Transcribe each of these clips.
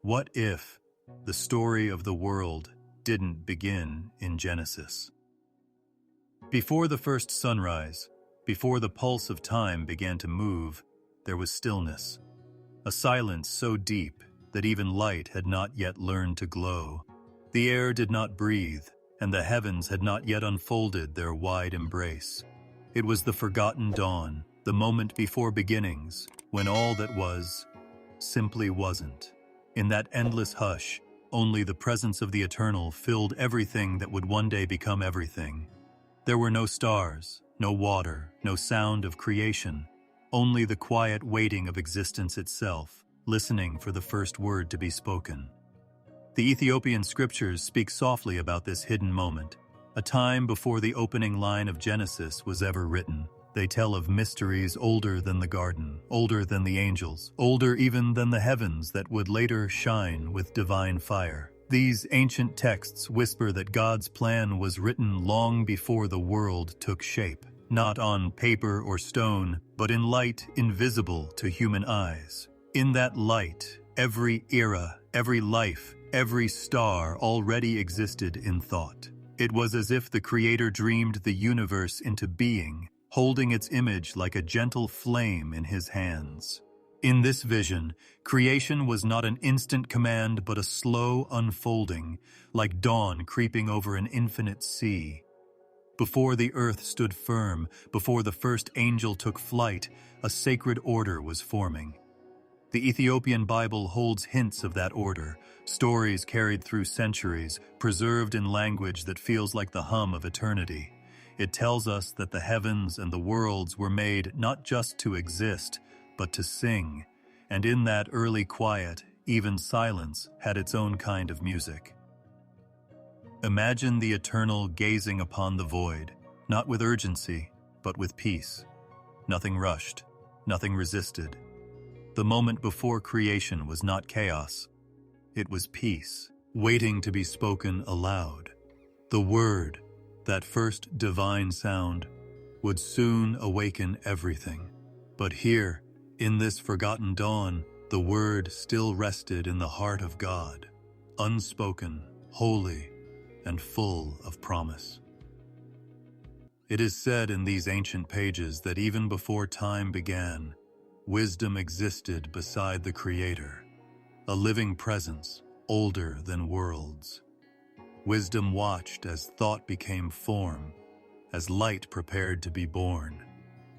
What if the story of the world didn't begin in Genesis? Before the first sunrise, before the pulse of time began to move, there was stillness. A silence so deep that even light had not yet learned to glow. The air did not breathe, and the heavens had not yet unfolded their wide embrace. It was the forgotten dawn, the moment before beginnings, when all that was simply wasn't. In that endless hush, only the presence of the eternal filled everything that would one day become everything. There were no stars, no water, no sound of creation, only the quiet waiting of existence itself, listening for the first word to be spoken. The Ethiopian scriptures speak softly about this hidden moment, a time before the opening line of Genesis was ever written. They tell of mysteries older than the garden, older than the angels, older even than the heavens that would later shine with divine fire. These ancient texts whisper that God's plan was written long before the world took shape, not on paper or stone, but in light invisible to human eyes. In that light, every era, every life, every star already existed in thought. It was as if the Creator dreamed the universe into being, holding its image like a gentle flame in his hands. In this vision, creation was not an instant command but a slow unfolding, like dawn creeping over an infinite sea. Before the earth stood firm, before the first angel took flight, a sacred order was forming. The Ethiopian Bible holds hints of that order, stories carried through centuries, preserved in language that feels like the hum of eternity. It tells us that the heavens and the worlds were made not just to exist, but to sing, and in that early quiet, even silence had its own kind of music. Imagine the eternal gazing upon the void, not with urgency, but with peace. Nothing rushed, nothing resisted. The moment before creation was not chaos. It was peace, waiting to be spoken aloud. The word, that first divine sound, would soon awaken everything. But here, in this forgotten dawn, the word still rested in the heart of God, unspoken, holy, and full of promise. It is said in these ancient pages that even before time began, wisdom existed beside the Creator, a living presence older than worlds. Wisdom watched as thought became form, as light prepared to be born.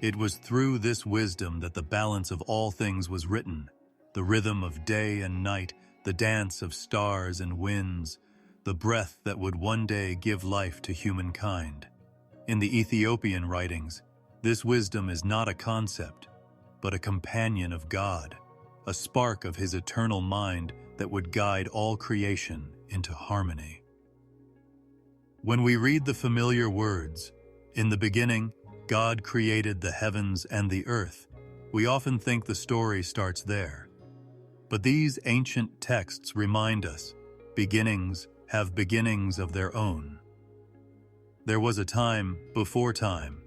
It was through this wisdom that the balance of all things was written, the rhythm of day and night, the dance of stars and winds, the breath that would one day give life to humankind. In the Ethiopian writings, this wisdom is not a concept, but a companion of God, a spark of his eternal mind that would guide all creation into harmony. When we read the familiar words, "In the beginning, God created the heavens and the earth," we often think the story starts there. But these ancient texts remind us, beginnings have beginnings of their own. There was a time before time,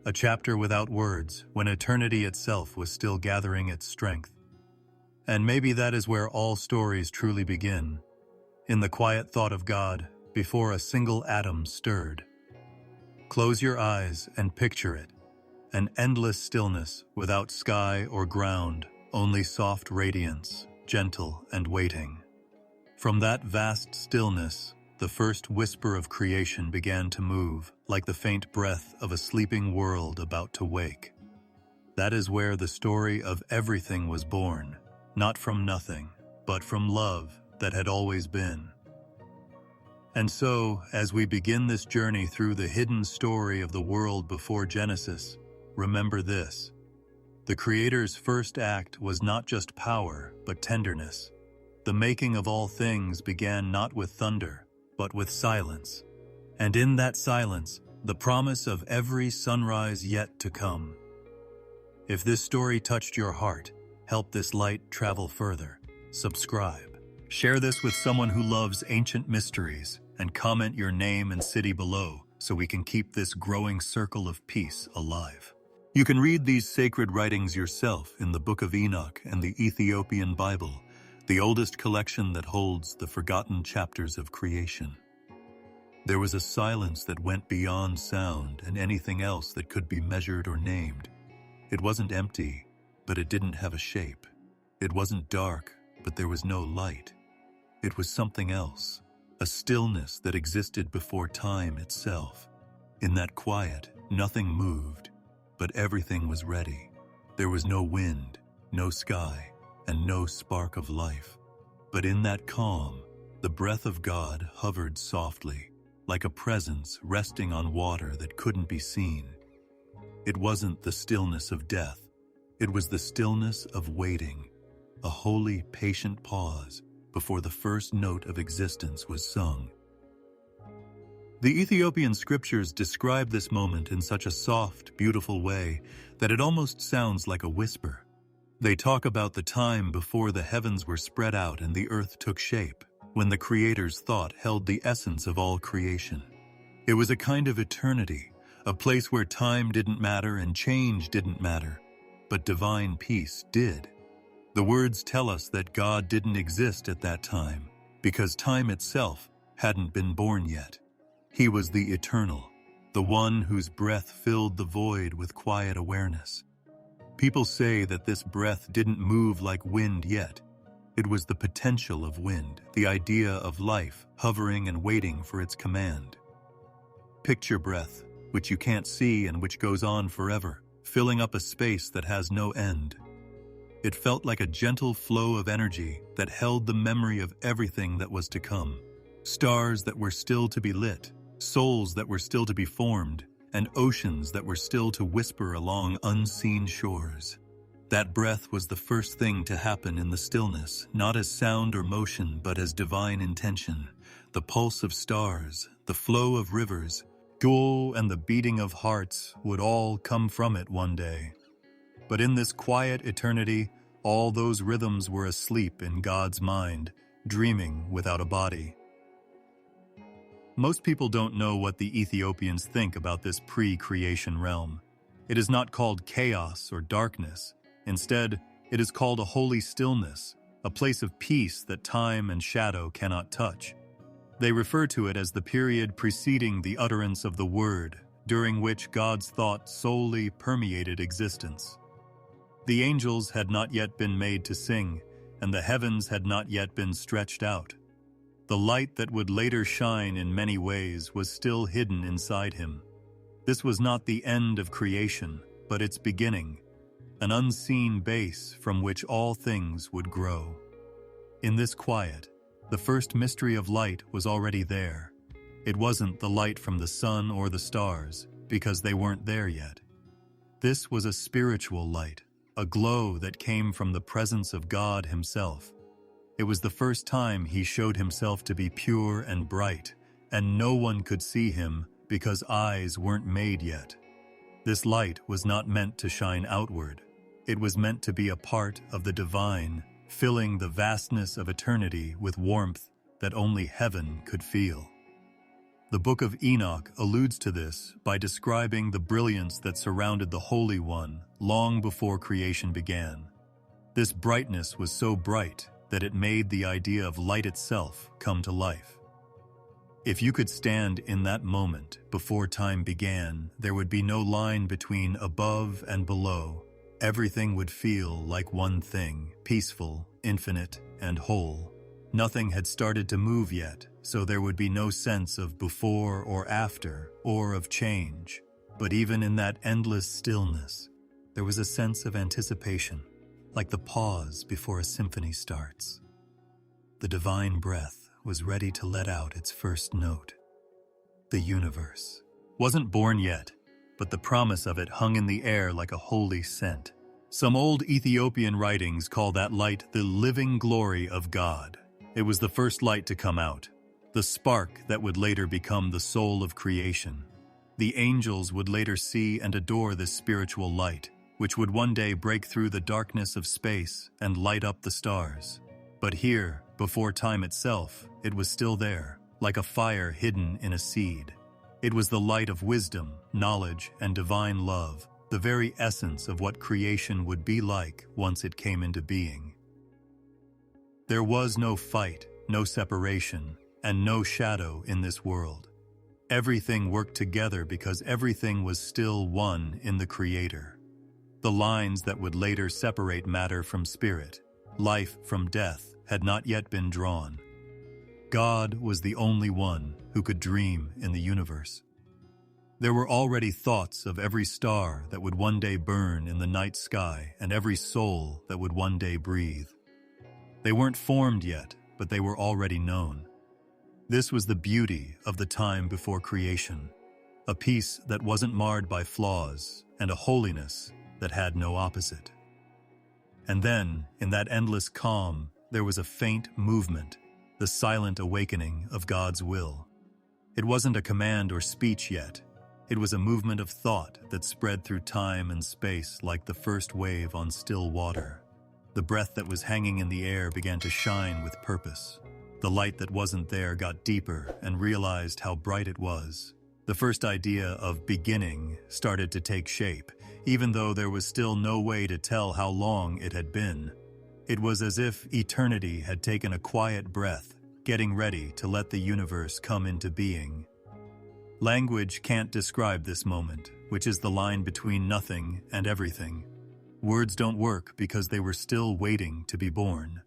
a chapter without words, when eternity itself was still gathering its strength. And maybe that is where all stories truly begin, in the quiet thought of God, before a single atom stirred. Close your eyes and picture it, an endless stillness without sky or ground, only soft radiance, gentle and waiting. From that vast stillness, the first whisper of creation began to move, like the faint breath of a sleeping world about to wake. That is where the story of everything was born, not from nothing, but from love that had always been. And so, as we begin this journey through the hidden story of the world before Genesis, remember this: the Creator's first act was not just power, but tenderness. The making of all things began not with thunder, but with silence. And in that silence, the promise of every sunrise yet to come. If this story touched your heart, help this light travel further. Subscribe. Share this with someone who loves ancient mysteries, and comment your name and city below so we can keep this growing circle of peace alive. You can read these sacred writings yourself in the Book of Enoch and the Ethiopian Bible. the oldest collection that holds the forgotten chapters of creation. There was a silence that went beyond sound and anything else that could be measured or named. It wasn't empty, but it didn't have a shape. It wasn't dark, but there was no light. It was something else, a stillness that existed before time itself. In that quiet, nothing moved, but everything was ready. There was no wind, no sky, and no spark of life. But in that calm, the breath of God hovered softly, like a presence resting on water that couldn't be seen. It wasn't the stillness of death. It was the stillness of waiting, a holy, patient pause before the first note of existence was sung. The Ethiopian scriptures describe this moment in such a soft, beautiful way that it almost sounds like a whisper. They talk about the time before the heavens were spread out and the earth took shape, when the Creator's thought held the essence of all creation. It was a kind of eternity, a place where time didn't matter and change didn't matter, but divine peace did. The words tell us that God didn't exist at that time, because time itself hadn't been born yet. He was the eternal, the one whose breath filled the void with quiet awareness. People say that this breath didn't move like wind yet. It was the potential of wind, the idea of life hovering and waiting for its command. Picture breath, which you can't see and which goes on forever, filling up a space that has no end. It felt like a gentle flow of energy that held the memory of everything that was to come. Stars that were still to be lit, souls that were still to be formed, and oceans that were still to whisper along unseen shores. That breath was the first thing to happen in the stillness, not as sound or motion, but as divine intention. The pulse of stars, the flow of rivers, Gul and the beating of hearts would all come from it one day. But in this quiet eternity, all those rhythms were asleep in God's mind, dreaming without a body. Most people don't know what the Ethiopians think about this pre-creation realm. It is not called chaos or darkness. Instead, it is called a holy stillness, a place of peace that time and shadow cannot touch. They refer to it as the period preceding the utterance of the word, during which God's thought solely permeated existence. The angels had not yet been made to sing, and the heavens had not yet been stretched out. The light that would later shine in many ways was still hidden inside him. This was not the end of creation, but its beginning, an unseen base from which all things would grow. In this quiet, the first mystery of light was already there. It wasn't the light from the sun or the stars, because they weren't there yet. This was a spiritual light, a glow that came from the presence of God himself. It was the first time he showed himself to be pure and bright, and no one could see him because eyes weren't made yet. This light was not meant to shine outward. It was meant to be a part of the divine, filling the vastness of eternity with warmth that only heaven could feel. The Book of Enoch alludes to this by describing the brilliance that surrounded the Holy One long before creation began. This brightness was so bright that it made the idea of light itself come to life. If you could stand in that moment before time began, there would be no line between above and below. Everything would feel like one thing, peaceful, infinite, and whole. Nothing had started to move yet, so there would be no sense of before or after, or of change. But even in that endless stillness, there was a sense of anticipation, like the pause before a symphony starts. The divine breath was ready to let out its first note. The universe wasn't born yet, but the promise of it hung in the air like a holy scent. Some old Ethiopian writings call that light the living glory of God. It was the first light to come out, the spark that would later become the soul of creation. The angels would later see and adore this spiritual light, which would one day break through the darkness of space and light up the stars. But here, before time itself, it was still there, like a fire hidden in a seed. It was the light of wisdom, knowledge, and divine love, the very essence of what creation would be like once it came into being. There was no fight, no separation, and no shadow in this world. Everything worked together because everything was still one in the Creator. The lines that would later separate matter from spirit, life from death, had not yet been drawn. God was the only one who could dream in the universe. There were already thoughts of every star that would one day burn in the night sky and every soul that would one day breathe. They weren't formed yet, but they were already known. This was the beauty of the time before creation, a peace that wasn't marred by flaws and a holiness that had no opposite. And then, in that endless calm, there was a faint movement, the silent awakening of God's will. It wasn't a command or speech yet. It was a movement of thought that spread through time and space like the first wave on still water. The breath that was hanging in the air began to shine with purpose. The light that wasn't there got deeper and realized how bright it was. The first idea of beginning started to take shape, even though there was still no way to tell how long it had been. It was as if eternity had taken a quiet breath, getting ready to let the universe come into being. Language can't describe this moment, which is the line between nothing and everything. Words don't work because they were still waiting to be born.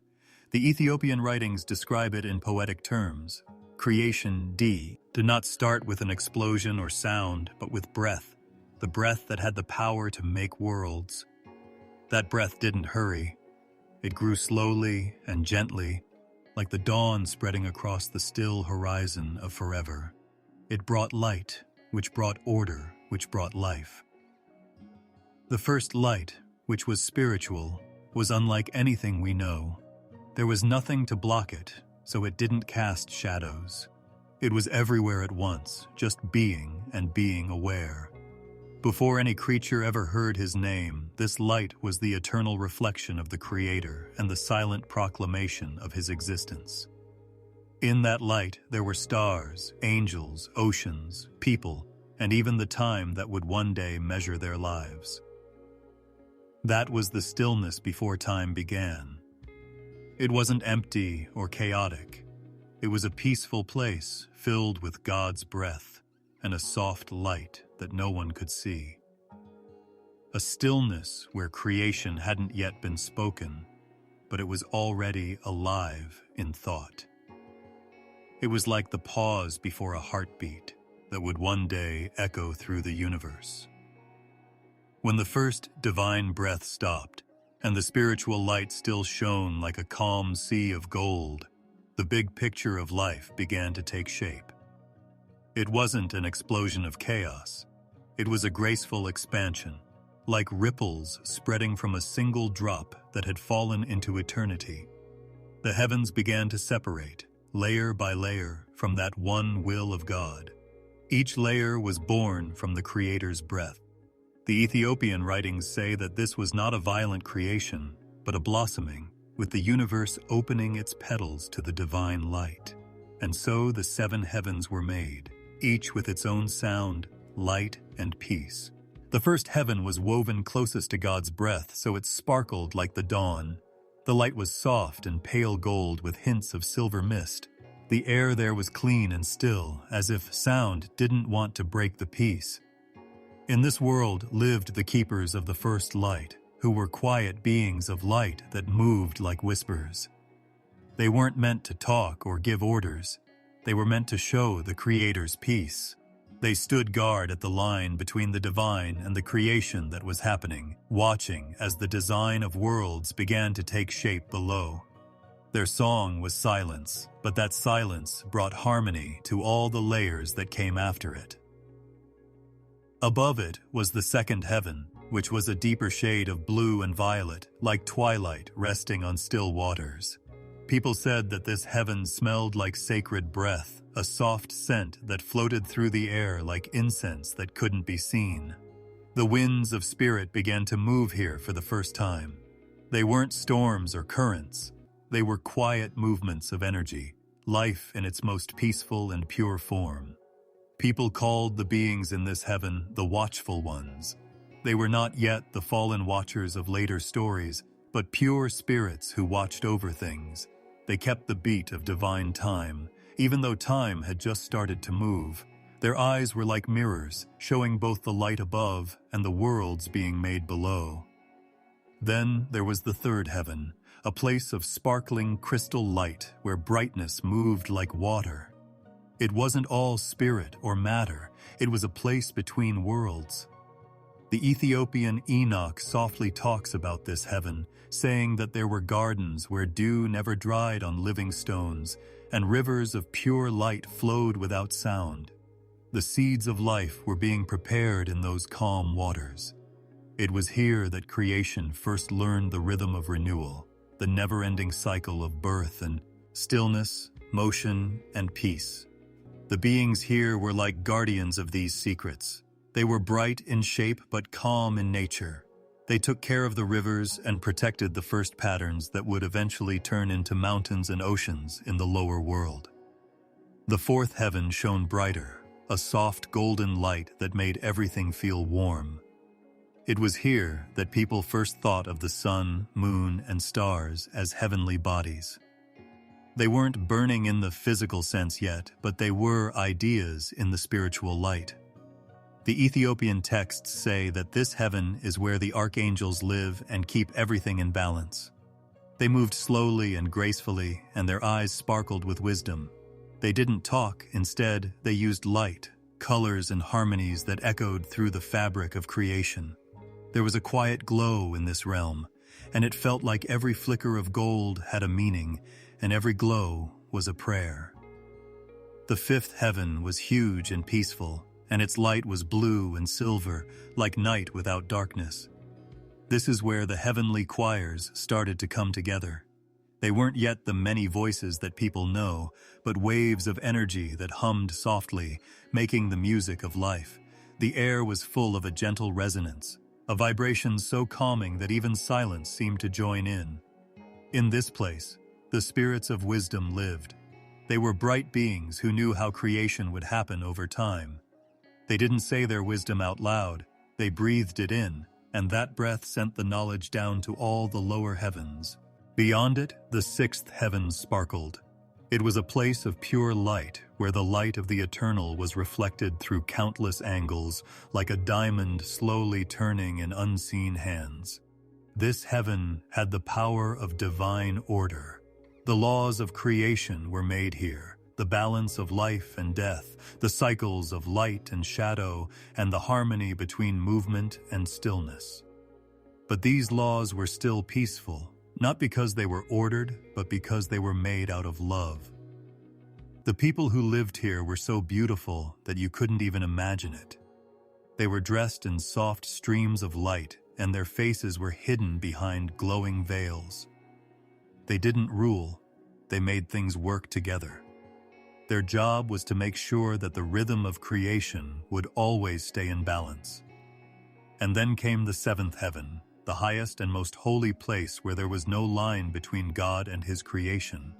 The Ethiopian writings describe it in poetic terms. Creation did not start with an explosion or sound, but with breath, the breath that had the power to make worlds. That breath didn't hurry. It grew slowly and gently, like the dawn spreading across the still horizon of forever. It brought light, which brought order, which brought life. The first light, which was spiritual, was unlike anything we know. There was nothing to block it, so it didn't cast shadows. It was everywhere at once, just being and being aware. Before any creature ever heard his name, this light was the eternal reflection of the Creator and the silent proclamation of his existence. In that light, there were stars, angels, oceans, people, and even the time that would one day measure their lives. That was the stillness before time began. It wasn't empty or chaotic. It was a peaceful place filled with God's breath and a soft light that no one could see. A stillness where creation hadn't yet been spoken, but it was already alive in thought. It was like the pause before a heartbeat that would one day echo through the universe. When the first divine breath stopped, and the spiritual light still shone like a calm sea of gold, the big picture of life began to take shape. It wasn't an explosion of chaos. It was a graceful expansion, like ripples spreading from a single drop that had fallen into eternity. The heavens began to separate, layer by layer, from that one will of God. Each layer was born from the Creator's breath. The Ethiopian writings say that this was not a violent creation, but a blossoming, with the universe opening its petals to the divine light. And so the seven heavens were made, each with its own sound, light, and peace. The first heaven was woven closest to God's breath, so it sparkled like the dawn. The light was soft and pale gold with hints of silver mist. The air there was clean and still, as if sound didn't want to break the peace. In this world lived the keepers of the first light, who were quiet beings of light that moved like whispers. They weren't meant to talk or give orders. They were meant to show the Creator's peace. They stood guard at the line between the divine and the creation that was happening, watching as the design of worlds began to take shape below. Their song was silence, but that silence brought harmony to all the layers that came after it. Above it was the second heaven, which was a deeper shade of blue and violet, like twilight resting on still waters. People said that this heaven smelled like sacred breath, a soft scent that floated through the air like incense that couldn't be seen. The winds of spirit began to move here for the first time. They weren't storms or currents. They were quiet movements of energy, life in its most peaceful and pure form. People called the beings in this heaven the watchful ones. They were not yet the fallen watchers of later stories, but pure spirits who watched over things. They kept the beat of divine time, even though time had just started to move. Their eyes were like mirrors, showing both the light above and the worlds being made below. Then there was the third heaven, a place of sparkling crystal light where brightness moved like water. It wasn't all spirit or matter, it was a place between worlds. The Ethiopian Enoch softly talks about this heaven, saying that there were gardens where dew never dried on living stones, and rivers of pure light flowed without sound. The seeds of life were being prepared in those calm waters. It was here that creation first learned the rhythm of renewal, the never-ending cycle of birth and stillness, motion, and peace. The beings here were like guardians of these secrets. They were bright in shape but calm in nature. They took care of the rivers and protected the first patterns that would eventually turn into mountains and oceans in the lower world. The fourth heaven shone brighter, a soft golden light that made everything feel warm. It was here that people first thought of the sun, moon, and stars as heavenly bodies. They weren't burning in the physical sense yet, but they were ideas in the spiritual light. The Ethiopian texts say that this heaven is where the archangels live and keep everything in balance. They moved slowly and gracefully, and their eyes sparkled with wisdom. They didn't talk, instead, they used light, colors, and harmonies that echoed through the fabric of creation. There was a quiet glow in this realm, and it felt like every flicker of gold had a meaning, and every glow was a prayer. The fifth heaven was huge and peaceful, and its light was blue and silver, like night without darkness. This is where the heavenly choirs started to come together. They weren't yet the many voices that people know, but waves of energy that hummed softly, making the music of life. The air was full of a gentle resonance, a vibration so calming that even silence seemed to join in. In this place, the spirits of wisdom lived. They were bright beings who knew how creation would happen over time. They didn't say their wisdom out loud, they breathed it in, and that breath sent the knowledge down to all the lower heavens. Beyond it, the sixth heaven sparkled. It was a place of pure light, where the light of the eternal was reflected through countless angles, like a diamond slowly turning in unseen hands. This heaven had the power of divine order. The laws of creation were made here. The balance of life and death, the cycles of light and shadow, and the harmony between movement and stillness. But these laws were still peaceful, not because they were ordered, but because they were made out of love. The people who lived here were so beautiful that you couldn't even imagine it. They were dressed in soft streams of light, and their faces were hidden behind glowing veils. They didn't rule, they made things work together. Their job was to make sure that the rhythm of creation would always stay in balance. And then came the seventh heaven, the highest and most holy place where there was no line between God and his creation.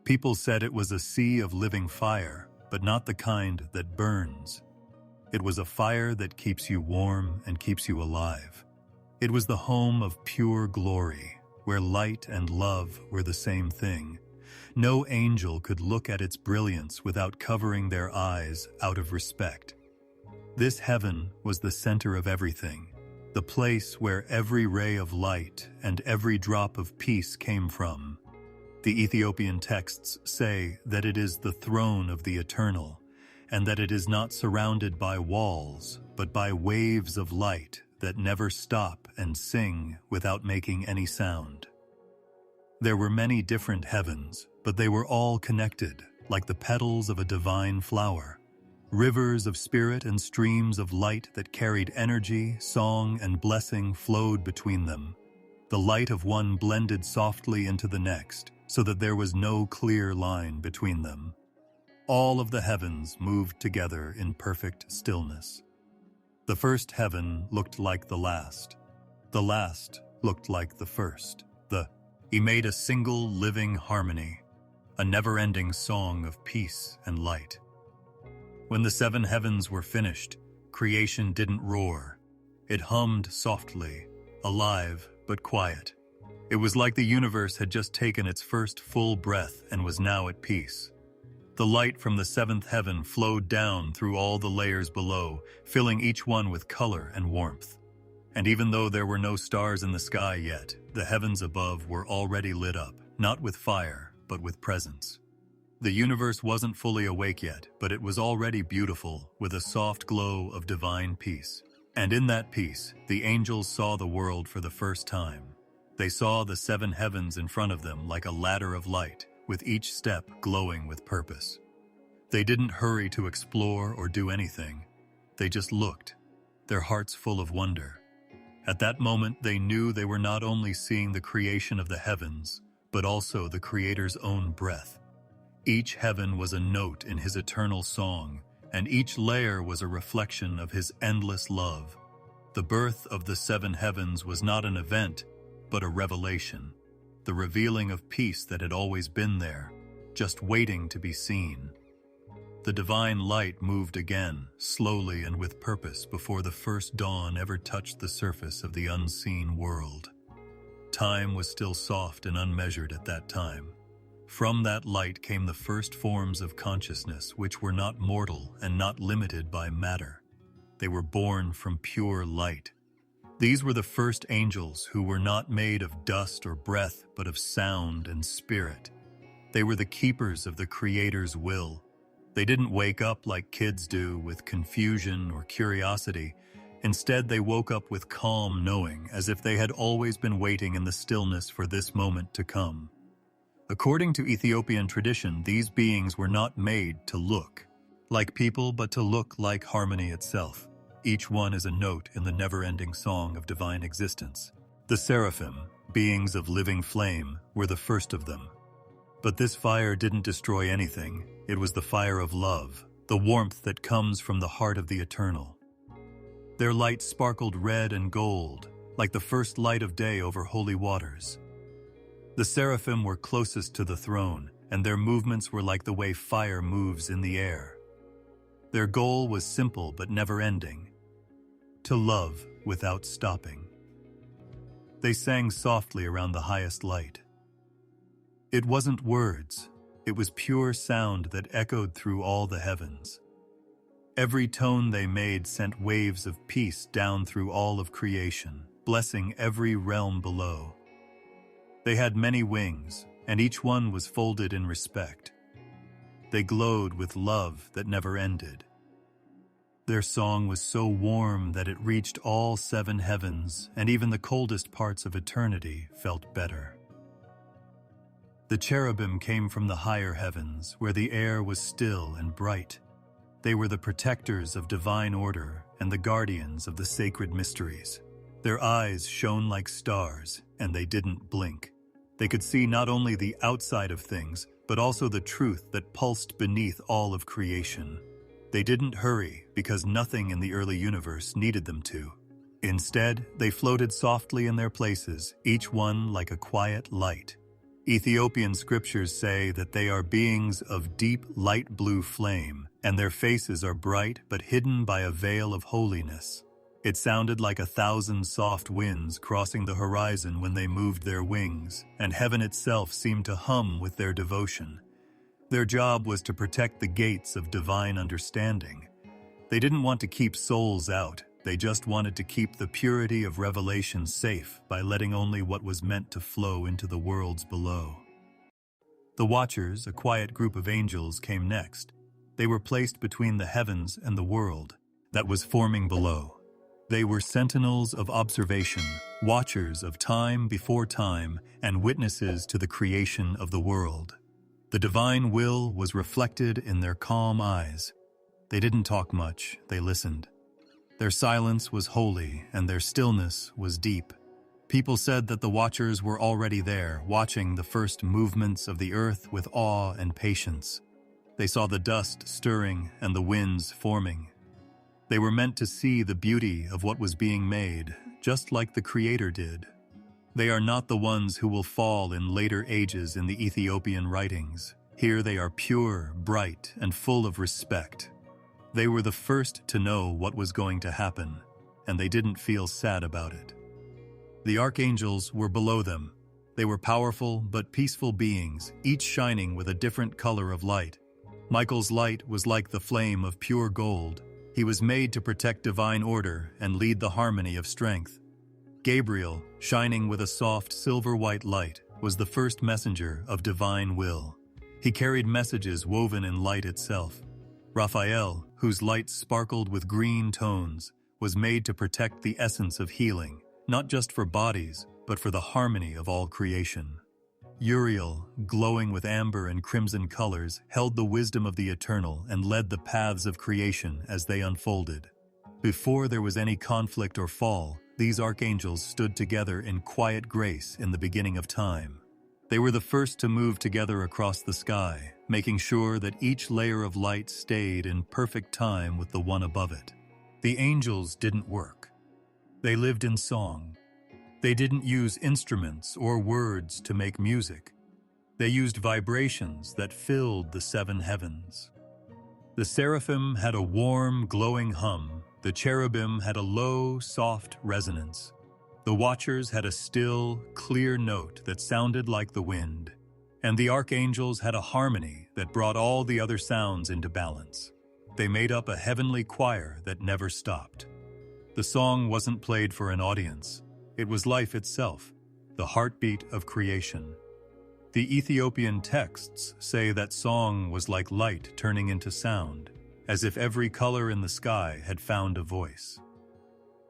People said it was a sea of living fire, but not the kind that burns. It was a fire that keeps you warm and keeps you alive. It was the home of pure glory, where light and love were the same thing. No angel could look at its brilliance without covering their eyes out of respect. This heaven was the center of everything, the place where every ray of light and every drop of peace came from. The Ethiopian texts say that it is the throne of the eternal, and that it is not surrounded by walls, but by waves of light that never stop and sing without making any sound. There were many different heavens, but they were all connected, like the petals of a divine flower. Rivers of spirit and streams of light that carried energy, song, and blessing flowed between them. The light of one blended softly into the next, so that there was no clear line between them. All of the heavens moved together in perfect stillness. The first heaven looked like the last. The last looked like the first. He made a single living harmony, a never-ending song of peace and light. When the seven heavens were finished, creation didn't roar. It hummed softly, alive but quiet. It was like the universe had just taken its first full breath and was now at peace. The light from the seventh heaven flowed down through all the layers below, filling each one with color and warmth. And even though there were no stars in the sky yet, the heavens above were already lit up, not with fire, but with presence. The universe wasn't fully awake yet, but it was already beautiful, with a soft glow of divine peace. And in that peace, the angels saw the world for the first time. They saw the seven heavens in front of them like a ladder of light, with each step glowing with purpose. They didn't hurry to explore or do anything. They just looked, their hearts full of wonder. At that moment, they knew they were not only seeing the creation of the heavens, but also the Creator's own breath. Each heaven was a note in His eternal song, and each layer was a reflection of His endless love. The birth of the seven heavens was not an event, but a revelation, the revealing of peace that had always been there, just waiting to be seen. The divine light moved again, slowly and with purpose, before the first dawn ever touched the surface of the unseen world. Time was still soft and unmeasured at that time. From that light came the first forms of consciousness, which were not mortal and not limited by matter. They were born from pure light. These were the first angels who were not made of dust or breath, but of sound and spirit. They were the keepers of the Creator's will. They didn't wake up like kids do with confusion or curiosity. Instead, they woke up with calm knowing, as if they had always been waiting in the stillness for this moment to come. According to Ethiopian tradition, these beings were not made to look like people, but to look like harmony itself. Each one is a note in the never-ending song of divine existence. The seraphim, beings of living flame, were the first of them. But this fire didn't destroy anything. It was the fire of love, the warmth that comes from the heart of the eternal. Their light sparkled red and gold, like the first light of day over holy waters. The seraphim were closest to the throne, and their movements were like the way fire moves in the air. Their goal was simple but never-ending: to love without stopping. They sang softly around the highest light. It wasn't words, it was pure sound that echoed through all the heavens. Every tone they made sent waves of peace down through all of creation, blessing every realm below. They had many wings, and each one was folded in respect. They glowed with love that never ended. Their song was so warm that it reached all seven heavens, and even the coldest parts of eternity felt better. The cherubim came from the higher heavens, where the air was still and bright. They were the protectors of divine order and the guardians of the sacred mysteries. Their eyes shone like stars, and they didn't blink. They could see not only the outside of things, but also the truth that pulsed beneath all of creation. They didn't hurry, because nothing in the early universe needed them to. Instead, they floated softly in their places, each one like a quiet light. Ethiopian scriptures say that they are beings of deep light blue flame, and their faces are bright but hidden by a veil of holiness. It sounded like 1,000 soft winds crossing the horizon when they moved their wings, and heaven itself seemed to hum with their devotion. Their job was to protect the gates of divine understanding. They didn't want to keep souls out. They just wanted to keep the purity of revelation safe by letting only what was meant to flow into the worlds below. The Watchers, a quiet group of angels, came next. They were placed between the heavens and the world that was forming below. They were sentinels of observation, watchers of time before time, and witnesses to the creation of the world. The divine will was reflected in their calm eyes. They didn't talk much, they listened. Their silence was holy, and their stillness was deep. People said that the Watchers were already there, watching the first movements of the earth with awe and patience. They saw the dust stirring and the winds forming. They were meant to see the beauty of what was being made, just like the Creator did. They are not the ones who will fall in later ages in the Ethiopian writings. Here they are pure, bright, and full of respect. They were the first to know what was going to happen, and they didn't feel sad about it. The archangels were below them. They were powerful but peaceful beings, each shining with a different color of light. Michael's light was like the flame of pure gold. He was made to protect divine order and lead the harmony of strength. Gabriel, shining with a soft silver-white light, was the first messenger of divine will. He carried messages woven in light itself. Raphael, whose light sparkled with green tones, was made to protect the essence of healing, not just for bodies, but for the harmony of all creation. Uriel, glowing with amber and crimson colors, held the wisdom of the eternal and led the paths of creation as they unfolded. Before there was any conflict or fall, these archangels stood together in quiet grace in the beginning of time. They were the first to move together across the sky, making sure that each layer of light stayed in perfect time with the one above it. The angels didn't work. They lived in song. They didn't use instruments or words to make music. They used vibrations that filled the seven heavens. The seraphim had a warm, glowing hum. The cherubim had a low, soft resonance. The watchers had a still, clear note that sounded like the wind. And the archangels had a harmony that brought all the other sounds into balance. They made up a heavenly choir that never stopped. The song wasn't played for an audience. It was life itself, the heartbeat of creation. The Ethiopian texts say that song was like light turning into sound, as if every color in the sky had found a voice.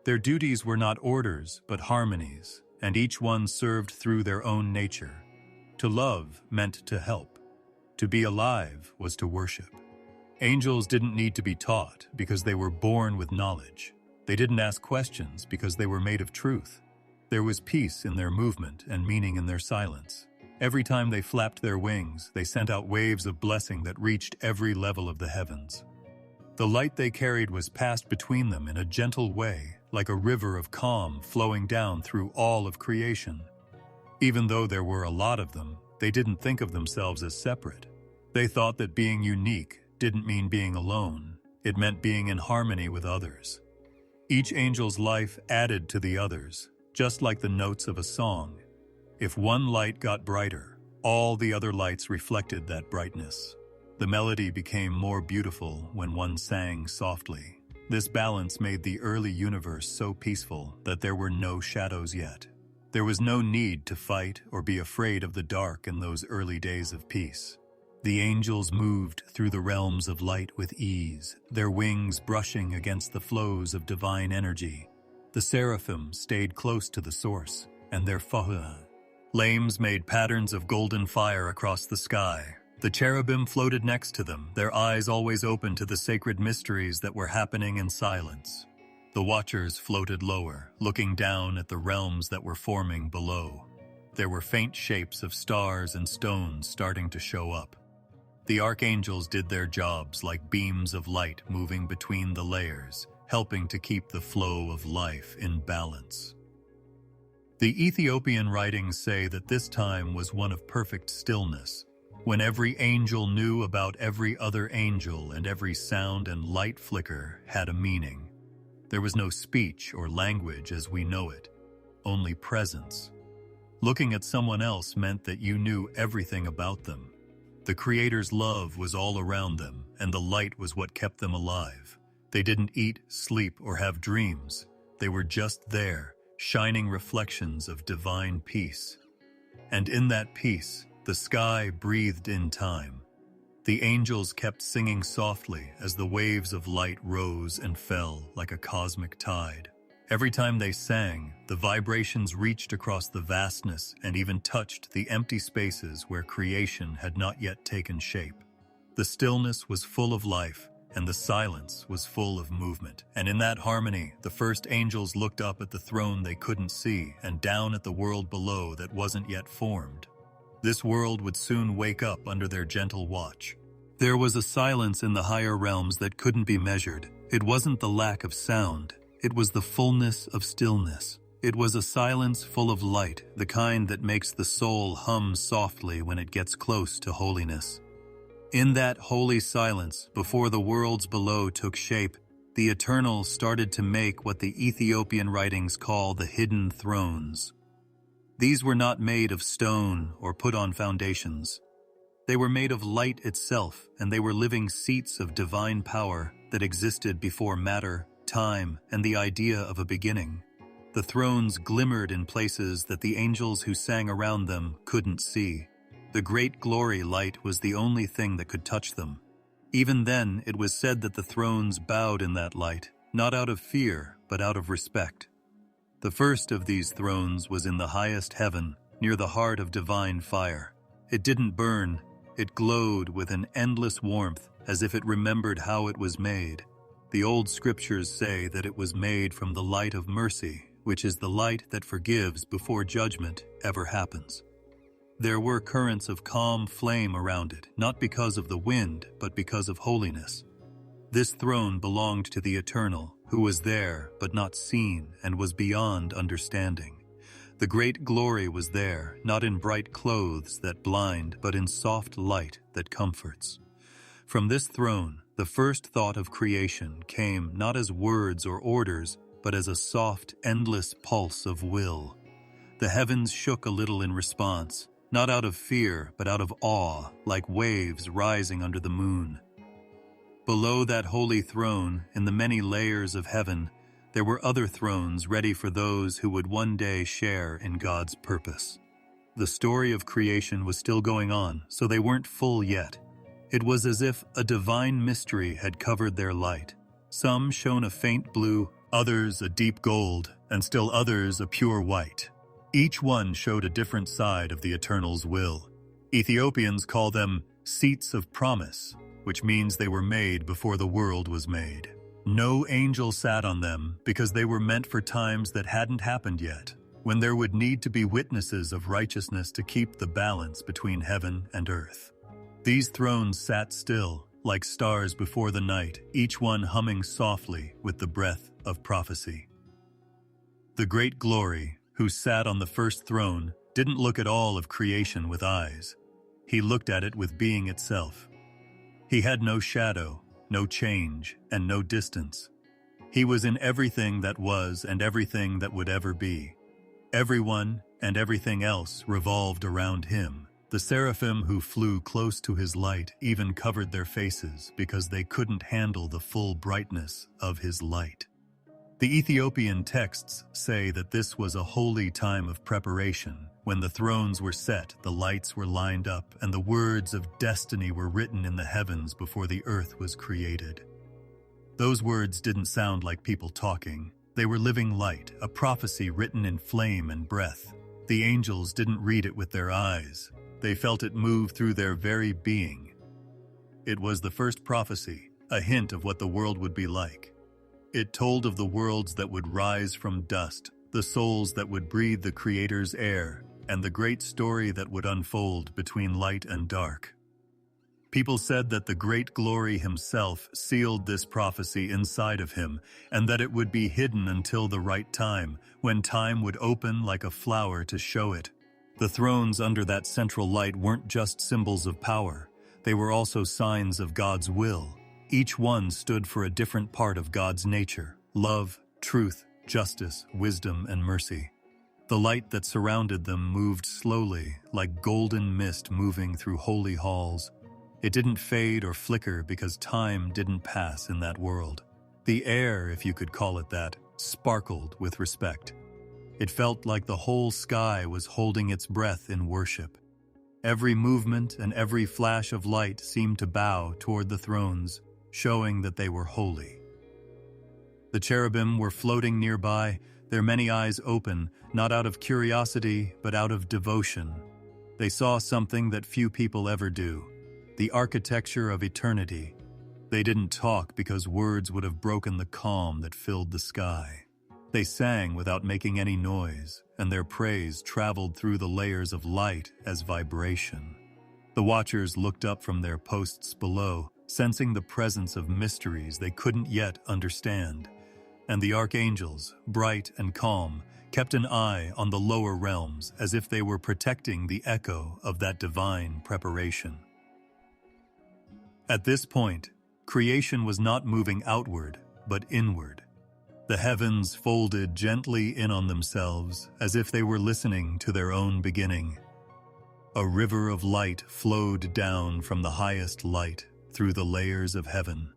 Their duties were not orders, but harmonies, and each one served through their own nature. To love meant to help. To be alive was to worship. Angels didn't need to be taught because they were born with knowledge. They didn't ask questions because they were made of truth. There was peace in their movement and meaning in their silence. Every time they flapped their wings, they sent out waves of blessing that reached every level of the heavens. The light they carried was passed between them in a gentle way, like a river of calm flowing down through all of creation. Even though there were a lot of them, they didn't think of themselves as separate. They thought that being unique didn't mean being alone. It meant being in harmony with others. Each angel's life added to the others, just like the notes of a song. If one light got brighter, all the other lights reflected that brightness. The melody became more beautiful when one sang softly. This balance made the early universe so peaceful that there were no shadows yet. There was no need to fight or be afraid of the dark in those early days of peace. The angels moved through the realms of light with ease, their wings brushing against the flows of divine energy. The seraphim stayed close to the source, and their flames made patterns of golden fire across the sky. The cherubim floated next to them, their eyes always open to the sacred mysteries that were happening in silence. The watchers floated lower, looking down at the realms that were forming below. There were faint shapes of stars and stones starting to show up. The archangels did their jobs like beams of light moving between the layers, helping to keep the flow of life in balance. The Ethiopian writings say that this time was one of perfect stillness, when every angel knew about every other angel and every sound and light flicker had a meaning. There was no speech or language as we know it, only presence. Looking at someone else meant that you knew everything about them. The Creator's love was all around them, and the light was what kept them alive. They didn't eat, sleep, or have dreams. They were just there, shining reflections of divine peace. And in that peace, the sky breathed in time. The angels kept singing softly as the waves of light rose and fell like a cosmic tide. Every time they sang, the vibrations reached across the vastness and even touched the empty spaces where creation had not yet taken shape. The stillness was full of life, and the silence was full of movement. And in that harmony, the first angels looked up at the throne they couldn't see and down at the world below that wasn't yet formed. This world would soon wake up under their gentle watch. There was a silence in the higher realms that couldn't be measured. It wasn't the lack of sound. It was the fullness of stillness. It was a silence full of light, the kind that makes the soul hum softly when it gets close to holiness. In that holy silence, before the worlds below took shape, the Eternal started to make what the Ethiopian writings call the hidden thrones. These were not made of stone or put on foundations. They were made of light itself, and they were living seats of divine power that existed before matter, time, and the idea of a beginning. The thrones glimmered in places that the angels who sang around them couldn't see. The great glory light was the only thing that could touch them. Even then, it was said that the thrones bowed in that light, not out of fear, but out of respect. The first of these thrones was in the highest heaven, near the heart of divine fire. It didn't burn, it glowed with an endless warmth, as if it remembered how it was made. The old scriptures say that it was made from the light of mercy, which is the light that forgives before judgment ever happens. There were currents of calm flame around it, not because of the wind, but because of holiness. This throne belonged to the Eternal, who was there but not seen and was beyond understanding. The great glory was there, not in bright clothes that blind, but in soft light that comforts. From this throne, the first thought of creation came not as words or orders, but as a soft, endless pulse of will. The heavens shook a little in response, not out of fear, but out of awe, like waves rising under the moon. Below that holy throne, in the many layers of heaven, there were other thrones ready for those who would one day share in God's purpose. The story of creation was still going on, so they weren't full yet. It was as if a divine mystery had covered their light. Some shone a faint blue, others a deep gold, and still others a pure white. Each one showed a different side of the Eternal's will. Ethiopians call them seats of promise, which means they were made before the world was made. No angel sat on them because they were meant for times that hadn't happened yet, when there would need to be witnesses of righteousness to keep the balance between heaven and earth. These thrones sat still, like stars before the night, each one humming softly with the breath of prophecy. The great glory, who sat on the first throne, didn't look at all of creation with eyes. He looked at it with being itself. He had no shadow, no change, and no distance. He was in everything that was and everything that would ever be. Everyone and everything else revolved around him. The seraphim who flew close to his light even covered their faces because they couldn't handle the full brightness of his light. The Ethiopian texts say that this was a holy time of preparation. When the thrones were set, the lights were lined up, and the words of destiny were written in the heavens before the earth was created. Those words didn't sound like people talking. They were living light, a prophecy written in flame and breath. The angels didn't read it with their eyes. They felt it move through their very being. It was the first prophecy, a hint of what the world would be like. It told of the worlds that would rise from dust, the souls that would breathe the Creator's air, and the great story that would unfold between light and dark. People said that the great glory himself sealed this prophecy inside of him, and that it would be hidden until the right time, when time would open like a flower to show it. The thrones under that central light weren't just symbols of power. They were also signs of God's will. Each one stood for a different part of God's nature: love, truth, justice, wisdom, and mercy. The light that surrounded them moved slowly, like golden mist moving through holy halls. It didn't fade or flicker because time didn't pass in that world. The air, if you could call it that, sparkled with respect. It felt like the whole sky was holding its breath in worship. Every movement and every flash of light seemed to bow toward the thrones, showing that they were holy. The cherubim were floating nearby, their many eyes open, not out of curiosity, but out of devotion. They saw something that few people ever do: the architecture of eternity. They didn't talk because words would have broken the calm that filled the sky. They sang without making any noise, and their praise traveled through the layers of light as vibration. The watchers looked up from their posts below, sensing the presence of mysteries they couldn't yet understand. And the archangels, bright and calm, kept an eye on the lower realms as if they were protecting the echo of that divine preparation. At this point, creation was not moving outward, but inward. The heavens folded gently in on themselves as if they were listening to their own beginning. A river of light flowed down from the highest light through the layers of heaven.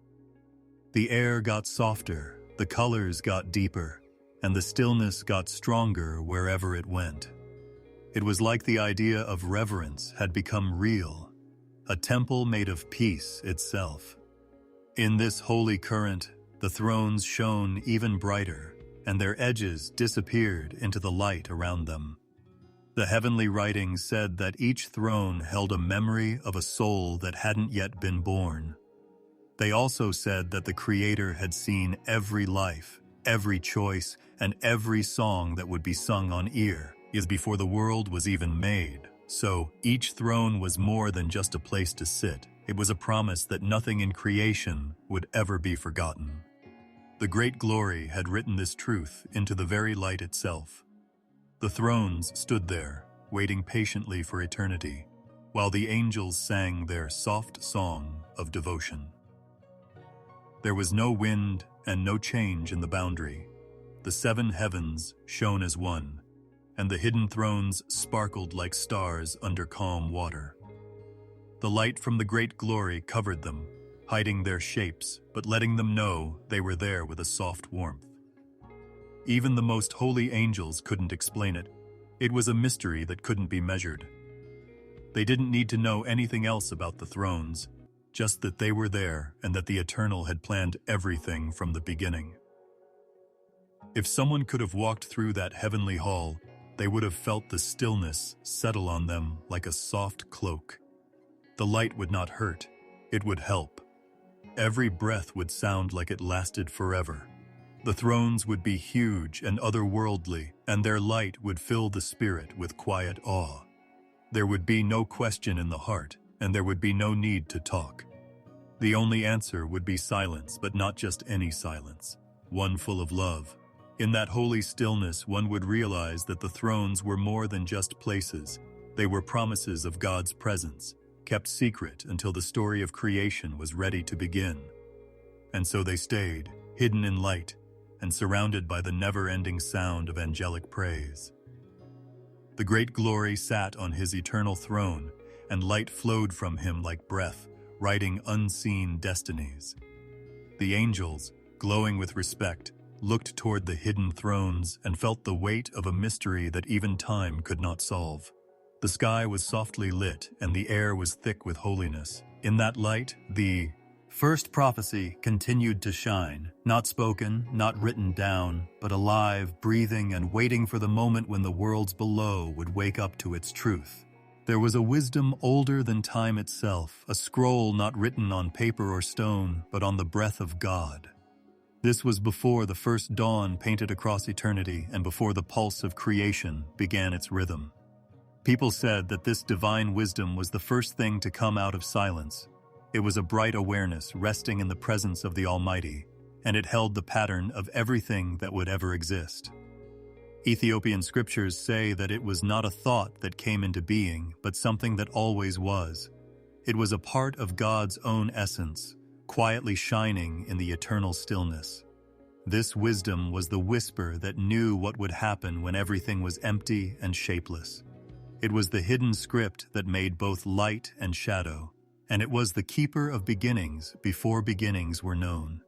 The air got softer, the colors got deeper, and the stillness got stronger wherever it went. It was like the idea of reverence had become real, a temple made of peace itself. In this holy current, the thrones shone even brighter, and their edges disappeared into the light around them. The heavenly writings said that each throne held a memory of a soul that hadn't yet been born. They also said that the Creator had seen every life, every choice, and every song that would be sung on ear before the world was even made. So, each throne was more than just a place to sit. It was a promise that nothing in creation would ever be forgotten. The great glory had written this truth into the very light itself. The thrones stood there, waiting patiently for eternity, while the angels sang their soft song of devotion. There was no wind and no change in the boundary. The seven heavens shone as one, and the hidden thrones sparkled like stars under calm water. The light from the great glory covered them, hiding their shapes, but letting them know they were there with a soft warmth. Even the most holy angels couldn't explain it. It was a mystery that couldn't be measured. They didn't need to know anything else about the thrones, just that they were there and that the Eternal had planned everything from the beginning. If someone could have walked through that heavenly hall, they would have felt the stillness settle on them like a soft cloak. The light would not hurt, it would help. Every breath would sound like it lasted forever. The thrones would be huge and otherworldly, and their light would fill the spirit with quiet awe. There would be no question in the heart, and there would be no need to talk. The only answer would be silence, but not just any silence, one full of love. In that holy stillness, one would realize that the thrones were more than just places. They were promises of God's presence, kept secret until the story of creation was ready to begin. And so they stayed, hidden in light, and surrounded by the never-ending sound of angelic praise. The great glory sat on his eternal throne, and light flowed from him like breath, writing unseen destinies. The angels, glowing with respect, looked toward the hidden thrones and felt the weight of a mystery that even time could not solve. The sky was softly lit, and the air was thick with holiness. In that light, the first prophecy continued to shine, not spoken, not written down, but alive, breathing, and waiting for the moment when the worlds below would wake up to its truth. There was a wisdom older than time itself, a scroll not written on paper or stone, but on the breath of God. This was before the first dawn painted across eternity and before the pulse of creation began its rhythm. People said that this divine wisdom was the first thing to come out of silence. It was a bright awareness resting in the presence of the Almighty, and it held the pattern of everything that would ever exist. Ethiopian scriptures say that it was not a thought that came into being, but something that always was. It was a part of God's own essence, quietly shining in the eternal stillness. This wisdom was the whisper that knew what would happen when everything was empty and shapeless. It was the hidden script that made both light and shadow, and it was the keeper of beginnings before beginnings were known.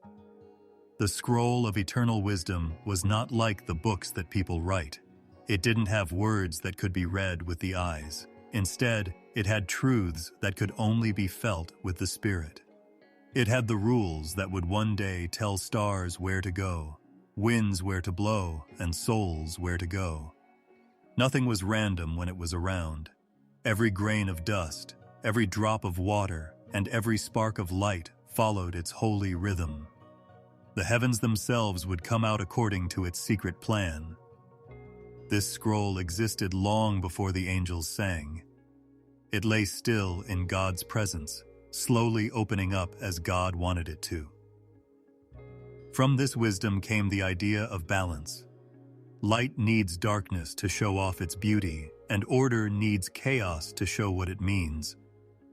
The scroll of eternal wisdom was not like the books that people write. It didn't have words that could be read with the eyes. Instead, it had truths that could only be felt with the spirit. It had the rules that would one day tell stars where to go, winds where to blow, and souls where to go. Nothing was random when it was around. Every grain of dust, every drop of water, and every spark of light followed its holy rhythm. The heavens themselves would come out according to its secret plan. This scroll existed long before the angels sang. It lay still in God's presence, slowly opening up as God wanted it to. From this wisdom came the idea of balance. Light needs darkness to show off its beauty, and order needs chaos to show what it means.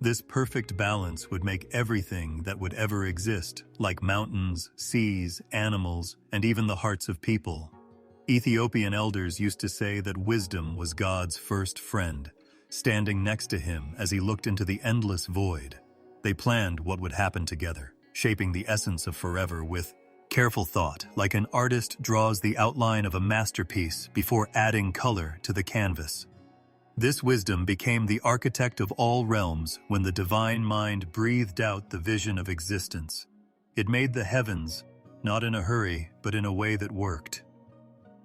This perfect balance would make everything that would ever exist, like mountains, seas, animals, and even the hearts of people. Ethiopian elders used to say that wisdom was God's first friend, standing next to him as he looked into the endless void. They planned what would happen together, shaping the essence of forever with careful thought, like an artist draws the outline of a masterpiece before adding color to the canvas. This wisdom became the architect of all realms when the divine mind breathed out the vision of existence. It made the heavens, not in a hurry, but in a way that worked.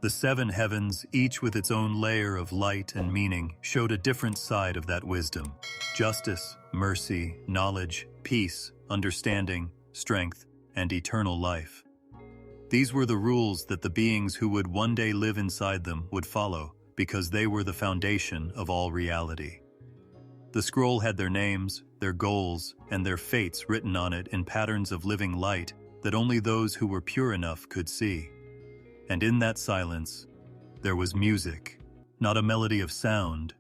The seven heavens, each with its own layer of light and meaning, showed a different side of that wisdom: justice, mercy, knowledge, peace, understanding, strength, and eternal life. These were the rules that the beings who would one day live inside them would follow, because they were the foundation of all reality. The scroll had their names, their goals, and their fates written on it in patterns of living light that only those who were pure enough could see. And in that silence, there was music, not a melody of sound,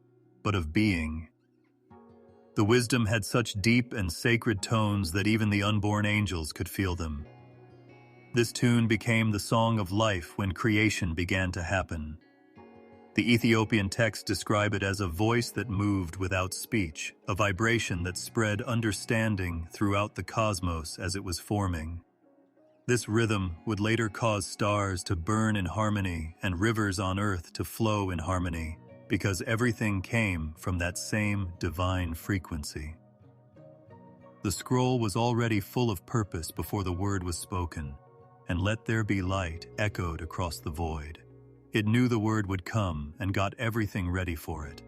but of being. The wisdom had such deep and sacred tones that even the unborn angels could feel them. This tune became the song of life when creation began to happen. The Ethiopian texts describe it as a voice that moved without speech, a vibration that spread understanding throughout the cosmos as it was forming. This rhythm would later cause stars to burn in harmony and rivers on earth to flow in harmony, because everything came from that same divine frequency. The scroll was already full of purpose before the word was spoken, and "Let there be light" echoed across the void. It knew the word would come and got everything ready for it.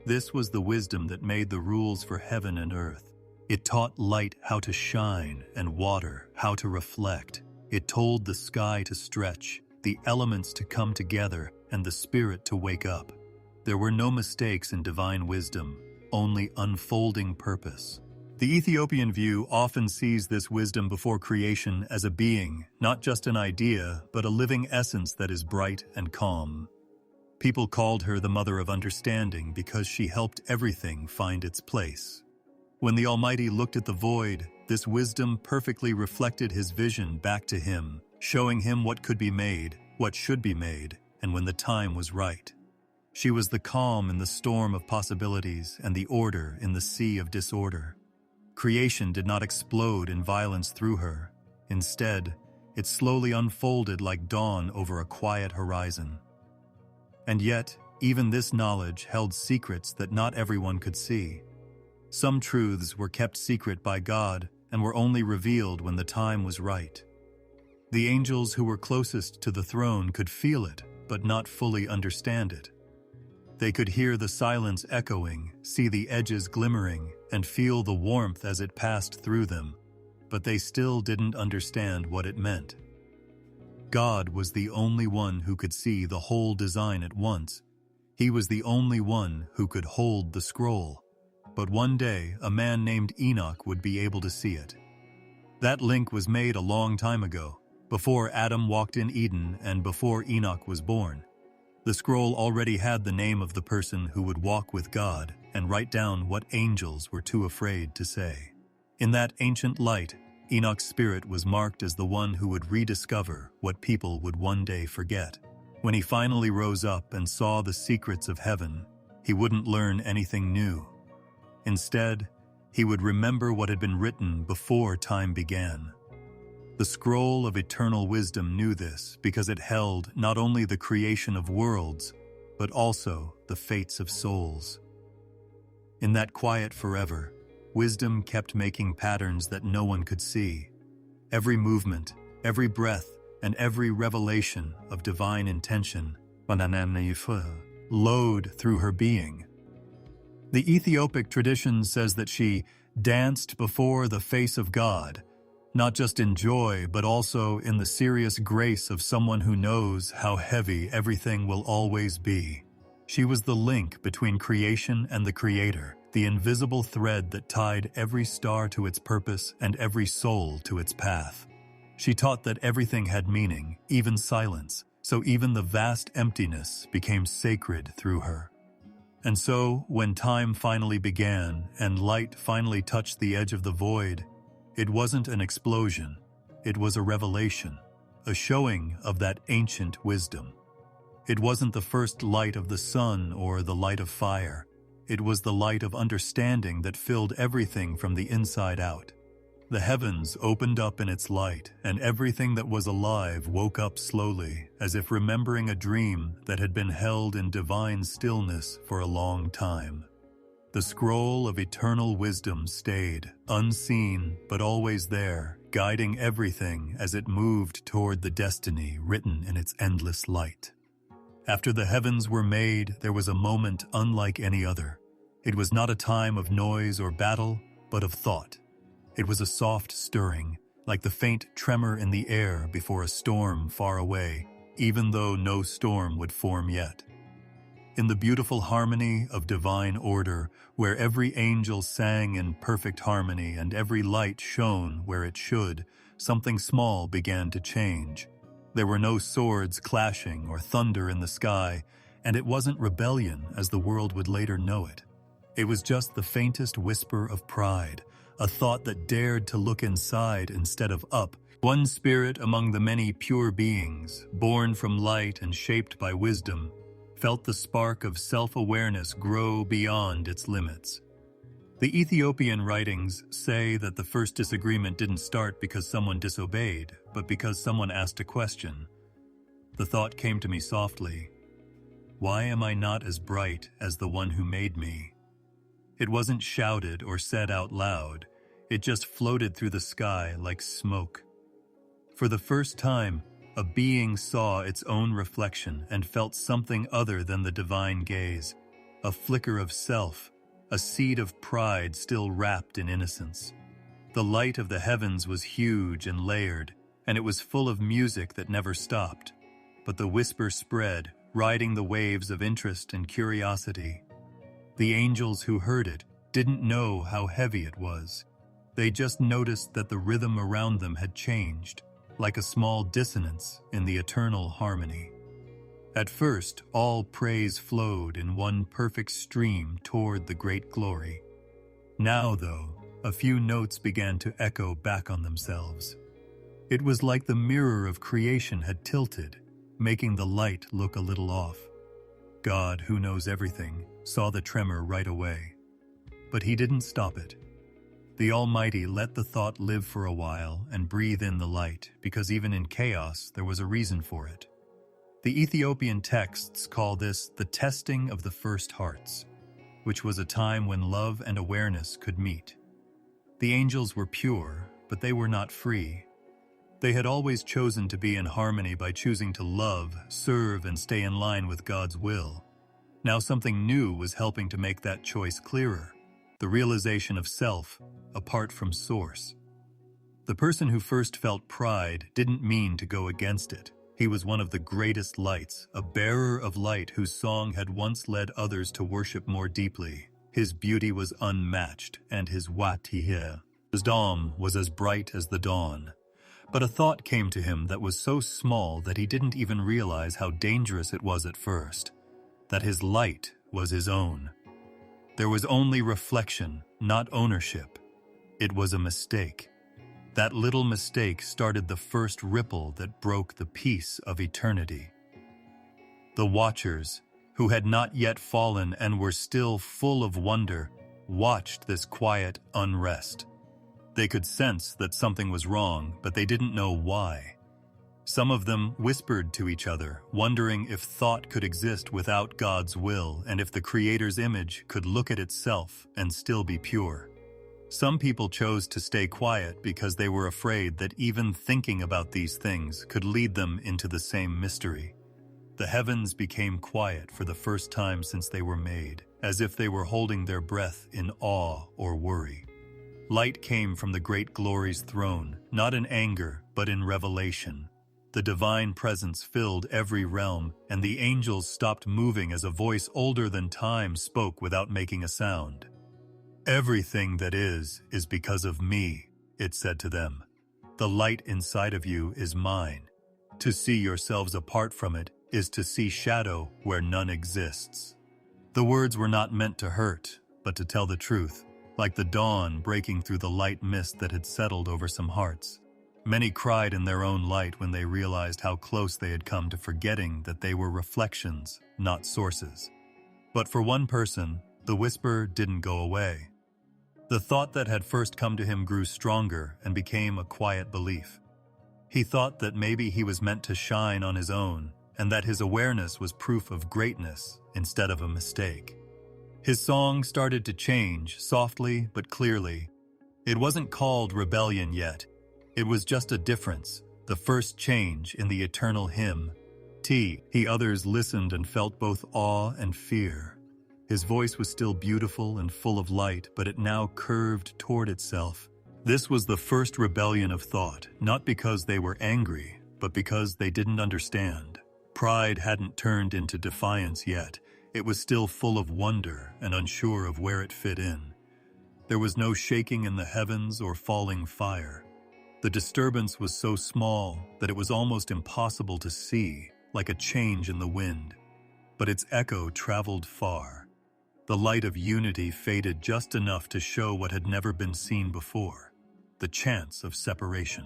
This was the wisdom that made the rules for heaven and earth. It taught light how to shine and water how to reflect. It told the sky to stretch, the elements to come together, and the spirit to wake up. There were no mistakes in divine wisdom, only unfolding purpose. The Ethiopian view often sees this wisdom before creation as a being, not just an idea, but a living essence that is bright and calm. People called her the Mother of Understanding because she helped everything find its place. When the Almighty looked at the void, this wisdom perfectly reflected his vision back to him, showing him what could be made, what should be made, and when the time was right. She was the calm in the storm of possibilities and the order in the sea of disorder. Creation did not explode in violence through her. Instead, it slowly unfolded like dawn over a quiet horizon. And yet, even this knowledge held secrets that not everyone could see. Some truths were kept secret by God and were only revealed when the time was right. The angels who were closest to the throne could feel it, but not fully understand it. They could hear the silence echoing, see the edges glimmering, and feel the warmth as it passed through them, but they still didn't understand what it meant. God was the only one who could see the whole design at once. He was the only one who could hold the scroll. But one day, a man named Enoch would be able to see it. That link was made a long time ago, before Adam walked in Eden and before Enoch was born. The scroll already had the name of the person who would walk with God and write down what angels were too afraid to say. In that ancient light, Enoch's spirit was marked as the one who would rediscover what people would one day forget. When he finally rose up and saw the secrets of heaven, he wouldn't learn anything new. Instead, he would remember what had been written before time began. The scroll of eternal wisdom knew this because it held not only the creation of worlds, but also the fates of souls. In that quiet forever, wisdom kept making patterns that no one could see. Every movement, every breath, and every revelation of divine intention flowed through her being. The Ethiopic tradition says that she danced before the face of God, not just in joy, but also in the serious grace of someone who knows how heavy everything will always be. She was the link between creation and the Creator, the invisible thread that tied every star to its purpose and every soul to its path. She taught that everything had meaning, even silence, so even the vast emptiness became sacred through her. And so, when time finally began and light finally touched the edge of the void, it wasn't an explosion, it was a revelation, a showing of that ancient wisdom. It wasn't the first light of the sun or the light of fire. It was the light of understanding that filled everything from the inside out. The heavens opened up in its light, and everything that was alive woke up slowly, as if remembering a dream that had been held in divine stillness for a long time. The scroll of eternal wisdom stayed, unseen but always there, guiding everything as it moved toward the destiny written in its endless light. After the heavens were made, there was a moment unlike any other. It was not a time of noise or battle, but of thought. It was a soft stirring, like the faint tremor in the air before a storm far away, even though no storm would form yet. In the beautiful harmony of divine order, where every angel sang in perfect harmony and every light shone where it should, something small began to change. There were no swords clashing or thunder in the sky, and it wasn't rebellion as the world would later know it. It was just the faintest whisper of pride, a thought that dared to look inside instead of up. One spirit among the many pure beings, born from light and shaped by wisdom, felt the spark of self-awareness grow beyond its limits. The Ethiopian writings say that the first disagreement didn't start because someone disobeyed, but because someone asked a question. The thought came to me softly, why am I not as bright as the one who made me? It wasn't shouted or said out loud, it just floated through the sky like smoke. For the first time, a being saw its own reflection and felt something other than the divine gaze, a flicker of self, a seed of pride still wrapped in innocence. The light of the heavens was huge and layered, and it was full of music that never stopped. But the whisper spread, riding the waves of interest and curiosity. The angels who heard it didn't know how heavy it was. They just noticed that the rhythm around them had changed, like a small dissonance in the eternal harmony. At first, all praise flowed in one perfect stream toward the great glory. Now, though, a few notes began to echo back on themselves. It was like the mirror of creation had tilted, making the light look a little off. God, who knows everything, saw the tremor right away. But he didn't stop it. The Almighty let the thought live for a while and breathe in the light, because even in chaos there was a reason for it. The Ethiopian texts call this the testing of the first hearts, which was a time when love and awareness could meet. The angels were pure, but they were not free. They had always chosen to be in harmony by choosing to love, serve, and stay in line with God's will. Now something new was helping to make that choice clearer. The realization of self, apart from source. The person who first felt pride didn't mean to go against it. He was one of the greatest lights, a bearer of light whose song had once led others to worship more deeply. His beauty was unmatched, and his wisdom was as bright as the dawn. But a thought came to him that was so small that he didn't even realize how dangerous it was at first, that his light was his own. There was only reflection, not ownership. It was a mistake. That little mistake started the first ripple that broke the peace of eternity. The watchers, who had not yet fallen and were still full of wonder, watched this quiet unrest. They could sense that something was wrong, but they didn't know why. Some of them whispered to each other, wondering if thought could exist without God's will and if the Creator's image could look at itself and still be pure. Some people chose to stay quiet because they were afraid that even thinking about these things could lead them into the same mystery. The heavens became quiet for the first time since they were made, as if they were holding their breath in awe or worry. Light came from the great glory's throne, not in anger, but in revelation. The divine presence filled every realm, and the angels stopped moving as a voice older than time spoke without making a sound. Everything that is because of me, it said to them. The light inside of you is mine. To see yourselves apart from it is to see shadow where none exists. The words were not meant to hurt, but to tell the truth, like the dawn breaking through the light mist that had settled over some hearts. Many cried in their own light when they realized how close they had come to forgetting that they were reflections, not sources. But for one person, the whisper didn't go away. The thought that had first come to him grew stronger and became a quiet belief. He thought that maybe he was meant to shine on his own, and that his awareness was proof of greatness instead of a mistake. His song started to change, softly but clearly. It wasn't called rebellion yet. It was just a difference, the first change in the eternal hymn. Others listened and felt both awe and fear. His voice was still beautiful and full of light, but it now curved toward itself. This was the first rebellion of thought, not because they were angry, but because they didn't understand. Pride hadn't turned into defiance yet. It was still full of wonder and unsure of where it fit in. There was no shaking in the heavens or falling fire. The disturbance was so small that it was almost impossible to see, like a change in the wind. But its echo traveled far. The light of unity faded just enough to show what had never been seen before, the chance of separation.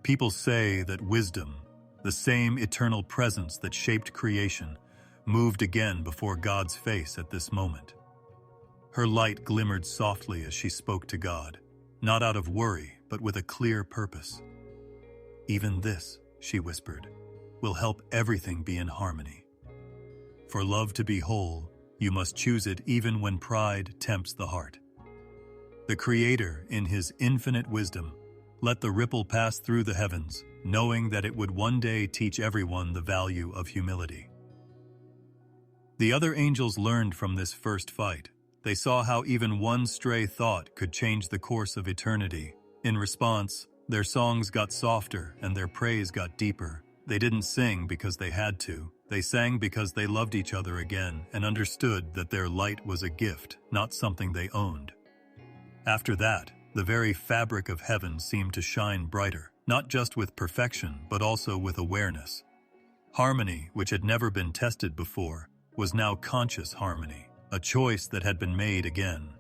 People say that wisdom, the same eternal presence that shaped creation, moved again before God's face at this moment. Her light glimmered softly as she spoke to God, not out of worry, but with a clear purpose. "Even this," she whispered, "will help everything be in harmony. For love to be whole, you must choose it even when pride tempts the heart." The Creator, in His infinite wisdom, let the ripple pass through the heavens, knowing that it would one day teach everyone the value of humility. The other angels learned from this first fight. They saw how even one stray thought could change the course of eternity. In response, their songs got softer and their praise got deeper. They didn't sing because they had to. They sang because they loved each other again and understood that their light was a gift, not something they owned. After that, the very fabric of heaven seemed to shine brighter, not just with perfection, but also with awareness. Harmony, which had never been tested before, was now conscious harmony, a choice that had been made again.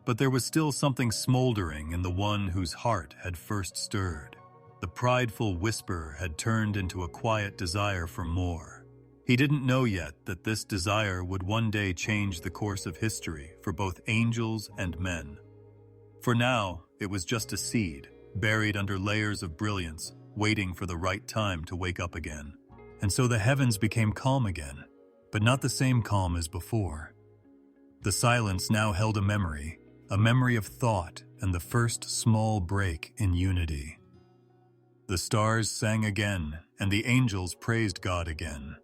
But there was still something smoldering in the one whose heart had first stirred. The prideful whisper had turned into a quiet desire for more. He didn't know yet that this desire would one day change the course of history for both angels and men. For now, it was just a seed, buried under layers of brilliance, waiting for the right time to wake up again. And so the heavens became calm again, but not the same calm as before. The silence now held a memory of thought and the first small break in unity. The stars sang again, and the angels praised God again.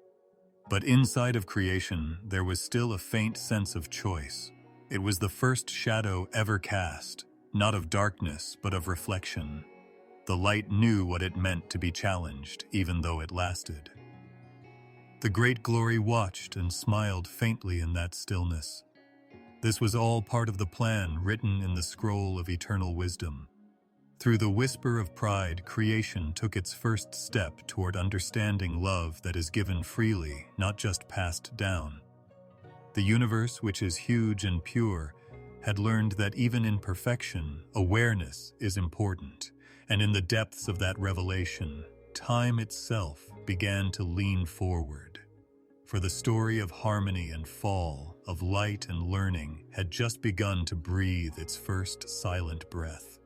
But inside of creation, there was still a faint sense of choice. It was the first shadow ever cast, not of darkness, but of reflection. The light knew what it meant to be challenged, even though it lasted. The great glory watched and smiled faintly in that stillness. This was all part of the plan written in the scroll of eternal wisdom. Through the whisper of pride, creation took its first step toward understanding love that is given freely, not just passed down. The universe, which is huge and pure, had learned that even in perfection, awareness is important, and in the depths of that revelation, time itself began to lean forward. For the story of harmony and fall, of light and learning, had just begun to breathe its first silent breath.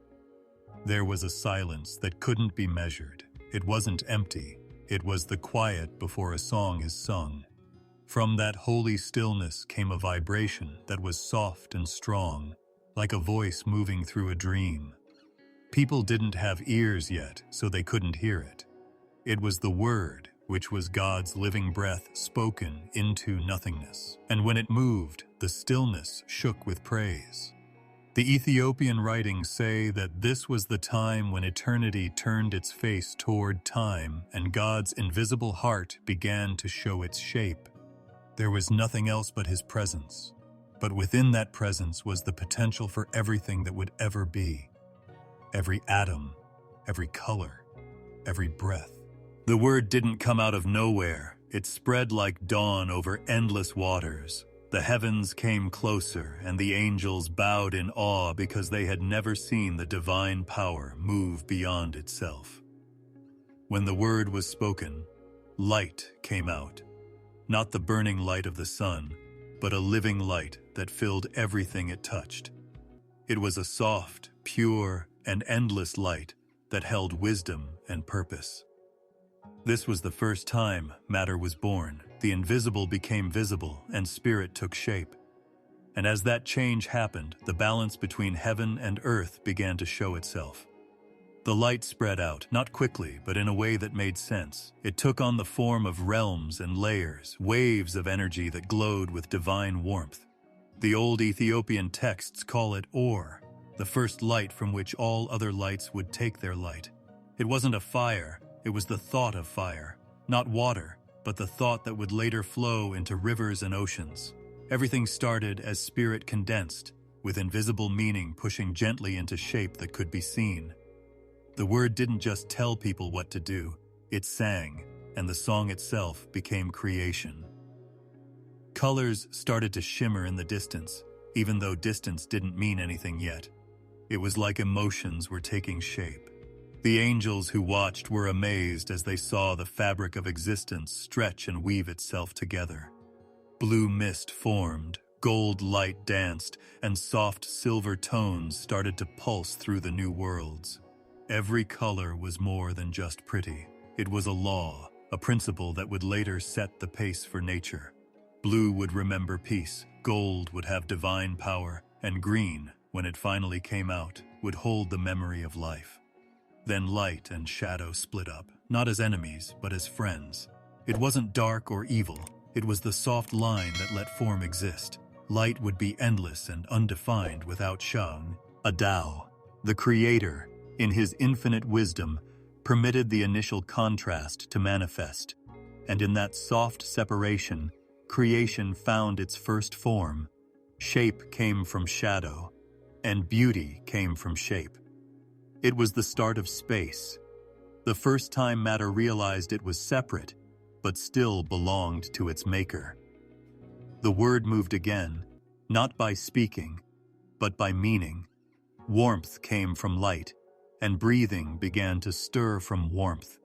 There was a silence that couldn't be measured. It wasn't empty. It was the quiet before a song is sung. From that holy stillness came a vibration that was soft and strong, like a voice moving through a dream. People didn't have ears yet, so they couldn't hear it. It was the word, which was God's living breath spoken into nothingness. And when it moved, the stillness shook with praise. The Ethiopian writings say that this was the time when eternity turned its face toward time and God's invisible heart began to show its shape. There was nothing else but His presence. But within that presence was the potential for everything that would ever be. Every atom, every color, every breath. The word didn't come out of nowhere. It spread like dawn over endless waters. The heavens came closer, and the angels bowed in awe because they had never seen the divine power move beyond itself. When the word was spoken, light came out. Not the burning light of the sun, but a living light that filled everything it touched. It was a soft, pure, and endless light that held wisdom and purpose. This was the first time matter was born. The invisible became visible, and spirit took shape. And as that change happened, the balance between heaven and earth began to show itself. The light spread out, not quickly, but in a way that made sense. It took on the form of realms and layers, waves of energy that glowed with divine warmth. The old Ethiopian texts call it Or, the first light from which all other lights would take their light. It wasn't a fire, it was the thought of fire. Not water, but the thought that would later flow into rivers and oceans. Everything started as spirit condensed, with invisible meaning pushing gently into shape that could be seen. The word didn't just tell people what to do, it sang, and the song itself became creation. Colors started to shimmer in the distance, even though distance didn't mean anything yet. It was like emotions were taking shape. The angels who watched were amazed as they saw the fabric of existence stretch and weave itself together. Blue mist formed, gold light danced, and soft silver tones started to pulse through the new worlds. Every color was more than just pretty. It was a law, a principle that would later set the pace for nature. Blue would remember peace, gold would have divine power, and green, when it finally came out, would hold the memory of life. Then light and shadow split up, not as enemies, but as friends. It wasn't dark or evil, it was the soft line that let form exist. Light would be endless and undefined without Shang, a Tao. The Creator, in his infinite wisdom, permitted the initial contrast to manifest. And in that soft separation, creation found its first form. Shape came from shadow, and beauty came from shape. It was the start of space, the first time matter realized it was separate, but still belonged to its maker. The word moved again, not by speaking, but by meaning. Warmth came from light, and breathing began to stir from warmth.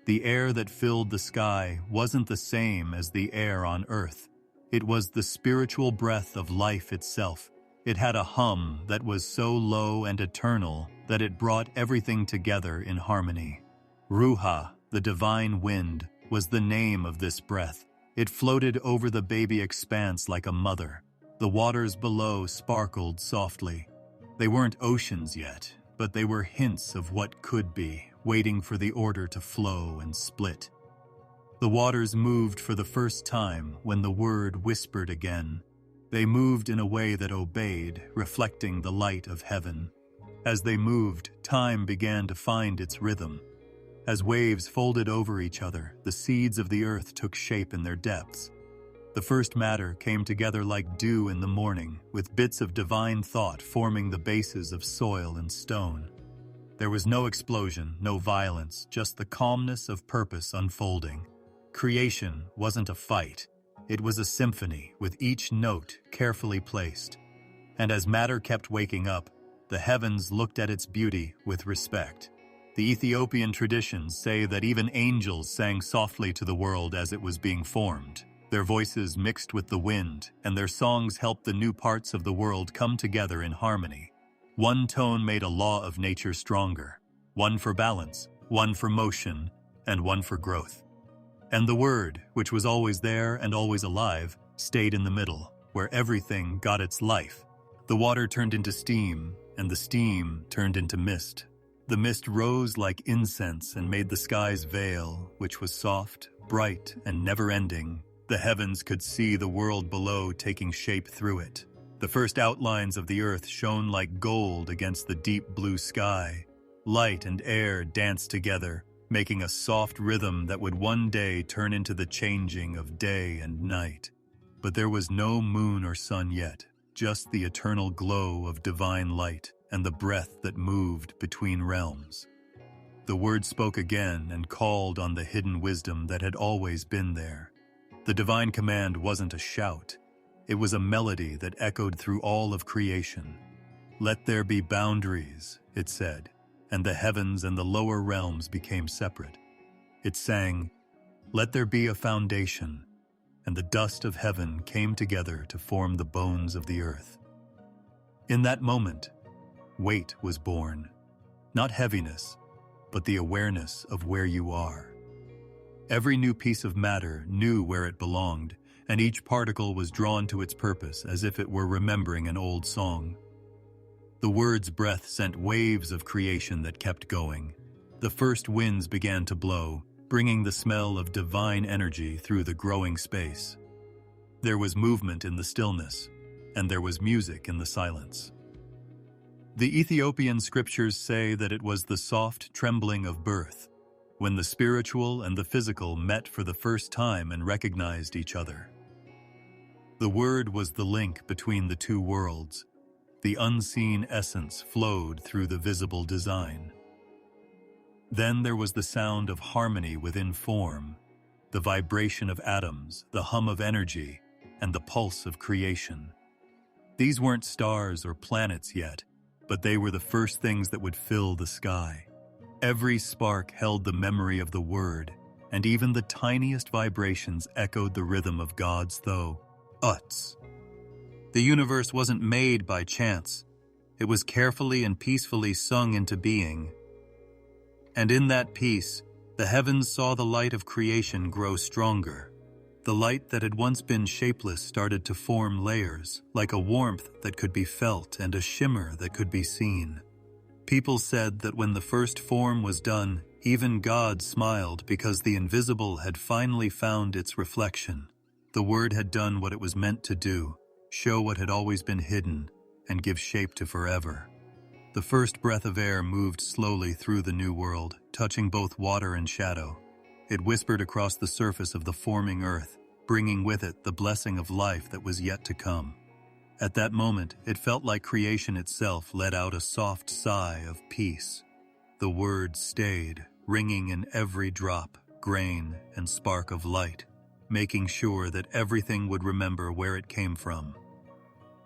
The air that filled the sky wasn't the same as the air on earth. It was the spiritual breath of life itself. It had a hum that was so low and eternal that it brought everything together in harmony. Ruha, the divine wind, was the name of this breath. It floated over the baby expanse like a mother. The waters below sparkled softly. They weren't oceans yet, but they were hints of what could be, waiting for the order to flow and split. The waters moved for the first time when the word whispered again. They moved in a way that obeyed, reflecting the light of heaven. As they moved, time began to find its rhythm. As waves folded over each other, the seeds of the earth took shape in their depths. The first matter came together like dew in the morning, with bits of divine thought forming the bases of soil and stone. There was no explosion, no violence, just the calmness of purpose unfolding. Creation wasn't a fight. It was a symphony, with each note carefully placed. And as matter kept waking up, the heavens looked at its beauty with respect. The Ethiopian traditions say that even angels sang softly to the world as it was being formed. Their voices mixed with the wind, and their songs helped the new parts of the world come together in harmony. One tone made a law of nature stronger, one for balance, one for motion, and one for growth. And the word, which was always there and always alive, stayed in the middle, where everything got its life. The water turned into steam, and the steam turned into mist. The mist rose like incense and made the sky's veil, which was soft, bright, and never-ending. The heavens could see the world below taking shape through it. The first outlines of the earth shone like gold against the deep blue sky. Light and air danced together, making a soft rhythm that would one day turn into the changing of day and night. But there was no moon or sun yet, just the eternal glow of divine light and the breath that moved between realms. The word spoke again and called on the hidden wisdom that had always been there. The divine command wasn't a shout. It was a melody that echoed through all of creation. "Let there be boundaries," it said, and the heavens and the lower realms became separate. It sang, "Let there be a foundation," and the dust of heaven came together to form the bones of the earth. In that moment, weight was born. Not heaviness, but the awareness of where you are. Every new piece of matter knew where it belonged, and each particle was drawn to its purpose as if it were remembering an old song. The word's breath sent waves of creation that kept going. The first winds began to blow, bringing the smell of divine energy through the growing space. There was movement in the stillness, and there was music in the silence. The Ethiopian scriptures say that it was the soft trembling of birth, when the spiritual and the physical met for the first time and recognized each other. The word was the link between the two worlds. The unseen essence flowed through the visible design. Then there was the sound of harmony within form, the vibration of atoms, the hum of energy, and the pulse of creation. These weren't stars or planets yet, but they were the first things that would fill the sky. Every spark held the memory of the word, and even the tiniest vibrations echoed the rhythm of God's uts. The universe wasn't made by chance. It was carefully and peacefully sung into being. And in that peace, the heavens saw the light of creation grow stronger. The light that had once been shapeless started to form layers, like a warmth that could be felt and a shimmer that could be seen. People said that when the first form was done, even God smiled because the invisible had finally found its reflection. The word had done what it was meant to do, show what had always been hidden, and give shape to forever. The first breath of air moved slowly through the new world, touching both water and shadow. It whispered across the surface of the forming earth, bringing with it the blessing of life that was yet to come. At that moment, it felt like creation itself let out a soft sigh of peace. The word stayed, ringing in every drop, grain, and spark of light, making sure that everything would remember where it came from.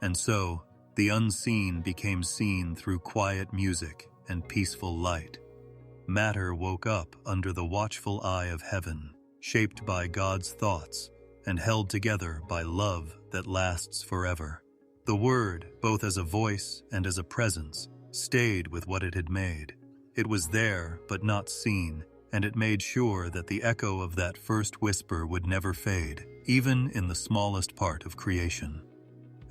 And so, the unseen became seen through quiet music and peaceful light. Matter woke up under the watchful eye of heaven, shaped by God's thoughts and held together by love that lasts forever. The word, both as a voice and as a presence, stayed with what it had made. It was there, but not seen, and it made sure that the echo of that first whisper would never fade, even in the smallest part of creation.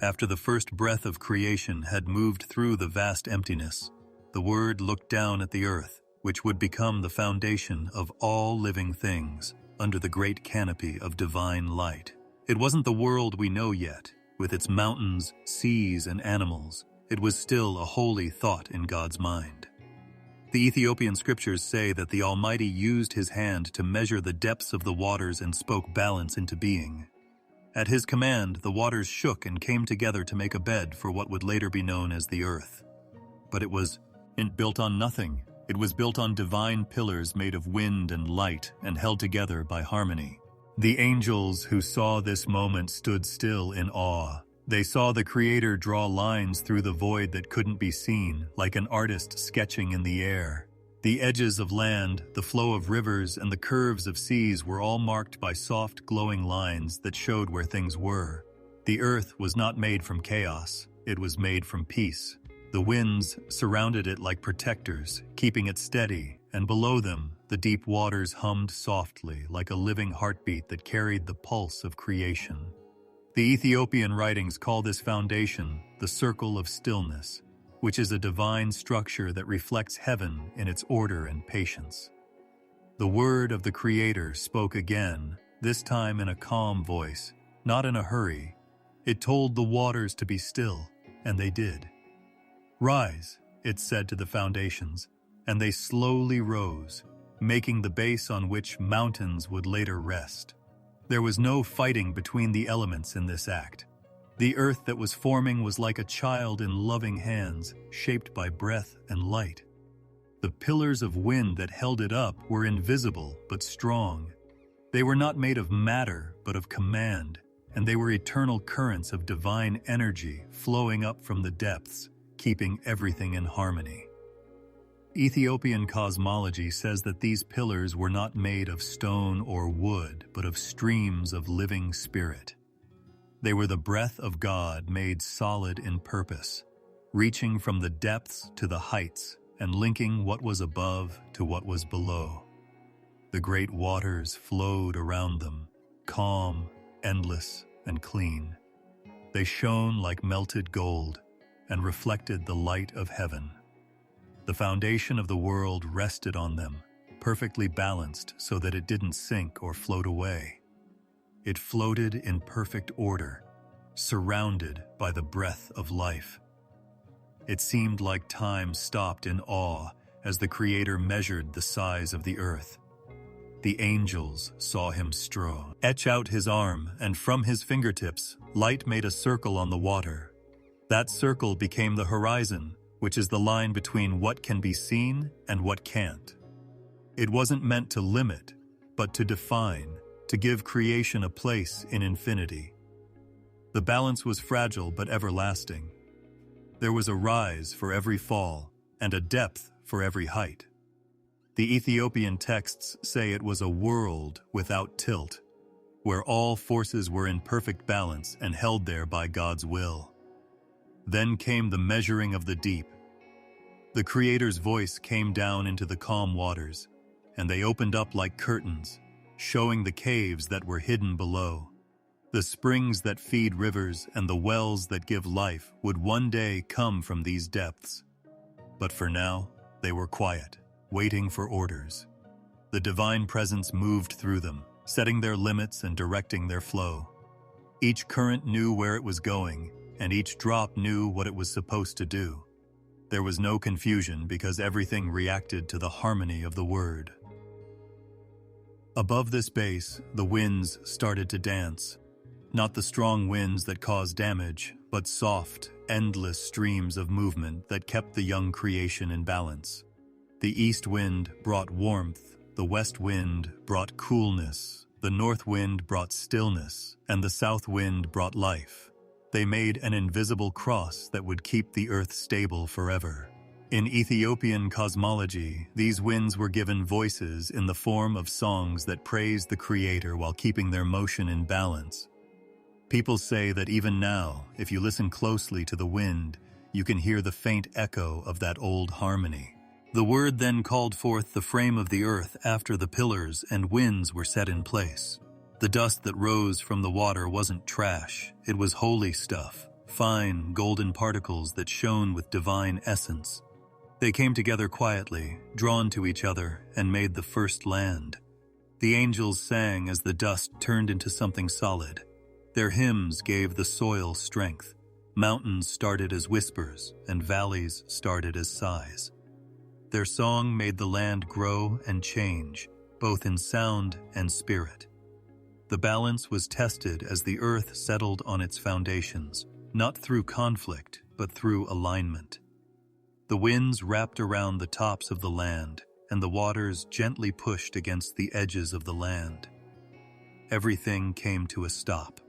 After the first breath of creation had moved through the vast emptiness, the word looked down at the earth, which would become the foundation of all living things, under the great canopy of divine light. It wasn't the world we know yet, with its mountains, seas, and animals. It was still a holy thought in God's mind. The Ethiopian scriptures say that the Almighty used his hand to measure the depths of the waters and spoke balance into being. At his command, the waters shook and came together to make a bed for what would later be known as the earth. But it wasn't built on nothing. It was built on divine pillars made of wind and light and held together by harmony. The angels who saw this moment stood still in awe. They saw the Creator draw lines through the void that couldn't be seen, like an artist sketching in the air. The edges of land, the flow of rivers, and the curves of seas were all marked by soft, glowing lines that showed where things were. The earth was not made from chaos. It was made from peace. The winds surrounded it like protectors, keeping it steady, and below them, the deep waters hummed softly like a living heartbeat that carried the pulse of creation. The Ethiopian writings call this foundation the circle of stillness, which is a divine structure that reflects heaven in its order and patience. The word of the Creator spoke again, this time in a calm voice, not in a hurry. It told the waters to be still, and they did. "Rise," it said to the foundations, and they slowly rose, making the base on which mountains would later rest. There was no fighting between the elements in this act. The earth that was forming was like a child in loving hands, shaped by breath and light. The pillars of wind that held it up were invisible but strong. They were not made of matter, but of command, and they were eternal currents of divine energy flowing up from the depths, keeping everything in harmony. Ethiopian cosmology says that these pillars were not made of stone or wood, but of streams of living spirit. They were the breath of God made solid in purpose, reaching from the depths to the heights and linking what was above to what was below. The great waters flowed around them, calm, endless, and clean. They shone like melted gold and reflected the light of heaven. The foundation of the world rested on them, perfectly balanced so that it didn't sink or float away. It floated in perfect order, surrounded by the breath of life. It seemed like time stopped in awe as the Creator measured the size of the earth. The angels saw him etch out his arm, and from his fingertips, light made a circle on the water. That circle became the horizon, which is the line between what can be seen and what can't. It wasn't meant to limit, but to define, to give creation a place in infinity. The balance was fragile but everlasting. There was a rise for every fall, and a depth for every height. The Ethiopian texts say it was a world without tilt, where all forces were in perfect balance and held there by God's will. Then came the measuring of the deep. The Creator's voice came down into the calm waters, and they opened up like curtains, showing the caves that were hidden below. The springs that feed rivers and the wells that give life would one day come from these depths. But for now, they were quiet, waiting for orders. The divine presence moved through them, setting their limits and directing their flow. Each current knew where it was going, and each drop knew what it was supposed to do. There was no confusion because everything reacted to the harmony of the word. Above this base, the winds started to dance. Not the strong winds that cause damage, but soft, endless streams of movement that kept the young creation in balance. The east wind brought warmth, the west wind brought coolness, the north wind brought stillness, and the south wind brought life. They made an invisible cross that would keep the earth stable forever. In Ethiopian cosmology, these winds were given voices in the form of songs that praised the Creator while keeping their motion in balance. People say that even now, if you listen closely to the wind, you can hear the faint echo of that old harmony. The word then called forth the frame of the earth after the pillars and winds were set in place. The dust that rose from the water wasn't trash, it was holy stuff, fine, golden particles that shone with divine essence. They came together quietly, drawn to each other, and made the first land. The angels sang as the dust turned into something solid. Their hymns gave the soil strength. Mountains started as whispers, and valleys started as sighs. Their song made the land grow and change, both in sound and spirit. The balance was tested as the earth settled on its foundations, not through conflict, but through alignment. The winds wrapped around the tops of the land, and the waters gently pushed against the edges of the land. Everything came to a stop.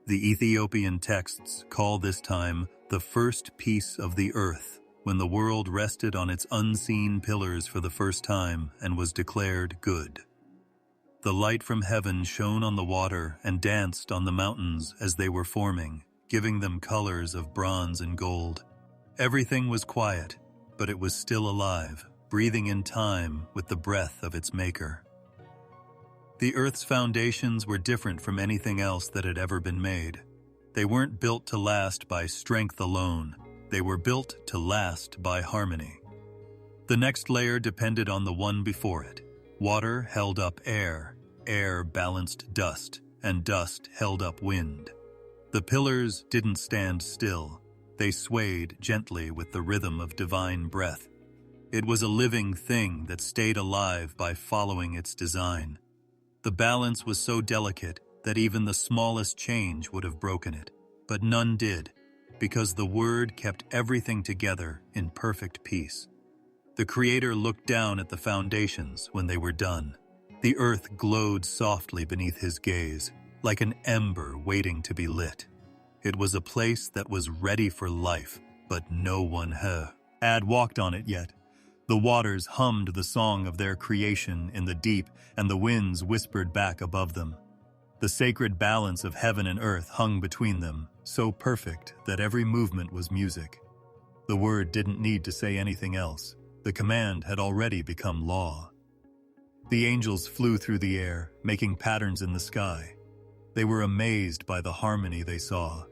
The Ethiopian texts call this time the first peace of the earth, when the world rested on its unseen pillars for the first time and was declared good. The light from heaven shone on the water and danced on the mountains as they were forming, giving them colors of bronze and gold. Everything was quiet, but it was still alive, breathing in time with the breath of its maker. The earth's foundations were different from anything else that had ever been made. They weren't built to last by strength alone. They were built to last by harmony. The next layer depended on the one before it. Water held up air, air balanced dust, and dust held up wind. The pillars didn't stand still. They swayed gently with the rhythm of divine breath. It was a living thing that stayed alive by following its design. The balance was so delicate that even the smallest change would have broken it, but none did, because the Word kept everything together in perfect peace. The Creator looked down at the foundations when they were done. The earth glowed softly beneath his gaze, like an ember waiting to be lit. It was a place that was ready for life, but no one had walked on it yet. The waters hummed the song of their creation in the deep, and the winds whispered back above them. The sacred balance of heaven and earth hung between them, so perfect that every movement was music. The word didn't need to say anything else. The command had already become law. The angels flew through the air, making patterns in the sky. They were amazed by the harmony they saw,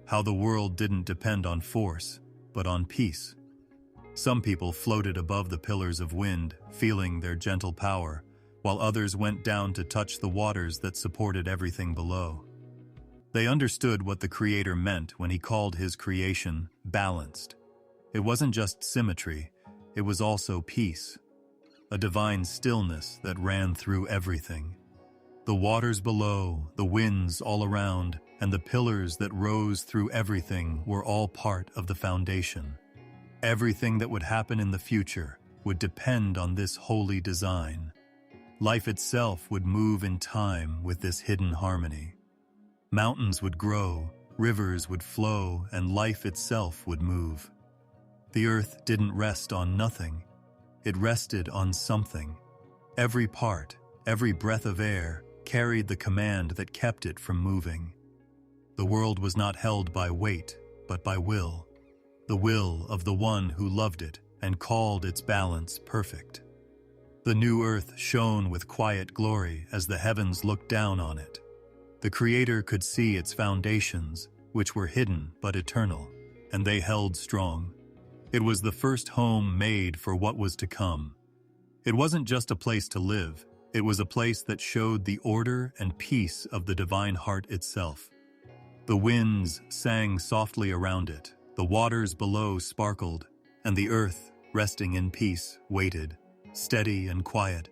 how the world didn't depend on force, but on peace. Some people floated above the pillars of wind, feeling their gentle power, while others went down to touch the waters that supported everything below. They understood what the Creator meant when He called His creation balanced. It wasn't just symmetry, it was also peace, a divine stillness that ran through everything. The waters below, the winds all around, and the pillars that rose through everything were all part of the foundation. Everything that would happen in the future would depend on this holy design. Life itself would move in time with this hidden harmony. Mountains would grow, rivers would flow, and life itself would move. The earth didn't rest on nothing. It rested on something. Every part, every breath of air, carried the command that kept it from moving. The world was not held by weight, but by will. The will of the one who loved it and called its balance perfect. The new earth shone with quiet glory as the heavens looked down on it. The Creator could see its foundations, which were hidden but eternal, and they held strong. It was the first home made for what was to come. It wasn't just a place to live, it was a place that showed the order and peace of the divine heart itself. The winds sang softly around it, the waters below sparkled, and the earth, resting in peace, waited, steady and quiet,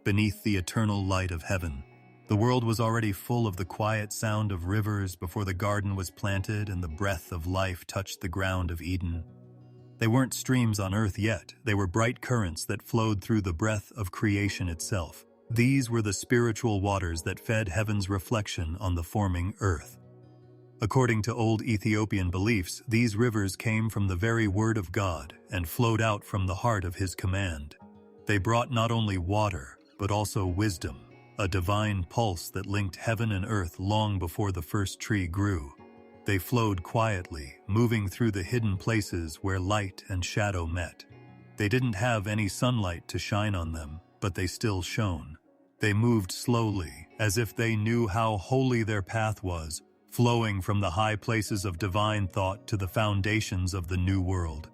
beneath the eternal light of heaven. The world was already full of the quiet sound of rivers before the garden was planted and the breath of life touched the ground of Eden. They weren't streams on earth yet, they were bright currents that flowed through the breath of creation itself. These were the spiritual waters that fed heaven's reflection on the forming earth. According to old Ethiopian beliefs, these rivers came from the very word of God and flowed out from the heart of His command. They brought not only water, but also wisdom, a divine pulse that linked heaven and earth long before the first tree grew. They flowed quietly, moving through the hidden places where light and shadow met. They didn't have any sunlight to shine on them, but they still shone. They moved slowly, as if they knew how holy their path was, flowing from the high places of divine thought to the foundations of the new world.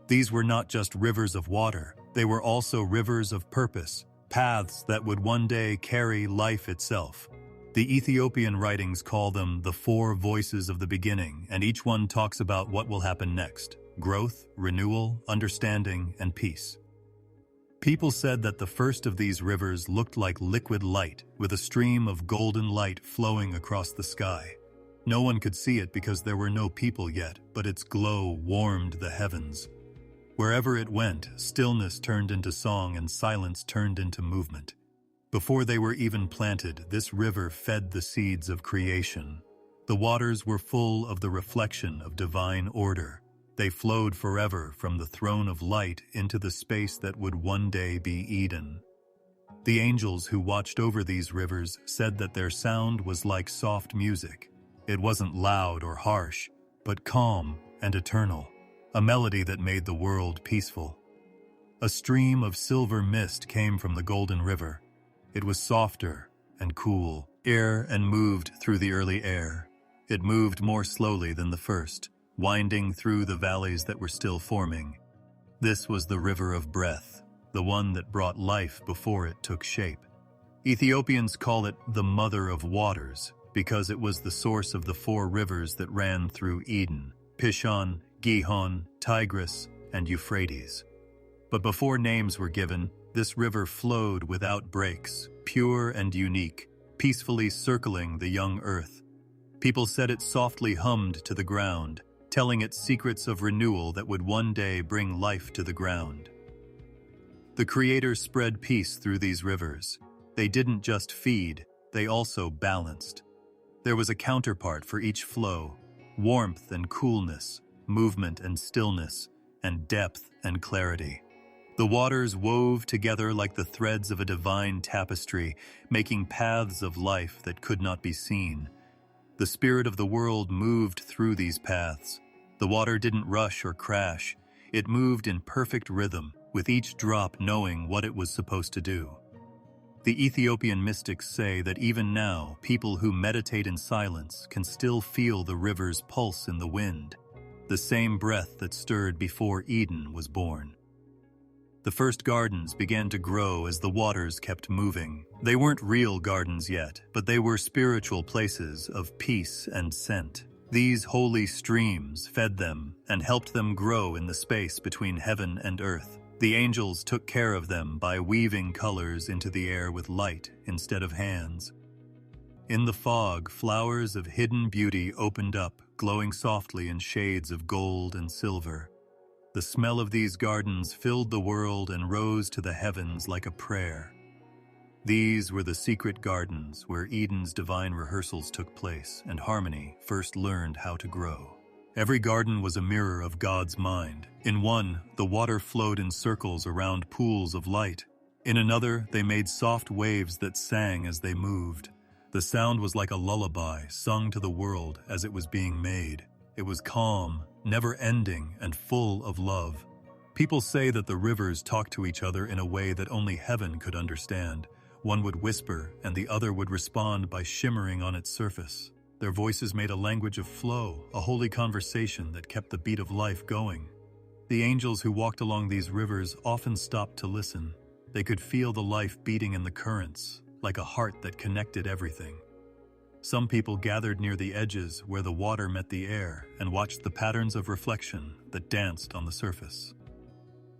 These were not just rivers of water, they were also rivers of purpose, paths that would one day carry life itself. The Ethiopian writings call them the four voices of the beginning, and each one talks about what will happen next: growth, renewal, understanding, and peace. People said that the first of these rivers looked like liquid light, with a stream of golden light flowing across the sky. No one could see it because there were no people yet, but its glow warmed the heavens. Wherever it went, stillness turned into song and silence turned into movement. Before they were even planted, this river fed the seeds of creation. The waters were full of the reflection of divine order. They flowed forever from the throne of light into the space that would one day be Eden. The angels who watched over these rivers said that their sound was like soft music. It wasn't loud or harsh, but calm and eternal, a melody that made the world peaceful. A stream of silver mist came from the golden river. It was softer and cool, and moved through the early air. It moved more slowly than the first, winding through the valleys that were still forming. This was the river of breath, the one that brought life before it took shape. Ethiopians call it the Mother of Waters, because it was the source of the four rivers that ran through Eden: Pishon, Gihon, Tigris, and Euphrates. But before names were given, this river flowed without breaks, pure and unique, peacefully circling the young earth. People said it softly hummed to the ground, telling it secrets of renewal that would one day bring life to the ground. The Creator spread peace through these rivers. They didn't just feed, they also balanced. There was a counterpart for each flow: warmth and coolness, movement and stillness, and depth and clarity. The waters wove together like the threads of a divine tapestry, making paths of life that could not be seen. The spirit of the world moved through these paths. The water didn't rush or crash. It moved in perfect rhythm, with each drop knowing what it was supposed to do. The Ethiopian mystics say that even now, people who meditate in silence can still feel the river's pulse in the wind, the same breath that stirred before Eden was born. The first gardens began to grow as the waters kept moving. They weren't real gardens yet, but they were spiritual places of peace and scent. These holy streams fed them and helped them grow in the space between heaven and earth. The angels took care of them by weaving colors into the air with light instead of hands. In the fog, flowers of hidden beauty opened up, glowing softly in shades of gold and silver. The smell of these gardens filled the world and rose to the heavens like a prayer. These were the secret gardens where Eden's divine rehearsals took place and harmony first learned how to grow. Every garden was a mirror of God's mind. In one, the water flowed in circles around pools of light. In another, they made soft waves that sang as they moved. The sound was like a lullaby sung to the world as it was being made. It was calm, never-ending, and full of love. People say that the rivers talk to each other in a way that only heaven could understand. One would whisper, and the other would respond by shimmering on its surface. Their voices made a language of flow, a holy conversation that kept the beat of life going. The angels who walked along these rivers often stopped to listen. They could feel the life beating in the currents, like a heart that connected everything. Some people gathered near the edges where the water met the air and watched the patterns of reflection that danced on the surface.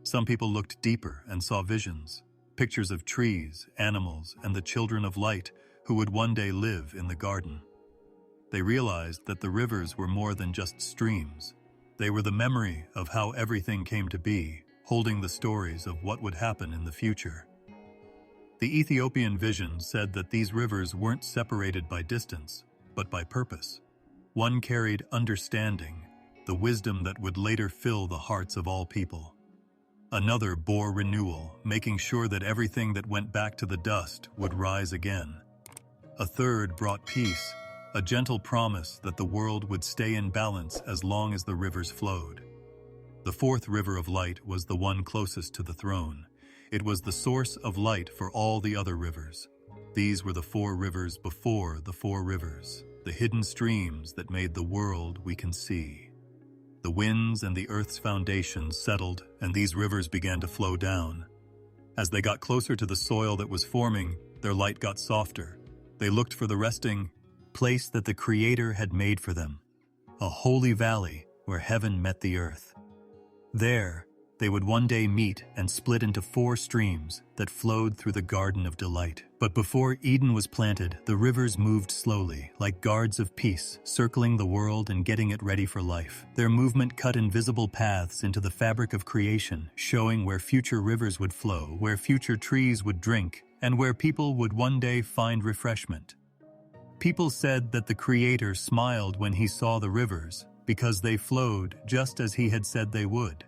Some people looked deeper and saw visions, pictures of trees, animals, and the children of light who would one day live in the garden. They realized that the rivers were more than just streams. They were the memory of how everything came to be, holding the stories of what would happen in the future. The Ethiopian vision said that these rivers weren't separated by distance, but by purpose. One carried understanding, the wisdom that would later fill the hearts of all people. Another bore renewal, making sure that everything that went back to the dust would rise again. A third brought peace, a gentle promise that the world would stay in balance as long as the rivers flowed. The fourth river of light was the one closest to the throne. It was the source of light for all the other rivers. These were the four rivers before the four rivers, the hidden streams that made the world we can see. The winds and the earth's foundations settled, and these rivers began to flow down. As they got closer to the soil that was forming, their light got softer. They looked for the resting place that the Creator had made for them, a holy valley where heaven met the earth. There, they would one day meet and split into four streams that flowed through the Garden of Delight. But before Eden was planted, the rivers moved slowly, like guards of peace, circling the world and getting it ready for life. Their movement cut invisible paths into the fabric of creation, showing where future rivers would flow, where future trees would drink, and where people would one day find refreshment. People said that the Creator smiled when he saw the rivers, because they flowed just as he had said they would.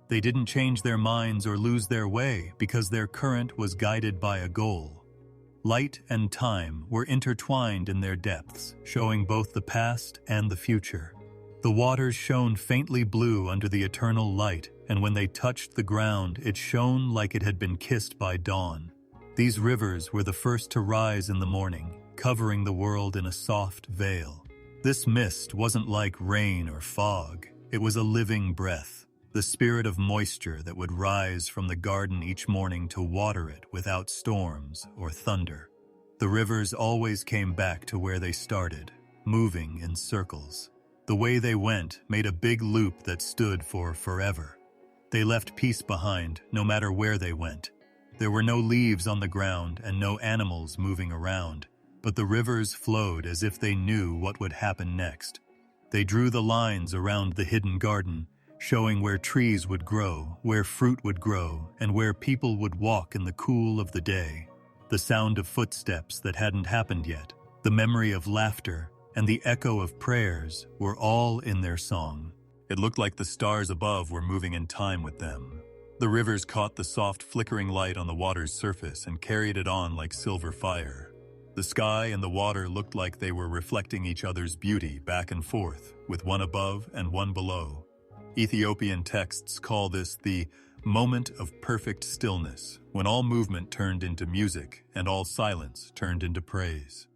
They didn't change their minds or lose their way because their current was guided by a goal. Light and time were intertwined in their depths, showing both the past and the future. The waters shone faintly blue under the eternal light, and when they touched the ground, it shone like it had been kissed by dawn. These rivers were the first to rise in the morning, covering the world in a soft veil. This mist wasn't like rain or fog. It was a living breath, the spirit of moisture that would rise from the garden each morning to water it without storms or thunder. The rivers always came back to where they started, moving in circles. The way they went made a big loop that stood for forever. They left peace behind, no matter where they went. There were no leaves on the ground and no animals moving around, but the rivers flowed as if they knew what would happen next. They drew the lines around the hidden garden, showing where trees would grow, where fruit would grow, and where people would walk in the cool of the day. the sound of footsteps that hadn't happened yet, the memory of laughter, and the echo of prayers were all in their song. It looked like the stars above were moving in time with them. The rivers caught the soft flickering light on the water's surface and carried it on like silver fire. The sky and the water looked like they were reflecting each other's beauty back and forth, with one above and one below. Ethiopian texts call this the moment of perfect stillness, when all movement turned into music and all silence turned into praise.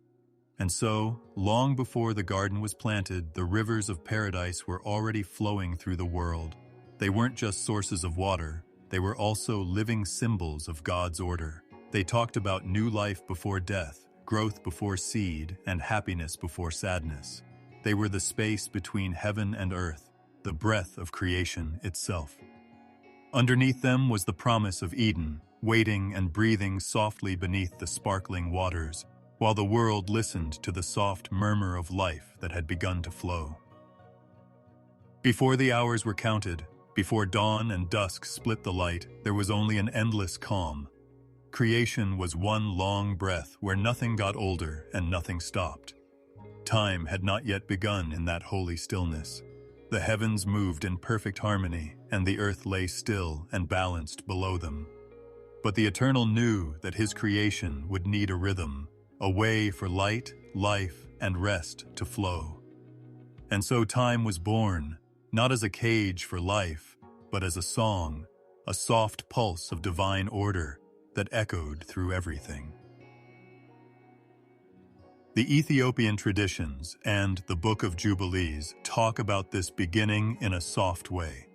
And so, long before the garden was planted, the rivers of paradise were already flowing through the world. They weren't just sources of water, they were also living symbols of God's order. They talked about new life before death, growth before seed, and happiness before sadness. They were the space between heaven and earth, the breath of creation itself. Underneath them was the promise of Eden, waiting and breathing softly beneath the sparkling waters, while the world listened to the soft murmur of life that had begun to flow. Before the hours were counted, before dawn and dusk split the light, there was only an endless calm. Creation was one long breath where nothing got older and nothing stopped. Time had not yet begun in that holy stillness. The heavens moved in perfect harmony, and the earth lay still and balanced below them. But the Eternal knew that his creation would need a rhythm, a way for light, life, and rest to flow. And so time was born, not as a cage for life, but as a song, a soft pulse of divine order that echoed through everything. The Ethiopian traditions and the Book of Jubilees talk about this beginning in a soft way.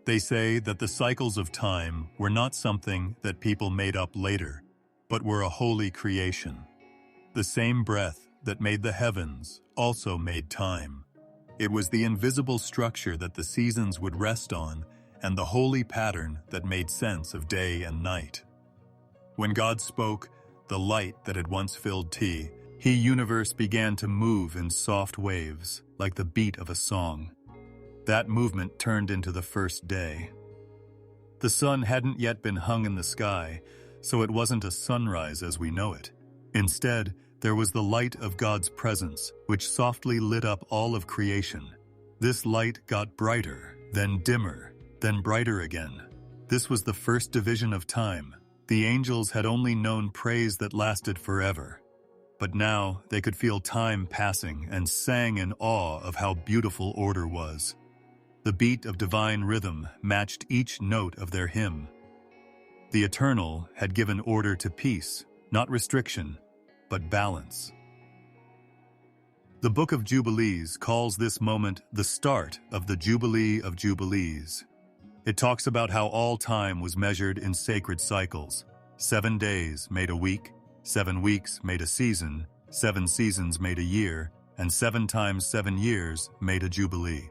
They say that the cycles of time were not something that people made up later, but were a holy creation. The same breath that made the heavens also made time. It was the invisible structure that the seasons would rest on and the holy pattern that made sense of day and night. When God spoke, the light that had once filled the universe began to move in soft waves, like the beat of a song. That movement turned into the first day. The sun hadn't yet been hung in the sky, so it wasn't a sunrise as we know it. Instead, there was the light of God's presence, which softly lit up all of creation. This light got brighter, then dimmer, then brighter again. This was the first division of time. The angels had only known praise that lasted forever. But now they could feel time passing and sang in awe of how beautiful order was. The beat of divine rhythm matched each note of their hymn. The Eternal had given order to peace, not restriction, but balance. The Book of Jubilees calls this moment the start of the Jubilee of Jubilees. It talks about how all time was measured in sacred cycles. 7 days made a week, 7 weeks made a season, 7 seasons made a year, and 7 times 7 years made a jubilee.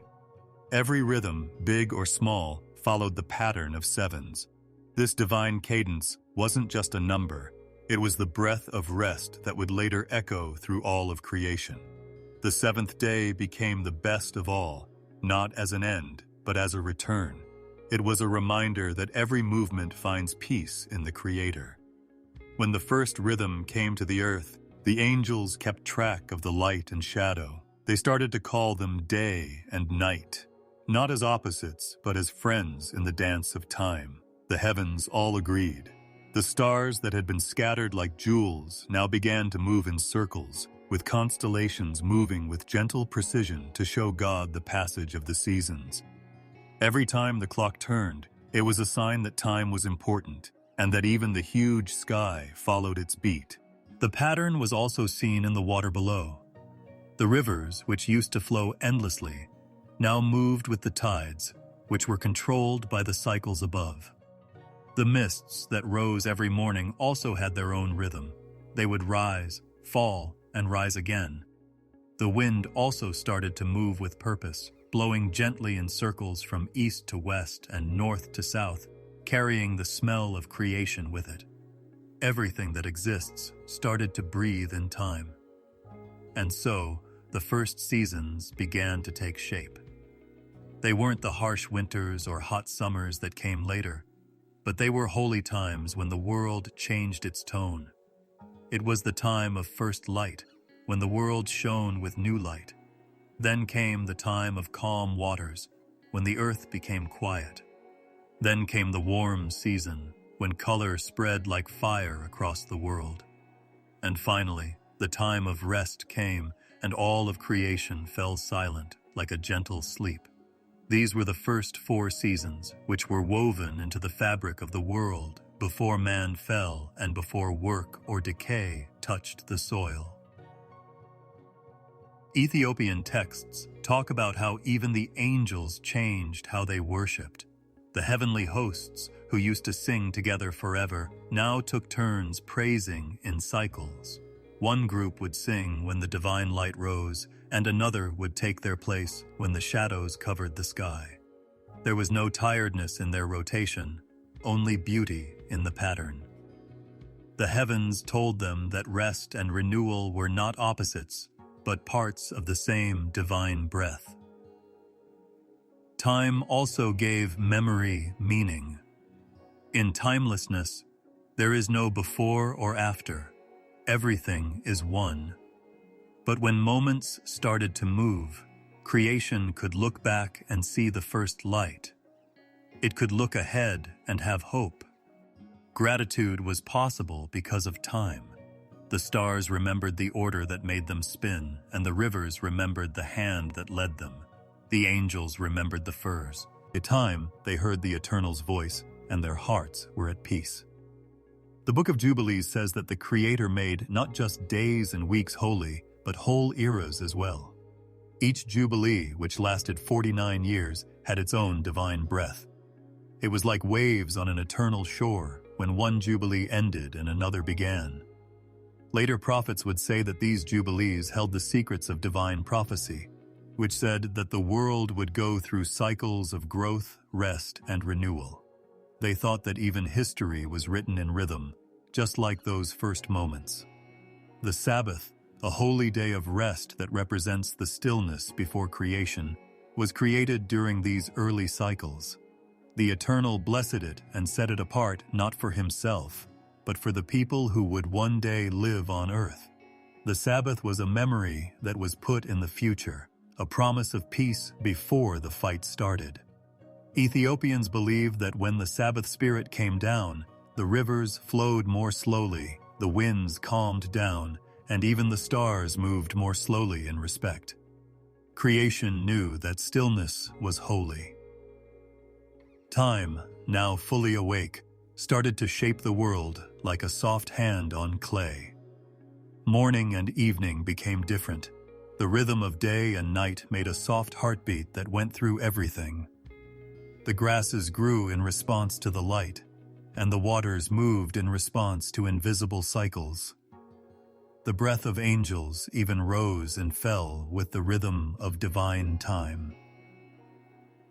Every rhythm, big or small, followed the pattern of sevens. This divine cadence wasn't just a number, it was the breath of rest that would later echo through all of creation. The 7th day became the best of all, not as an end, but as a return. It was a reminder that every movement finds peace in the Creator. When the first rhythm came to the earth, the angels kept track of the light and shadow. They started to call them day and night, not as opposites, but as friends in the dance of time. The heavens all agreed. The stars that had been scattered like jewels now began to move in circles, with constellations moving with gentle precision to show God the passage of the seasons. Every time the clock turned, it was a sign that time was important, and that even the huge sky followed its beat. The pattern was also seen in the water below. The rivers, which used to flow endlessly, now moved with the tides, which were controlled by the cycles above. The mists that rose every morning also had their own rhythm. They would rise, fall, and rise again. The wind also started to move with purpose, blowing gently in circles from east to west and north to south, carrying the smell of creation with it. Everything that exists started to breathe in time. And so, the first seasons began to take shape. They weren't the harsh winters or hot summers that came later, but they were holy times when the world changed its tone. It was the time of first light, when the world shone with new light. Then came the time of calm waters, when the earth became quiet. Then came the warm season, when color spread like fire across the world. And finally, the time of rest came, and all of creation fell silent like a gentle sleep. These were the first 4 seasons, which were woven into the fabric of the world before man fell and before work or decay touched the soil. Ethiopian texts talk about how even the angels changed how they worshipped. The heavenly hosts, who used to sing together forever, now took turns praising in cycles. One group would sing when the divine light rose, and another would take their place when the shadows covered the sky. There was no tiredness in their rotation, only beauty in the pattern. The heavens told them that rest and renewal were not opposites, but parts of the same divine breath. Time also gave memory meaning. In timelessness, there is no before or after. Everything is one. But when moments started to move, creation could look back and see the first light. It could look ahead and have hope. Gratitude was possible because of time. The stars remembered the order that made them spin, and the rivers remembered the hand that led them. The angels remembered the firs. At time, they heard the Eternal's voice, and their hearts were at peace. The Book of Jubilees says that the Creator made not just days and weeks holy, but whole eras as well. Each Jubilee, which lasted 49 years, had its own divine breath. It was like waves on an eternal shore, when one Jubilee ended and another began. Later prophets would say that these Jubilees held the secrets of divine prophecy, which said that the world would go through cycles of growth, rest, and renewal. They thought that even history was written in rhythm, just like those first moments. The Sabbath, a holy day of rest that represents the stillness before creation, was created during these early cycles. The Eternal blessed it and set it apart not for himself, but for the people who would one day live on earth. The Sabbath was a memory that was put in the future, a promise of peace before the fight started. Ethiopians believed that when the Sabbath spirit came down, the rivers flowed more slowly, the winds calmed down, and even the stars moved more slowly in respect. Creation knew that stillness was holy. Time, now fully awake, started to shape the world like a soft hand on clay. Morning and evening became different. The rhythm of day and night made a soft heartbeat that went through everything. The grasses grew in response to the light, and the waters moved in response to invisible cycles. The breath of angels even rose and fell with the rhythm of divine time.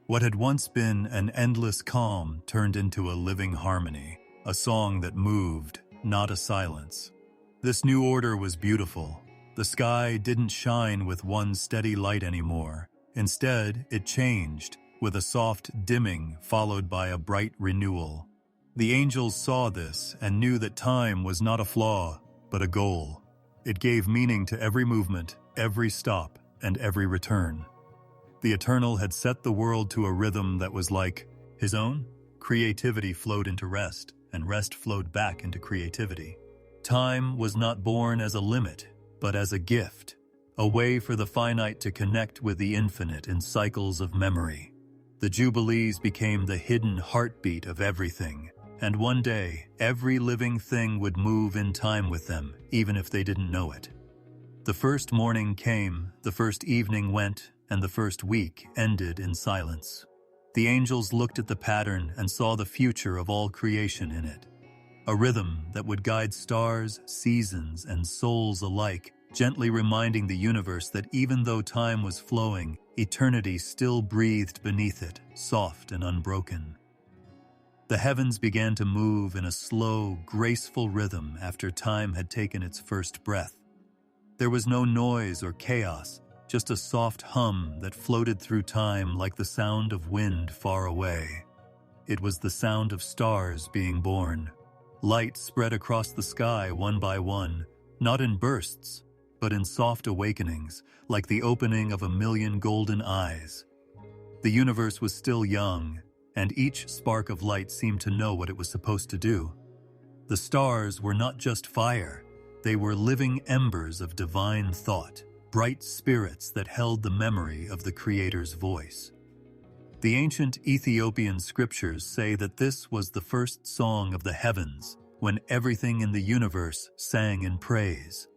What had once been an endless calm turned into a living harmony, a song that moved, not a silence. This new order was beautiful. The sky didn't shine with one steady light anymore. Instead, it changed, with a soft dimming followed by a bright renewal. The angels saw this and knew that time was not a flaw, but a goal. It gave meaning to every movement, every stop, and every return. The Eternal had set the world to a rhythm that was like his own. Creativity flowed into rest, and rest flowed back into creativity. Time was not born as a limit, but as a gift, a way for the finite to connect with the infinite in cycles of memory. The Jubilees became the hidden heartbeat of everything, and one day, every living thing would move in time with them, even if they didn't know it. The first morning came, the first evening went, and the first week ended in silence. The angels looked at the pattern and saw the future of all creation in it. A rhythm that would guide stars, seasons, and souls alike, gently reminding the universe that even though time was flowing, eternity still breathed beneath it, soft and unbroken. The heavens began to move in a slow, graceful rhythm after time had taken its first breath. There was no noise or chaos, just a soft hum that floated through time like the sound of wind far away. It was the sound of stars being born. Light spread across the sky one by one, not in bursts, but in soft awakenings, like the opening of a million golden eyes. The universe was still young, and each spark of light seemed to know what it was supposed to do. The stars were not just fire, they were living embers of divine thought, bright spirits that held the memory of the Creator's voice. The ancient Ethiopian scriptures say that this was the first song of the heavens, when everything in the universe sang in praise.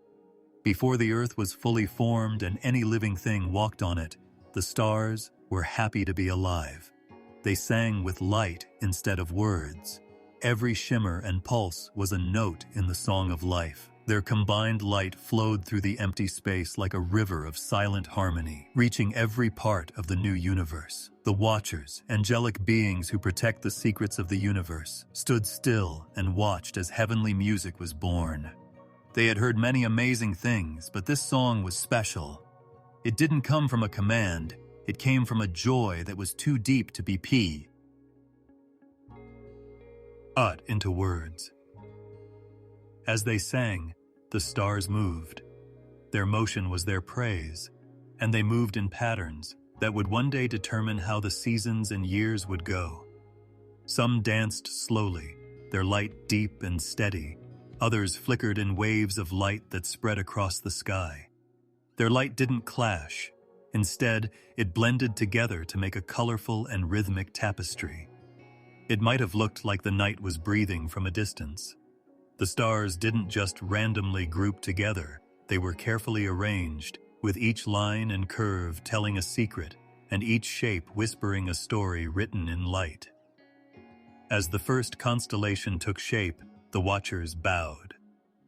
Before the earth was fully formed and any living thing walked on it, the stars were happy to be alive. They sang with light instead of words. Every shimmer and pulse was a note in the song of life. Their combined light flowed through the empty space like a river of silent harmony, reaching every part of the new universe. The Watchers, angelic beings who protect the secrets of the universe, stood still and watched as heavenly music was born. They had heard many amazing things, but this song was special. It didn't come from a command, it came from a joy that was too deep to be put into words. As they sang, the stars moved. Their motion was their praise, and they moved in patterns that would one day determine how the seasons and years would go. Some danced slowly, their light deep and steady. Others flickered in waves of light that spread across the sky. Their light didn't clash. Instead, it blended together to make a colorful and rhythmic tapestry. It might have looked like the night was breathing from a distance. The stars didn't just randomly group together, they were carefully arranged, with each line and curve telling a secret, and each shape whispering a story written in light. As the first constellation took shape, the Watchers bowed.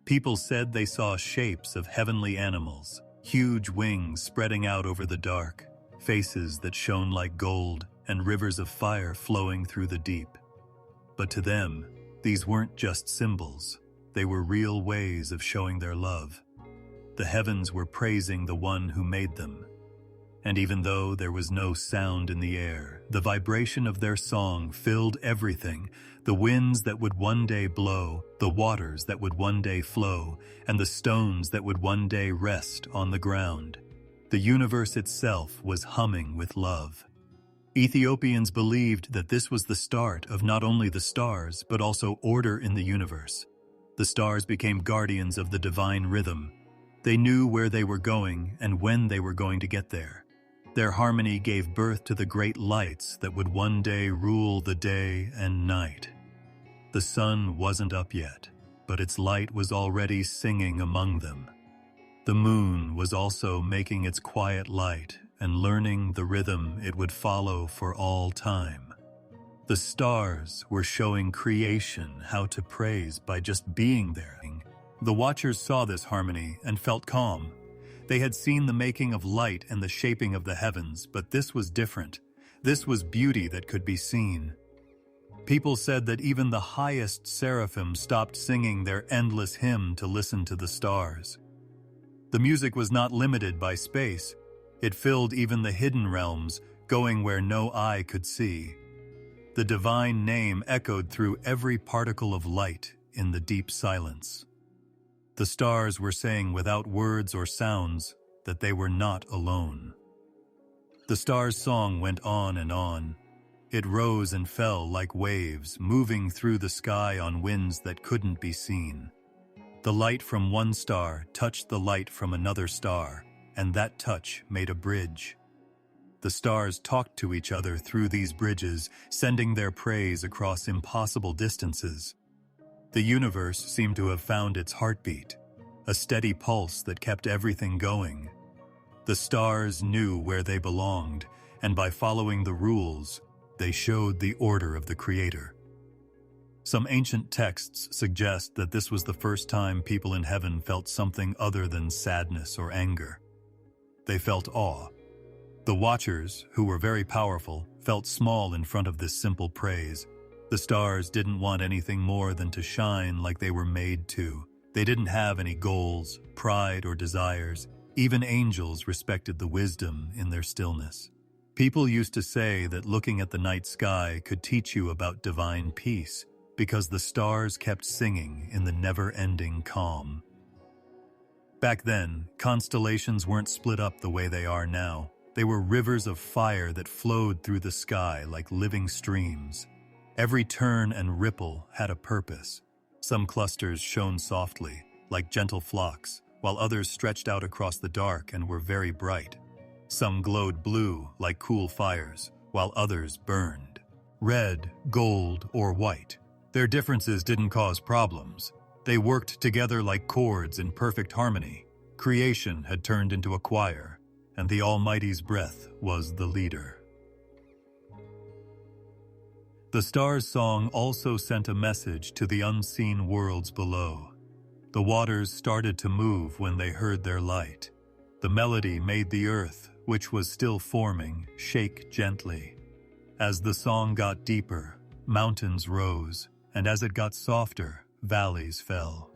People said they saw shapes of heavenly animals, huge wings spreading out over the dark, faces that shone like gold, and rivers of fire flowing through the deep. But to them, these weren't just symbols, they were real ways of showing their love. The heavens were praising the one who made them. And even though there was no sound in the air, the vibration of their song filled everything, the winds that would one day blow, the waters that would one day flow, and the stones that would one day rest on the ground. The universe itself was humming with love. Ethiopians believed that this was the start of not only the stars, but also order in the universe. The stars became guardians of the divine rhythm. They knew where they were going and when they were going to get there. Their harmony gave birth to the great lights that would one day rule the day and night. The sun wasn't up yet, but its light was already singing among them. The moon was also making its quiet light and learning the rhythm it would follow for all time. The stars were showing creation how to praise by just being there. The Watchers saw this harmony and felt calm. They had seen the making of light and the shaping of the heavens, but this was different. This was beauty that could be seen. People said that even the highest seraphim stopped singing their endless hymn to listen to the stars. The music was not limited by space. It filled even the hidden realms, going where no eye could see. The divine name echoed through every particle of light in the deep silence. The stars were saying without words or sounds that they were not alone. The stars' song went on and on. It rose and fell like waves, moving through the sky on winds that couldn't be seen. The light from one star touched the light from another star, and that touch made a bridge. The stars talked to each other through these bridges, sending their praise across impossible distances. The universe seemed to have found its heartbeat, a steady pulse that kept everything going. The stars knew where they belonged, and by following the rules, they showed the order of the Creator. Some ancient texts suggest that this was the first time people in heaven felt something other than sadness or anger. They felt awe. The Watchers, who were very powerful, felt small in front of this simple praise. The stars didn't want anything more than to shine like they were made to. They didn't have any goals, pride, or desires. Even angels respected the wisdom in their stillness. People used to say that looking at the night sky could teach you about divine peace, because the stars kept singing in the never-ending calm. Back then, constellations weren't split up the way they are now. They were rivers of fire that flowed through the sky like living streams. Every turn and ripple had a purpose. Some clusters shone softly, like gentle flocks, while others stretched out across the dark and were very bright. Some glowed blue, like cool fires, while others burned. Red, gold, or white. Their differences didn't cause problems. They worked together like chords in perfect harmony. Creation had turned into a choir, and the Almighty's breath was the leader. The stars' song also sent a message to the unseen worlds below. The waters started to move when they heard their light. The melody made the earth, which was still forming, shake gently. As the song got deeper, mountains rose, and as it got softer, valleys fell.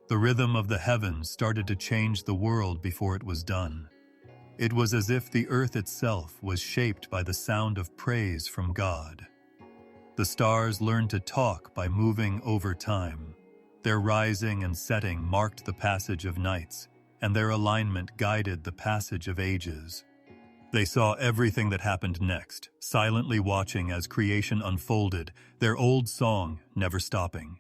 The rhythm of the heavens started to change the world before it was done. It was as if the earth itself was shaped by the sound of praise from God. The stars learned to talk by moving over time. Their rising and setting marked the passage of nights, and their alignment guided the passage of ages. They saw everything that happened next, silently watching as creation unfolded, their old song never stopping.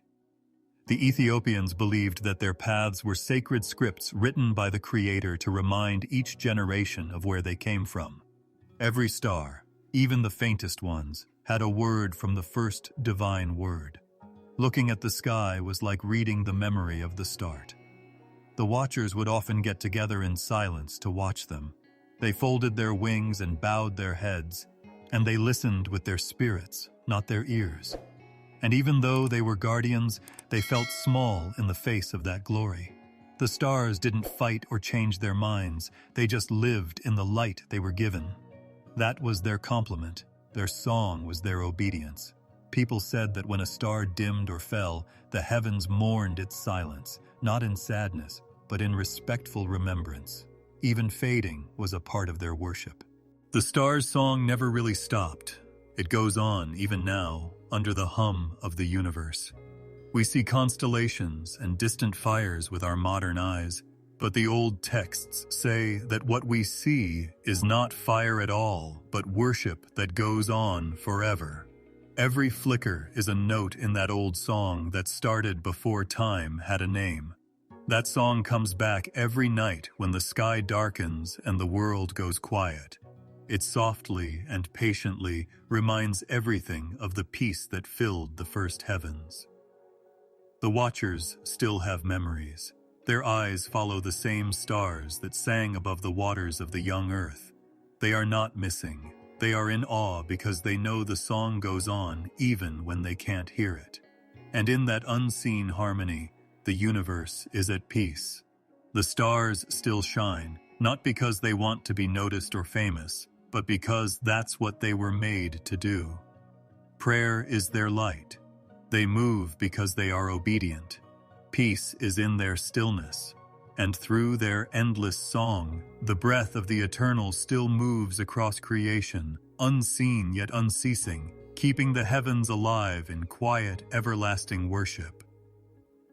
The Ethiopians believed that their paths were sacred scripts written by the Creator to remind each generation of where they came from. Every star, even the faintest ones, had a word from the first divine word. Looking at the sky was like reading the memory of the start. The watchers would often get together in silence to watch them. They folded their wings and bowed their heads, and they listened with their spirits, not their ears. And even though they were guardians, they felt small in the face of that glory. The stars didn't fight or change their minds, they just lived in the light they were given. That was their compliment. Their song was their obedience. People said that when a star dimmed or fell, the heavens mourned its silence, not in sadness, but in respectful remembrance. Even fading was a part of their worship. The stars' song never really stopped. It goes on, even now, under the hum of the universe. We see constellations and distant fires with our modern eyes, but the old texts say that what we see is not fire at all, but worship that goes on forever. Every flicker is a note in that old song that started before time had a name. That song comes back every night when the sky darkens and the world goes quiet. It softly and patiently reminds everything of the peace that filled the first heavens. The watchers still have memories. Their eyes follow the same stars that sang above the waters of the young earth. They are not missing. They are in awe because they know the song goes on even when they can't hear it. And in that unseen harmony, the universe is at peace. The stars still shine, not because they want to be noticed or famous, but because that's what they were made to do. Prayer is their light. They move because they are obedient. Peace is in their stillness. And through their endless song, the breath of the eternal still moves across creation, unseen yet unceasing, keeping the heavens alive in quiet, everlasting worship.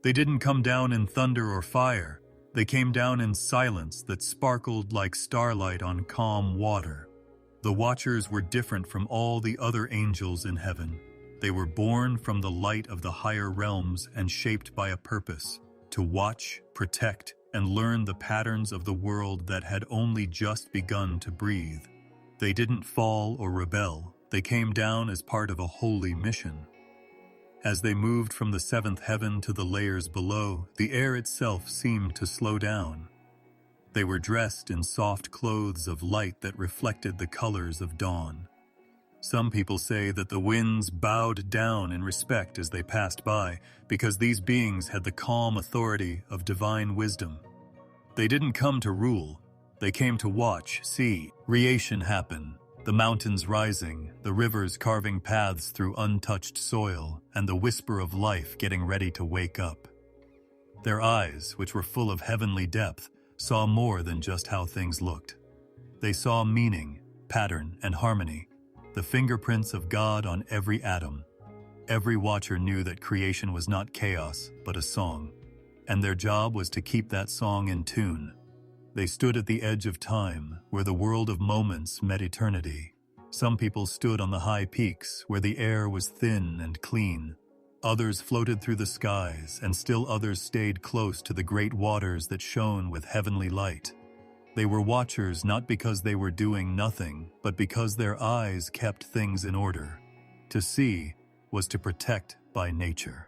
They didn't come down in thunder or fire. They came down in silence that sparkled like starlight on calm water. The watchers were different from all the other angels in heaven. They were born from the light of the higher realms and shaped by a purpose, to watch, protect, and learn the patterns of the world that had only just begun to breathe. They didn't fall or rebel. They came down as part of a holy mission. As they moved from the seventh heaven to the layers below, the air itself seemed to slow down. They were dressed in soft clothes of light that reflected the colors of dawn. Some people say that the winds bowed down in respect as they passed by, because these beings had the calm authority of divine wisdom. They didn't come to rule. They came to watch, see, creation happen, the mountains rising, the rivers carving paths through untouched soil, and the whisper of life getting ready to wake up. Their eyes, which were full of heavenly depth, saw more than just how things looked. They saw meaning, pattern, and harmony, the fingerprints of God on every atom. Every watcher knew that creation was not chaos, but a song. and their job was to keep that song in tune. They stood at the edge of time, where the world of moments met eternity. Some people stood on the high peaks, where the air was thin and clean. Others floated through the skies, and still others stayed close to the great waters that shone with heavenly light. They were watchers not because they were doing nothing, but because their eyes kept things in order. To see was to protect by nature.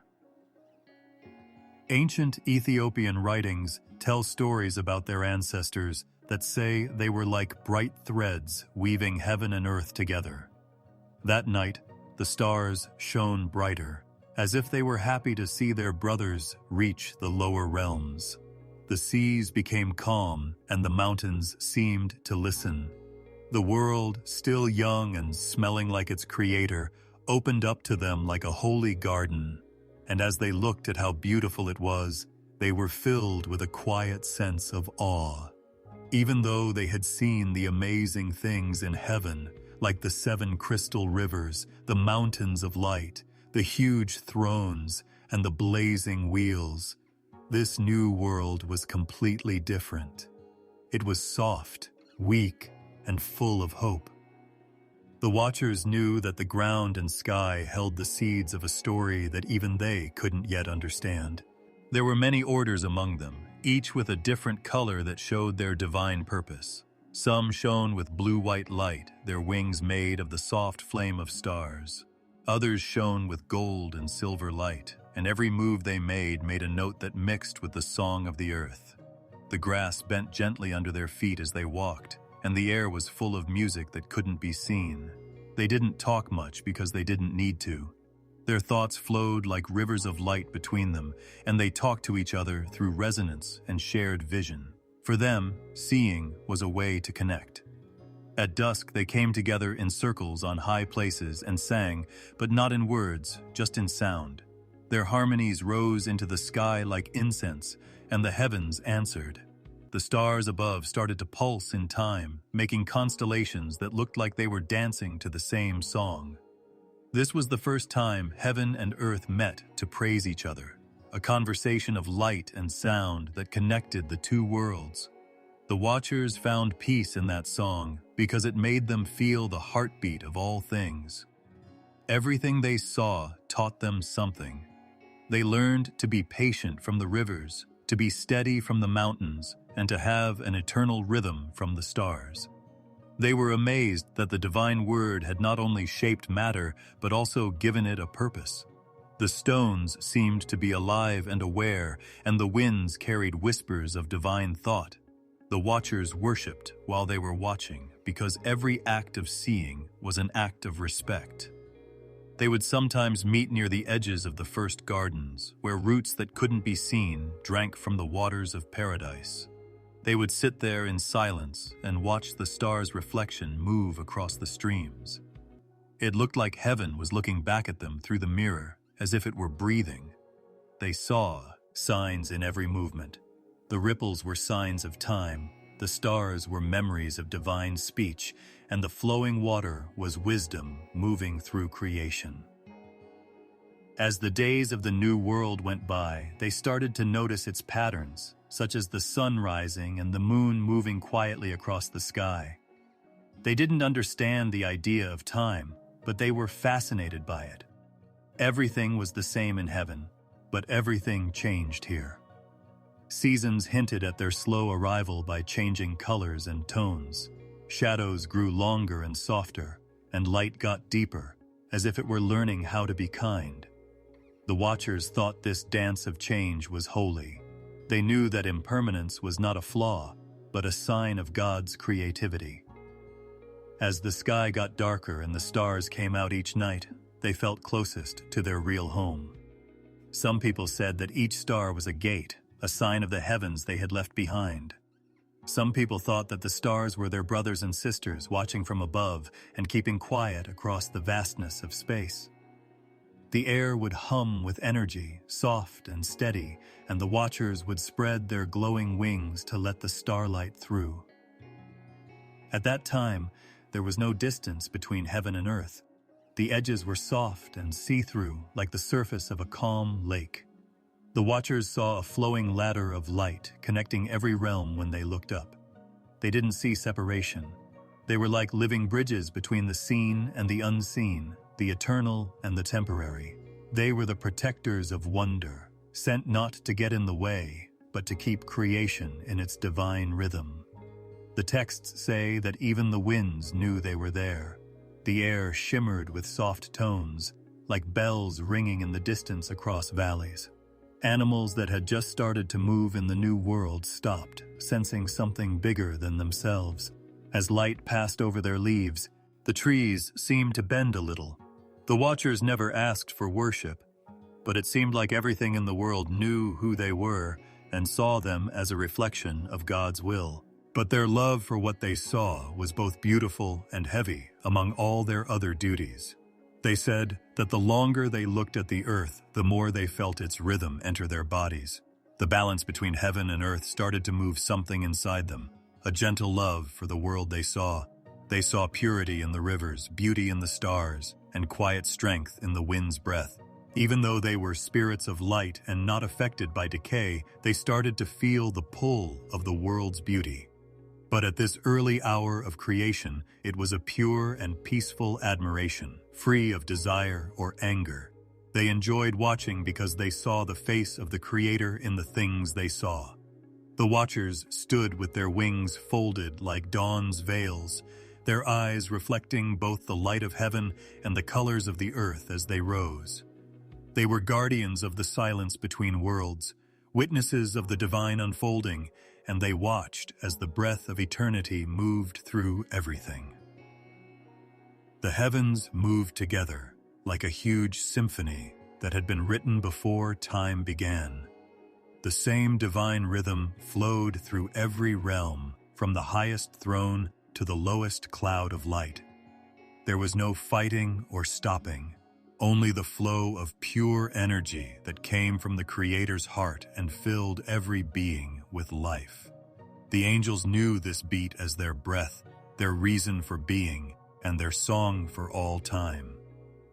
Ancient Ethiopian writings tell stories about their ancestors that say they were like bright threads weaving heaven and earth together. That night, the stars shone brighter, as if they were happy to see their brothers reach the lower realms. The seas became calm, and the mountains seemed to listen. The world, still young and smelling like its creator, opened up to them like a holy garden. And as they looked at how beautiful it was, they were filled with a quiet sense of awe. Even though they had seen the amazing things in heaven, like the 7 crystal rivers, the mountains of light, the huge thrones, and the blazing wheels, this new world was completely different. It was soft, weak, and full of hope. The watchers knew that the ground and sky held the seeds of a story that even they couldn't yet understand. There were many orders among them, each with a different color that showed their divine purpose. Some shone with blue-white light, their wings made of the soft flame of stars. Others shone with gold and silver light, and every move they made a note that mixed with the song of the earth. The grass bent gently under their feet as they walked, and the air was full of music that couldn't be seen. They didn't talk much because they didn't need to. Their thoughts flowed like rivers of light between them, and they talked to each other through resonance and shared vision. For them, seeing was a way to connect. At dusk, they came together in circles on high places and sang, but not in words, just in sound. Their harmonies rose into the sky like incense, and the heavens answered. The stars above started to pulse in time, making constellations that looked like they were dancing to the same song. This was the first time heaven and earth met to praise each other, a conversation of light and sound that connected the two worlds. The watchers found peace in that song because it made them feel the heartbeat of all things. Everything they saw taught them something. They learned to be patient from the rivers, to be steady from the mountains, and to have an eternal rhythm from the stars. They were amazed that the divine word had not only shaped matter, but also given it a purpose. The stones seemed to be alive and aware, and the winds carried whispers of divine thought. The watchers worshipped while they were watching, because every act of seeing was an act of respect. They would sometimes meet near the edges of the first gardens, where roots that couldn't be seen drank from the waters of paradise. They would sit there in silence and watch the stars' reflection move across the streams. It looked like heaven was looking back at them through the mirror, as if it were breathing. They saw signs in every movement. The ripples were signs of time, the stars were memories of divine speech, and the flowing water was wisdom moving through creation. As the days of the new world went by, they started to notice its patterns, such as the sun rising and the moon moving quietly across the sky. They didn't understand the idea of time, but they were fascinated by it. Everything was the same in heaven, but everything changed here. Seasons hinted at their slow arrival by changing colors and tones. Shadows grew longer and softer, and light got deeper, as if it were learning how to be kind. The watchers thought this dance of change was holy. They knew that impermanence was not a flaw, but a sign of God's creativity. As the sky got darker and the stars came out each night, they felt closest to their real home. Some people said that each star was a gate, a sign of the heavens they had left behind. Some people thought that the stars were their brothers and sisters watching from above and keeping quiet across the vastness of space. The air would hum with energy, soft and steady, and the watchers would spread their glowing wings to let the starlight through. At that time, there was no distance between heaven and earth. The edges were soft and see-through, like the surface of a calm lake. The watchers saw a flowing ladder of light connecting every realm when they looked up. They didn't see separation. They were like living bridges between the seen and the unseen, the eternal and the temporary. They were the protectors of wonder, sent not to get in the way, but to keep creation in its divine rhythm. The texts say that even the winds knew they were there. The air shimmered with soft tones, like bells ringing in the distance across valleys. Animals that had just started to move in the new world stopped, sensing something bigger than themselves. As light passed over their leaves, the trees seemed to bend a little. The watchers never asked for worship, but it seemed like everything in the world knew who they were and saw them as a reflection of God's will. But their love for what they saw was both beautiful and heavy among all their other duties. They said that the longer they looked at the earth, the more they felt its rhythm enter their bodies. The balance between heaven and earth started to move something inside them, a gentle love for the world they saw. They saw purity in the rivers, beauty in the stars, and quiet strength in the wind's breath. Even though they were spirits of light and not affected by decay, they started to feel the pull of the world's beauty. But at this early hour of creation, it was a pure and peaceful admiration, free of desire or anger. They enjoyed watching because they saw the face of the Creator in the things they saw. The watchers stood with their wings folded like dawn's veils, their eyes reflecting both the light of heaven and the colors of the earth as they rose. They were guardians of the silence between worlds, witnesses of the divine unfolding, and they watched as the breath of eternity moved through everything. The heavens moved together like a huge symphony that had been written before time began. The same divine rhythm flowed through every realm, from the highest throne to the lowest cloud of light. There was no fighting or stopping, only the flow of pure energy that came from the Creator's heart and filled every being with life. The angels knew this beat as their breath, their reason for being, and their song for all time.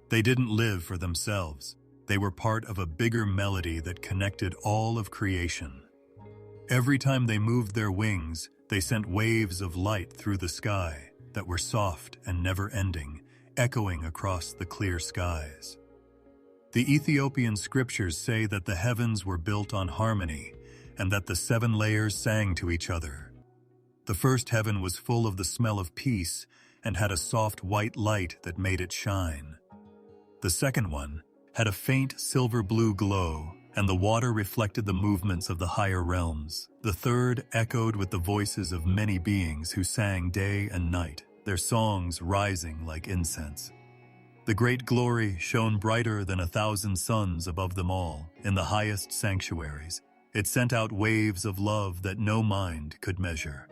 They didn't live for themselves. They were part of a bigger melody that connected all of creation. Every time they moved their wings, they sent waves of light through the sky that were soft and never-ending, echoing across the clear skies. The Ethiopian scriptures say that the heavens were built on harmony and that the 7 layers sang to each other. The first heaven was full of the smell of peace and had a soft white light that made it shine. The second one had a faint silver-blue glow, and the water reflected the movements of the higher realms. The third echoed with the voices of many beings who sang day and night, their songs rising like incense. The great glory shone brighter than 1,000 suns above them all, in the highest sanctuaries. It sent out waves of love that no mind could measure.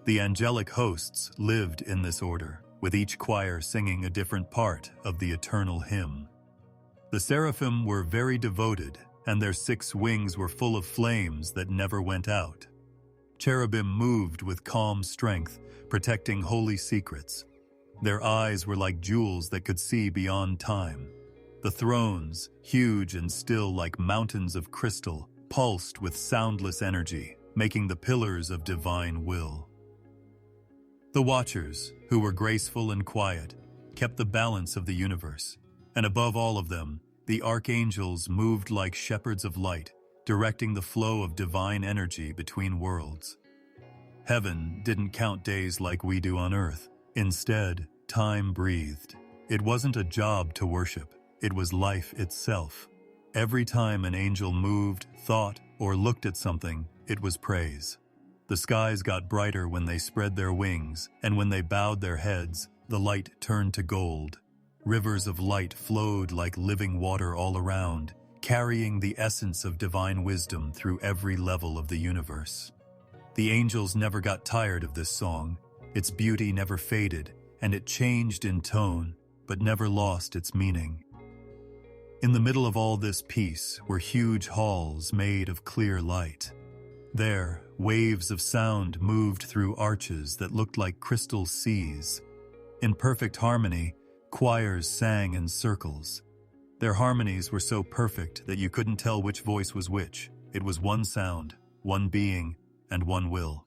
The angelic hosts lived in this order, with each choir singing a different part of the eternal hymn. The seraphim were very devoted, and their 6 wings were full of flames that never went out. Cherubim moved with calm strength, protecting holy secrets. Their eyes were like jewels that could see beyond time. The thrones, huge and still like mountains of crystal, pulsed with soundless energy, making the pillars of divine will. The watchers, who were graceful and quiet, kept the balance of the universe. And above all of them, the archangels moved like shepherds of light, directing the flow of divine energy between worlds. Heaven didn't count days like we do on earth. Instead, time breathed. It wasn't a job to worship. It was life itself. Every time an angel moved, thought, or looked at something, it was praise. The skies got brighter when they spread their wings, and when they bowed their heads, the light turned to gold. Rivers of light flowed like living water all around, carrying the essence of divine wisdom through every level of the universe. The angels never got tired of this song. Its beauty never faded, and it changed in tone, but never lost its meaning. In the middle of all this peace were huge halls made of clear light. There, waves of sound moved through arches that looked like crystal seas. In perfect harmony, choirs sang in circles. Their harmonies were so perfect that you couldn't tell which voice was which. It was one sound, one being, and one will.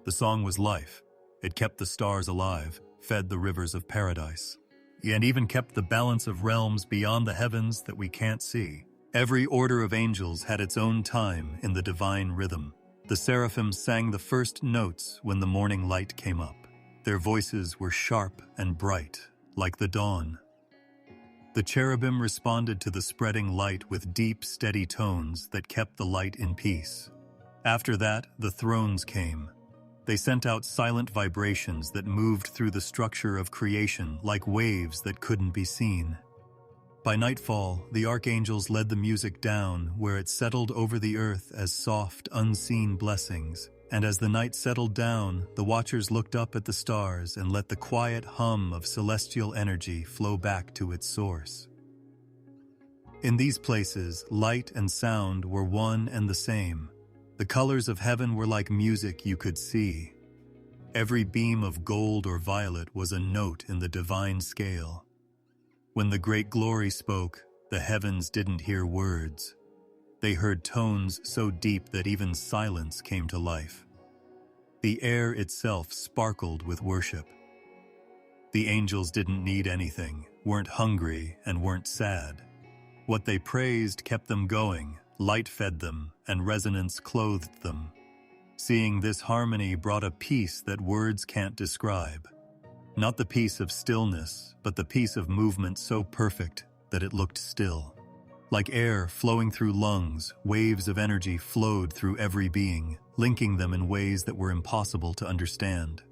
The song was life. It kept the stars alive, fed the rivers of paradise, and even kept the balance of realms beyond the heavens that we can't see. Every order of angels had its own time in the divine rhythm. The seraphim sang the first notes when the morning light came up. Their voices were sharp and bright, like the dawn. The cherubim responded to the spreading light with deep, steady tones that kept the light in peace. After that, the thrones came. They sent out silent vibrations that moved through the structure of creation like waves that couldn't be seen. By nightfall, the archangels led the music down where it settled over the earth as soft, unseen blessings. And as the night settled down, the watchers looked up at the stars and let the quiet hum of celestial energy flow back to its source. In these places, light and sound were one and the same. The colors of heaven were like music you could see. Every beam of gold or violet was a note in the divine scale. When the great glory spoke, the heavens didn't hear words. They heard tones so deep that even silence came to life. The air itself sparkled with worship. The angels didn't need anything, weren't hungry, and weren't sad. What they praised kept them going, light fed them, and resonance clothed them. Seeing this harmony brought a peace that words can't describe. Not the peace of stillness, but the peace of movement so perfect that it looked still. Like air flowing through lungs, waves of energy flowed through every being, linking them in ways that were impossible to understand.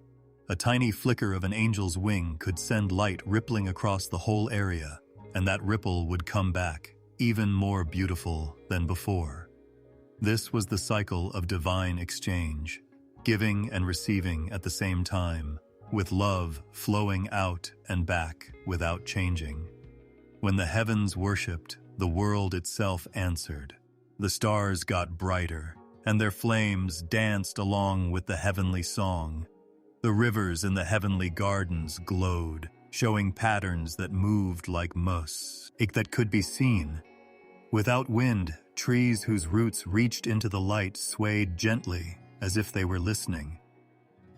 A tiny flicker of an angel's wing could send light rippling across the whole area, and that ripple would come back, even more beautiful than before. This was the cycle of divine exchange, giving and receiving at the same time, with love flowing out and back without changing. When the heavens worshipped, the world itself answered. The stars got brighter, and their flames danced along with the heavenly song. The rivers in the heavenly gardens glowed, showing patterns that moved like mosaic that could be seen. Without wind, trees whose roots reached into the light swayed gently, as if they were listening.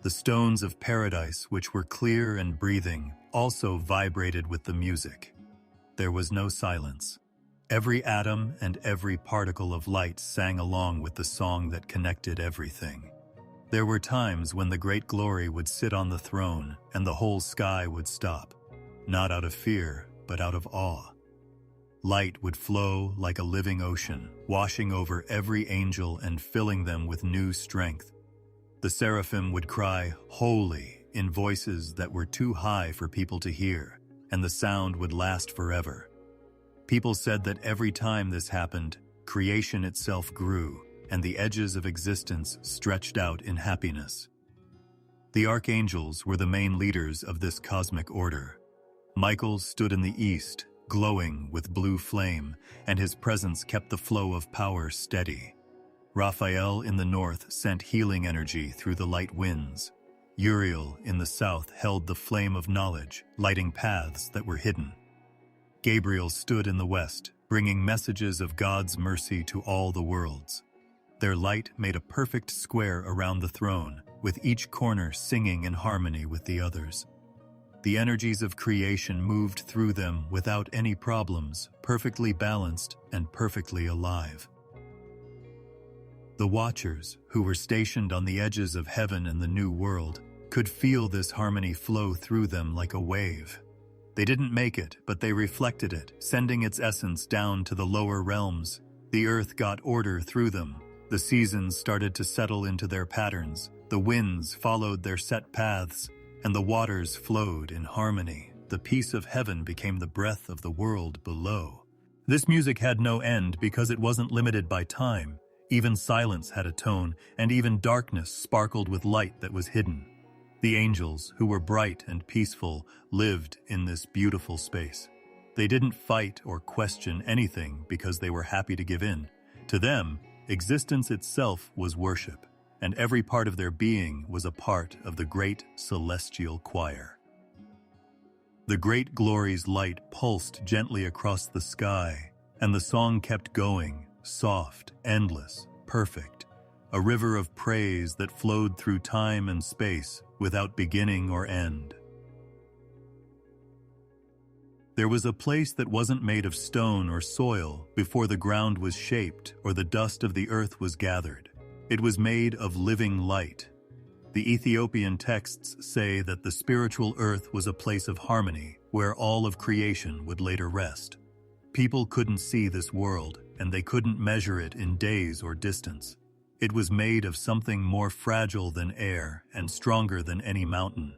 The stones of paradise, which were clear and breathing, also vibrated with the music. There was no silence. Every atom and every particle of light sang along with the song that connected everything. There were times when the great glory would sit on the throne and the whole sky would stop, not out of fear, but out of awe. Light would flow like a living ocean, washing over every angel and filling them with new strength. The seraphim would cry, "Holy," in voices that were too high for people to hear, and the sound would last forever. People said that every time this happened, creation itself grew, and the edges of existence stretched out in happiness. The archangels were the main leaders of this cosmic order. Michael stood in the east, glowing with blue flame, and his presence kept the flow of power steady. Raphael in the north sent healing energy through the light winds. Uriel in the south held the flame of knowledge, lighting paths that were hidden. Gabriel stood in the west, bringing messages of God's mercy to all the worlds. Their light made a perfect square around the throne, with each corner singing in harmony with the others. The energies of creation moved through them without any problems, perfectly balanced and perfectly alive. The watchers, who were stationed on the edges of heaven and the new world, could feel this harmony flow through them like a wave. They didn't make it, but they reflected it, sending its essence down to the lower realms. The earth got order through them. The seasons started to settle into their patterns. The winds followed their set paths, and the waters flowed in harmony. The peace of heaven became the breath of the world below. This music had no end because it wasn't limited by time. Even silence had a tone, and even darkness sparkled with light that was hidden. The angels, who were bright and peaceful, lived in this beautiful space. They didn't fight or question anything because they were happy to give in. To them, existence itself was worship, and every part of their being was a part of the great celestial choir. The great glory's light pulsed gently across the sky, and the song kept going, soft, endless, perfect, a river of praise that flowed through time and space without beginning or end. There was a place that wasn't made of stone or soil before the ground was shaped or the dust of the earth was gathered. It was made of living light. The Ethiopian texts say that the spiritual earth was a place of harmony where all of creation would later rest. People couldn't see this world, and they couldn't measure it in days or distance. It was made of something more fragile than air and stronger than any mountain.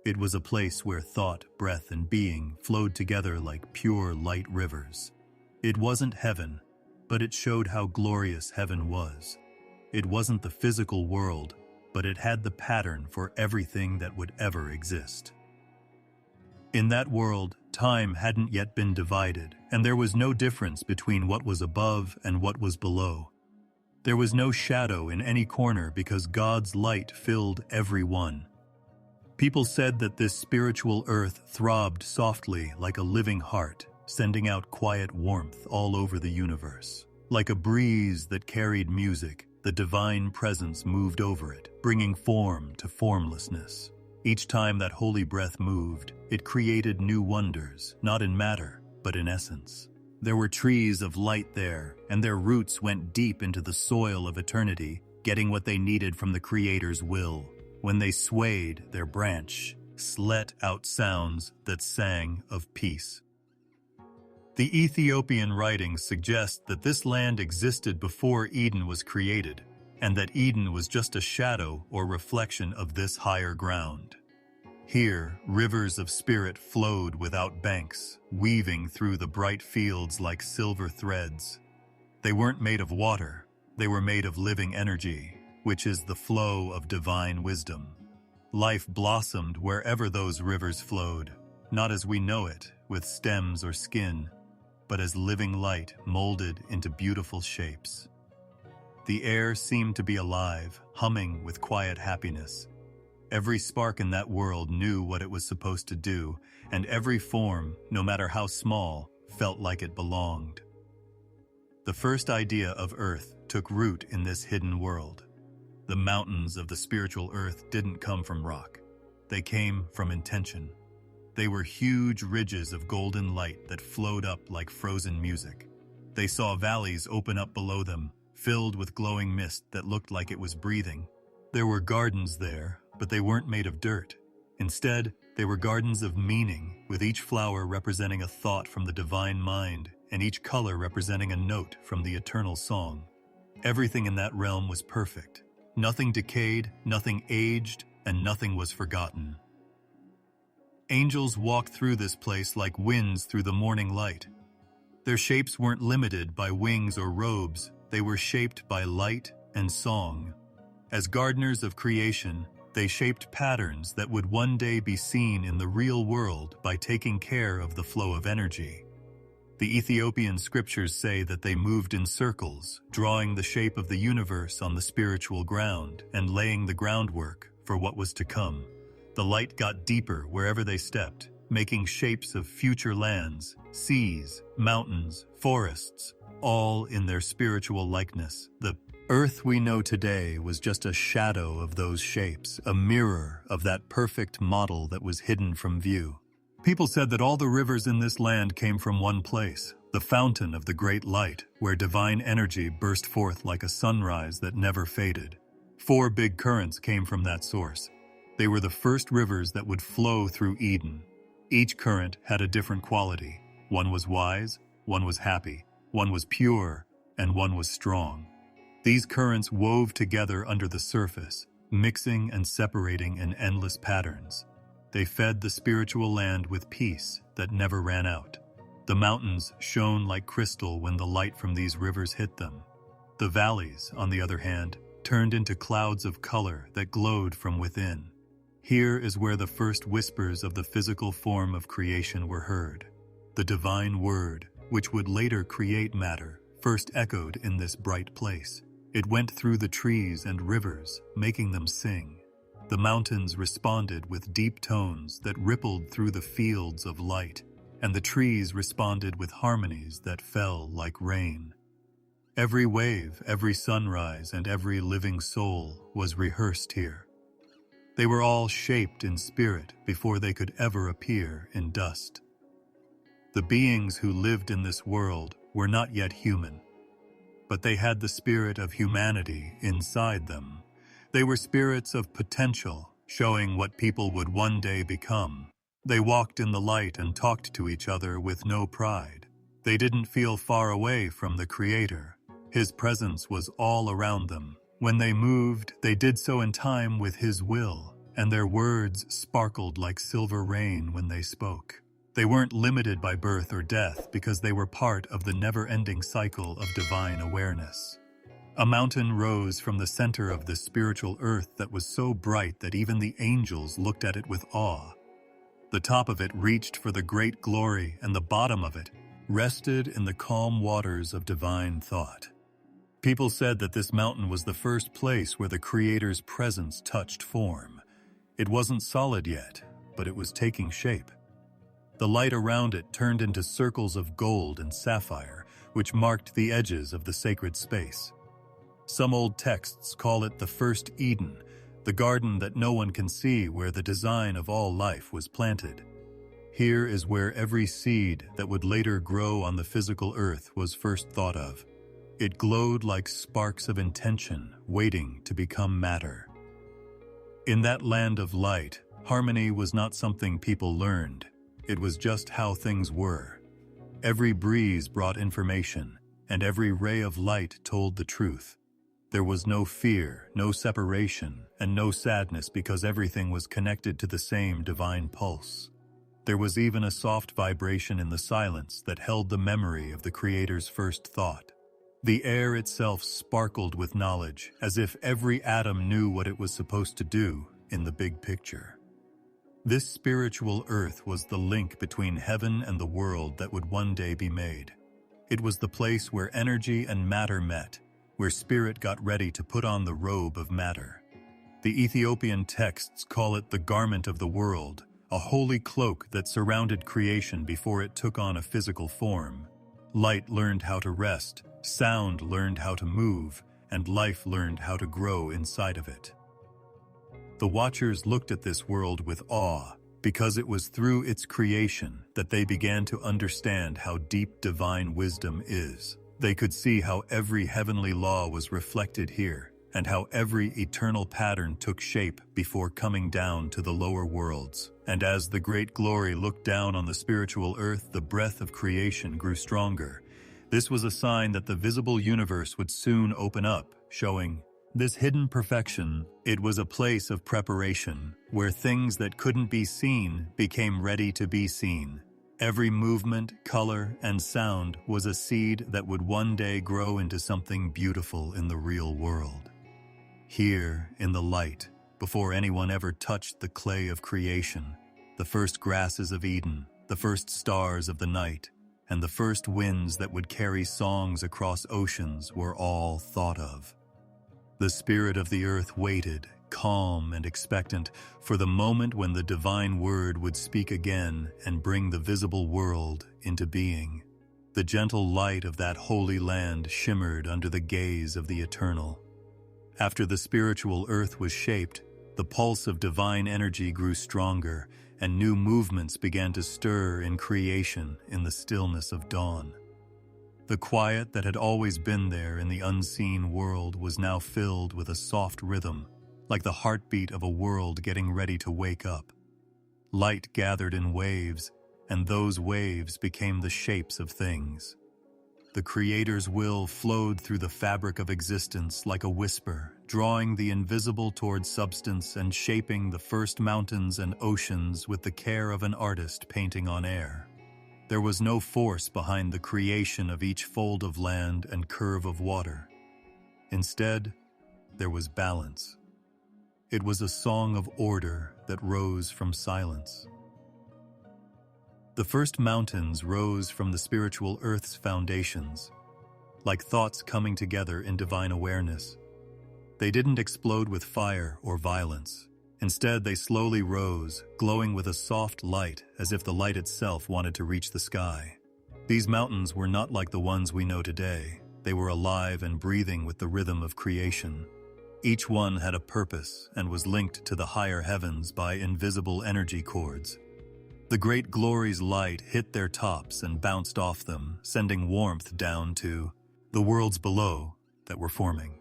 It was a place where thought, breath, and being flowed together like pure light rivers. It wasn't heaven, but it showed how glorious heaven was. It wasn't the physical world, but it had the pattern for everything that would ever exist. In that world, time hadn't yet been divided, and there was no difference between what was above and what was below. There was no shadow in any corner because God's light filled every one. People said that this spiritual earth throbbed softly like a living heart, sending out quiet warmth all over the universe. Like a breeze that carried music, the divine presence moved over it, bringing form to formlessness. Each time that holy breath moved, it created new wonders, not in matter, but in essence. There were trees of light there, and their roots went deep into the soil of eternity, getting what they needed from the Creator's will. When they swayed, their branch let out sounds that sang of peace. The Ethiopian writings suggest that this land existed before Eden was created, and that Eden was just a shadow or reflection of this higher ground. Here, rivers of spirit flowed without banks, weaving through the bright fields like silver threads. They weren't made of water, they were made of living energy, which is the flow of divine wisdom. Life blossomed wherever those rivers flowed, not as we know it, with stems or skin, but as living light molded into beautiful shapes. The air seemed to be alive, humming with quiet happiness. Every spark in that world knew what it was supposed to do, and every form, no matter how small, felt like it belonged. The first idea of Earth took root in this hidden world. The mountains of the spiritual earth didn't come from rock. They came from intention. They were huge ridges of golden light that flowed up like frozen music. They saw valleys open up below them, filled with glowing mist that looked like it was breathing. There were gardens there, but they weren't made of dirt. Instead, they were gardens of meaning, with each flower representing a thought from the divine mind, and each color representing a note from the eternal song. Everything in that realm was perfect. Nothing decayed, nothing aged, and nothing was forgotten. Angels walked through this place like winds through the morning light. Their shapes weren't limited by wings or robes, they were shaped by light and song. As gardeners of creation, they shaped patterns that would one day be seen in the real world by taking care of the flow of energy. The Ethiopian scriptures say that they moved in circles, drawing the shape of the universe on the spiritual ground and laying the groundwork for what was to come. The light got deeper wherever they stepped, making shapes of future lands, seas, mountains, forests, all in their spiritual likeness. The earth we know today was just a shadow of those shapes, a mirror of that perfect model that was hidden from view. People said that all the rivers in this land came from one place, the fountain of the great light, where divine energy burst forth like a sunrise that never faded. 4 big currents came from that source. They were the first rivers that would flow through Eden. Each current had a different quality. One was wise, one was happy, one was pure, and one was strong. These currents wove together under the surface, mixing and separating in endless patterns. They fed the spiritual land with peace that never ran out. The mountains shone like crystal when the light from these rivers hit them. The valleys, on the other hand, turned into clouds of color that glowed from within. Here is where the first whispers of the physical form of creation were heard. The divine word, which would later create matter, first echoed in this bright place. It went through the trees and rivers, making them sing. The mountains responded with deep tones that rippled through the fields of light, and the trees responded with harmonies that fell like rain. Every wave, every sunrise, and every living soul was rehearsed here. They were all shaped in spirit before they could ever appear in dust. The beings who lived in this world were not yet human, but they had the spirit of humanity inside them. They were spirits of potential, showing what people would one day become. They walked in the light and talked to each other with no pride. They didn't feel far away from the Creator. His presence was all around them. When they moved, they did so in time with His will, and their words sparkled like silver rain when they spoke. They weren't limited by birth or death because they were part of the never-ending cycle of divine awareness. A mountain rose from the center of this spiritual earth that was so bright that even the angels looked at it with awe. The top of it reached for the great glory, and the bottom of it rested in the calm waters of divine thought. People said that this mountain was the first place where the Creator's presence touched form. It wasn't solid yet, but it was taking shape. The light around it turned into circles of gold and sapphire, which marked the edges of the sacred space. Some old texts call it the first Eden, the garden that no one can see where the design of all life was planted. Here is where every seed that would later grow on the physical earth was first thought of. It glowed like sparks of intention, waiting to become matter. In that land of light, harmony was not something people learned. It was just how things were. Every breeze brought information, and every ray of light told the truth. There was no fear, no separation, and no sadness because everything was connected to the same divine pulse. There was even a soft vibration in the silence that held the memory of the Creator's first thought. The air itself sparkled with knowledge, as if every atom knew what it was supposed to do in the big picture. This spiritual earth was the link between heaven and the world that would one day be made. It was the place where energy and matter met, where spirit got ready to put on the robe of matter. The Ethiopian texts call it the garment of the world, a holy cloak that surrounded creation before it took on a physical form. Light learned how to rest, sound learned how to move, and life learned how to grow inside of it. The Watchers looked at this world with awe, because it was through its creation that they began to understand how deep divine wisdom is. They could see how every heavenly law was reflected here, and how every eternal pattern took shape before coming down to the lower worlds. And as the great glory looked down on the spiritual earth, the breath of creation grew stronger. This was a sign that the visible universe would soon open up, showing this hidden perfection. It was a place of preparation, where things that couldn't be seen became ready to be seen. Every movement, color, and sound was a seed that would one day grow into something beautiful in the real world. Here, in the light, before anyone ever touched the clay of creation, the first grasses of Eden, the first stars of the night, and the first winds that would carry songs across oceans were all thought of. The spirit of the earth waited, calm and expectant, for the moment when the divine word would speak again and bring the visible world into being. The gentle light of that holy land shimmered under the gaze of the eternal. After the spiritual earth was shaped, the pulse of divine energy grew stronger, and new movements began to stir in creation in the stillness of dawn. The quiet that had always been there in the unseen world was now filled with a soft rhythm, like the heartbeat of a world getting ready to wake up. Light gathered in waves, and those waves became the shapes of things. The Creator's will flowed through the fabric of existence like a whisper, drawing the invisible toward substance and shaping the first mountains and oceans with the care of an artist painting on air. There was no force behind the creation of each fold of land and curve of water. Instead, there was balance. It was a song of order that rose from silence. The first mountains rose from the spiritual earth's foundations, like thoughts coming together in divine awareness. They didn't explode with fire or violence. Instead, they slowly rose, glowing with a soft light as if the light itself wanted to reach the sky. These mountains were not like the ones we know today. They were alive and breathing with the rhythm of creation. Each one had a purpose and was linked to the higher heavens by invisible energy cords. The great glory's light hit their tops and bounced off them, sending warmth down to the worlds below that were forming.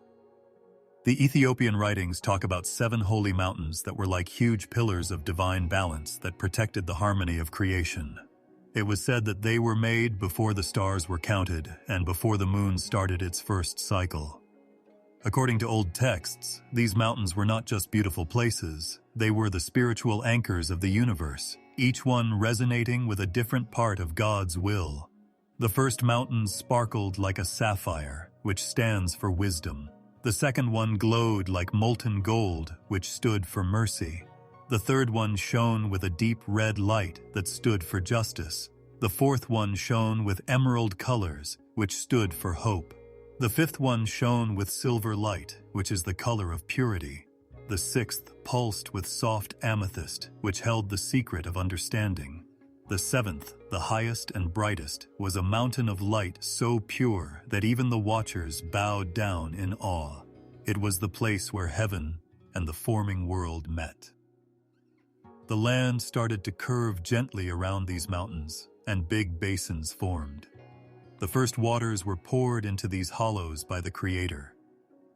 The Ethiopian writings talk about 7 holy mountains that were like huge pillars of divine balance that protected the harmony of creation. It was said that they were made before the stars were counted and before the moon started its first cycle. According to old texts, these mountains were not just beautiful places, they were the spiritual anchors of the universe, each one resonating with a different part of God's will. The first mountain sparkled like a sapphire, which stands for wisdom. The second one glowed like molten gold, which stood for mercy. The third one shone with a deep red light that stood for justice. The fourth one shone with emerald colors, which stood for hope. The fifth one shone with silver light, which is the color of purity. The sixth pulsed with soft amethyst, which held the secret of understanding. The seventh, the highest and brightest, was a mountain of light so pure that even the watchers bowed down in awe. It was the place where heaven and the forming world met. The land started to curve gently around these mountains, and big basins formed. The first waters were poured into these hollows by the Creator.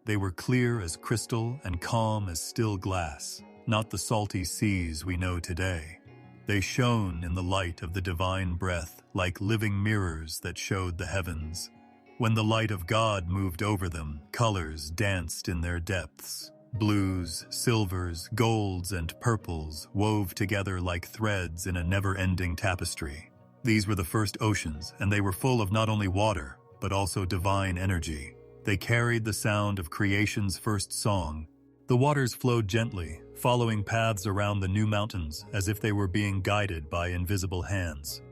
They were clear as crystal and calm as still glass, not the salty seas we know today. They shone in the light of the divine breath like living mirrors that showed the heavens. When the light of God moved over them, colors danced in their depths. Blues, silvers, golds, and purples wove together like threads in a never-ending tapestry. These were the first oceans, and they were full of not only water, but also divine energy. They carried the sound of creation's first song. The waters flowed gently, following paths around the new mountains as if they were being guided by invisible hands.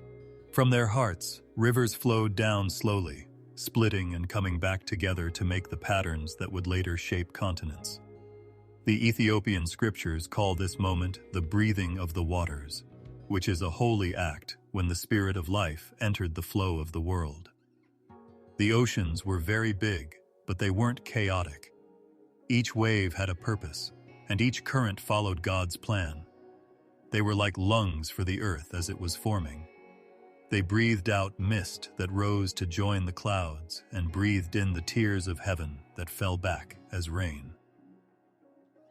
From their hearts, rivers flowed down slowly, splitting and coming back together to make the patterns that would later shape continents. The Ethiopian scriptures call this moment the breathing of the waters, which is a holy act when the spirit of life entered the flow of the world. The oceans were very big, but they weren't chaotic. Each wave had a purpose, and each current followed God's plan. They were like lungs for the earth as it was forming. They breathed out mist that rose to join the clouds and breathed in the tears of heaven that fell back as rain.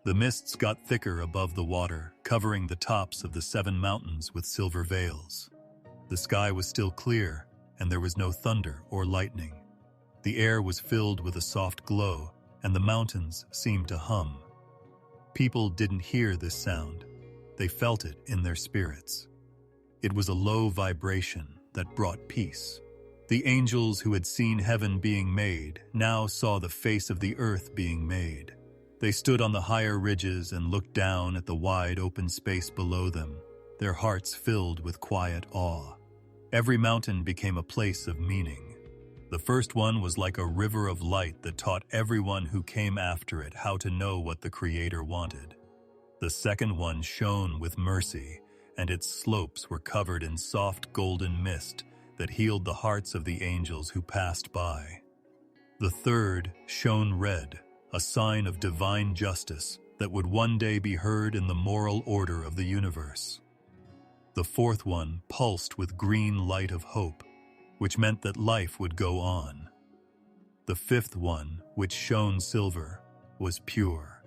The mists got thicker above the water, covering the tops of the 7 mountains with silver veils. The sky was still clear, and there was no thunder or lightning. The air was filled with a soft glow, and the mountains seemed to hum. People didn't hear this sound. They felt it in their spirits. It was a low vibration that brought peace. The angels who had seen heaven being made now saw the face of the earth being made. They stood on the higher ridges and looked down at the wide open space below them, their hearts filled with quiet awe. Every mountain became a place of meaning. The first one was like a river of light that taught everyone who came after it how to know what the Creator wanted. The second one shone with mercy, and its slopes were covered in soft golden mist that healed the hearts of the angels who passed by. The third shone red, a sign of divine justice that would one day be heard in the moral order of the universe. The fourth one pulsed with green light of hope, which meant that life would go on. The fifth one, which shone silver, was pure.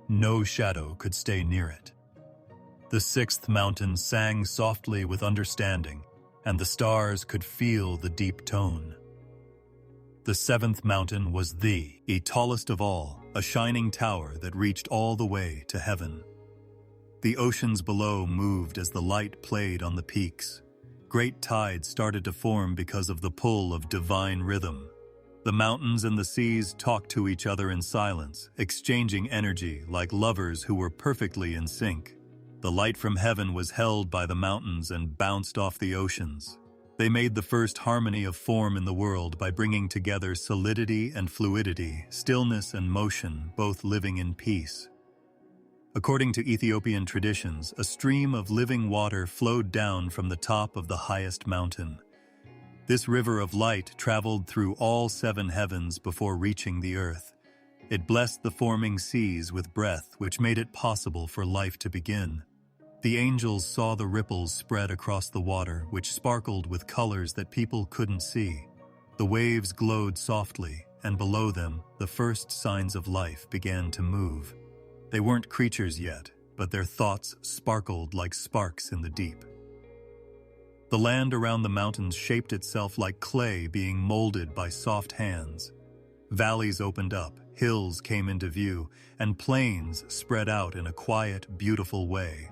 No shadow could stay near it. The sixth mountain sang softly with understanding, and the stars could feel the deep tone. The seventh mountain was the tallest of all, a shining tower that reached all the way to heaven. The oceans below moved as the light played on the peaks. Great tides started to form because of the pull of divine rhythm. The mountains and the seas talked to each other in silence, exchanging energy like lovers who were perfectly in sync. The light from heaven was held by the mountains and bounced off the oceans. They made the first harmony of form in the world by bringing together solidity and fluidity, stillness and motion, both living in peace. According to Ethiopian traditions, a stream of living water flowed down from the top of the highest mountain. This river of light traveled through all 7 heavens before reaching the earth. It blessed the forming seas with breath, which made it possible for life to begin. The angels saw the ripples spread across the water, which sparkled with colors that people couldn't see. The waves glowed softly, and below them, the first signs of life began to move. They weren't creatures yet, but their thoughts sparkled like sparks in the deep. The land around the mountains shaped itself like clay being molded by soft hands. Valleys opened up, hills came into view, and plains spread out in a quiet, beautiful way.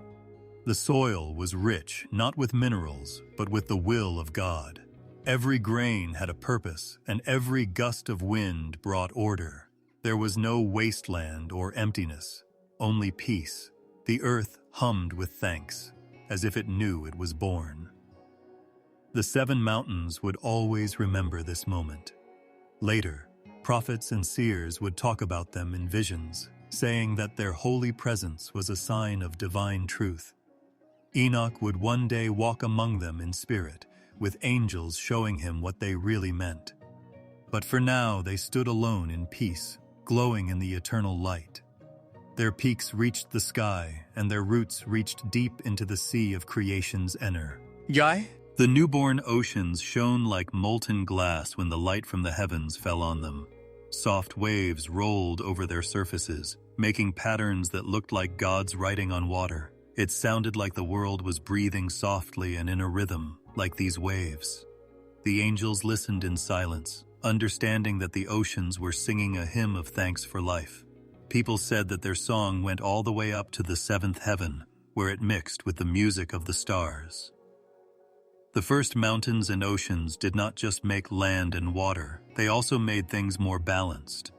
The soil was rich, not with minerals, but with the will of God. Every grain had a purpose, and every gust of wind brought order. There was no wasteland or emptiness, only peace. The earth hummed with thanks, as if it knew it was born. The 7 mountains would always remember this moment. Later, prophets and seers would talk about them in visions, saying that their holy presence was a sign of divine truth. Enoch would one day walk among them in spirit, with angels showing him what they really meant. But for now, they stood alone in peace, glowing in the eternal light. Their peaks reached the sky, and their roots reached deep into the sea of creation's inner. Yai? The newborn oceans shone like molten glass when the light from the heavens fell on them. Soft waves rolled over their surfaces, making patterns that looked like God's writing on water. It sounded like the world was breathing softly and in a rhythm, like these waves. The angels listened in silence, understanding that the oceans were singing a hymn of thanks for life. People said that their song went all the way up to the 7th heaven, where it mixed with the music of the stars. The first mountains and oceans did not just make land and water, they also made things more balanced.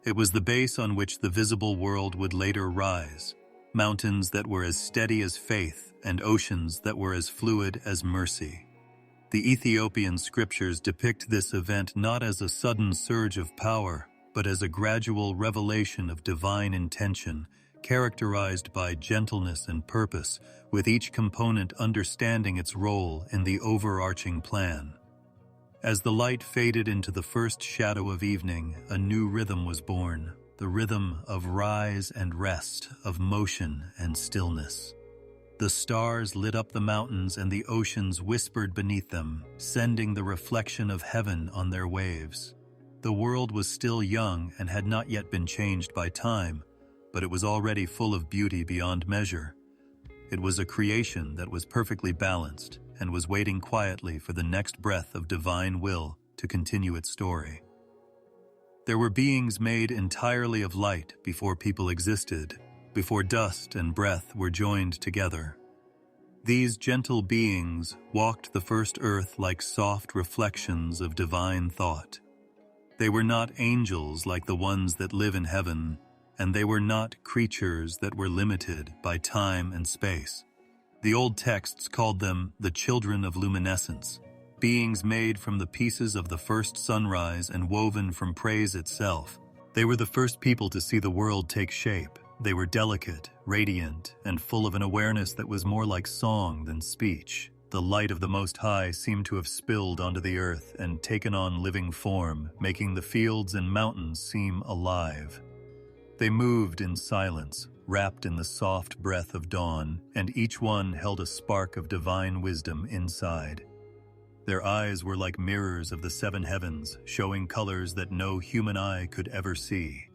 It was the base on which the visible world would later rise. Mountains that were as steady as faith and oceans that were as fluid as mercy. The Ethiopian scriptures depict this event not as a sudden surge of power, but as a gradual revelation of divine intention, characterized by gentleness and purpose, with each component understanding its role in the overarching plan. As the light faded into the first shadow of evening, a new rhythm was born. The rhythm of rise and rest, of motion and stillness. The stars lit up the mountains and the oceans whispered beneath them, sending the reflection of heaven on their waves. The world was still young and had not yet been changed by time, but it was already full of beauty beyond measure. It was a creation that was perfectly balanced and was waiting quietly for the next breath of divine will to continue its story. There were beings made entirely of light before people existed, before dust and breath were joined together. These gentle beings walked the first earth like soft reflections of divine thought. They were not angels like the ones that live in heaven, and they were not creatures that were limited by time and space. The old texts called them the children of luminescence, beings made from the pieces of the first sunrise and woven from praise itself. They were the first people to see the world take shape. They were delicate, radiant, and full of an awareness that was more like song than speech. The light of the Most High seemed to have spilled onto the earth and taken on living form, making the fields and mountains seem alive. They moved in silence, wrapped in the soft breath of dawn, and each one held a spark of divine wisdom inside. Their eyes were like mirrors of the 7 heavens, showing colors that no human eye could ever see.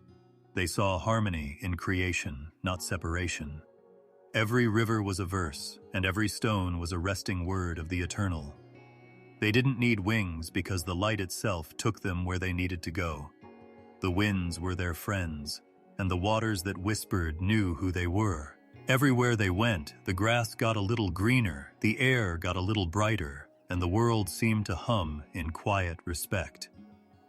They saw harmony in creation, not separation. Every river was a verse, and every stone was a resting word of the eternal. They didn't need wings because the light itself took them where they needed to go. The winds were their friends, and the waters that whispered knew who they were. Everywhere they went, the grass got a little greener, the air got a little brighter, and the world seemed to hum in quiet respect.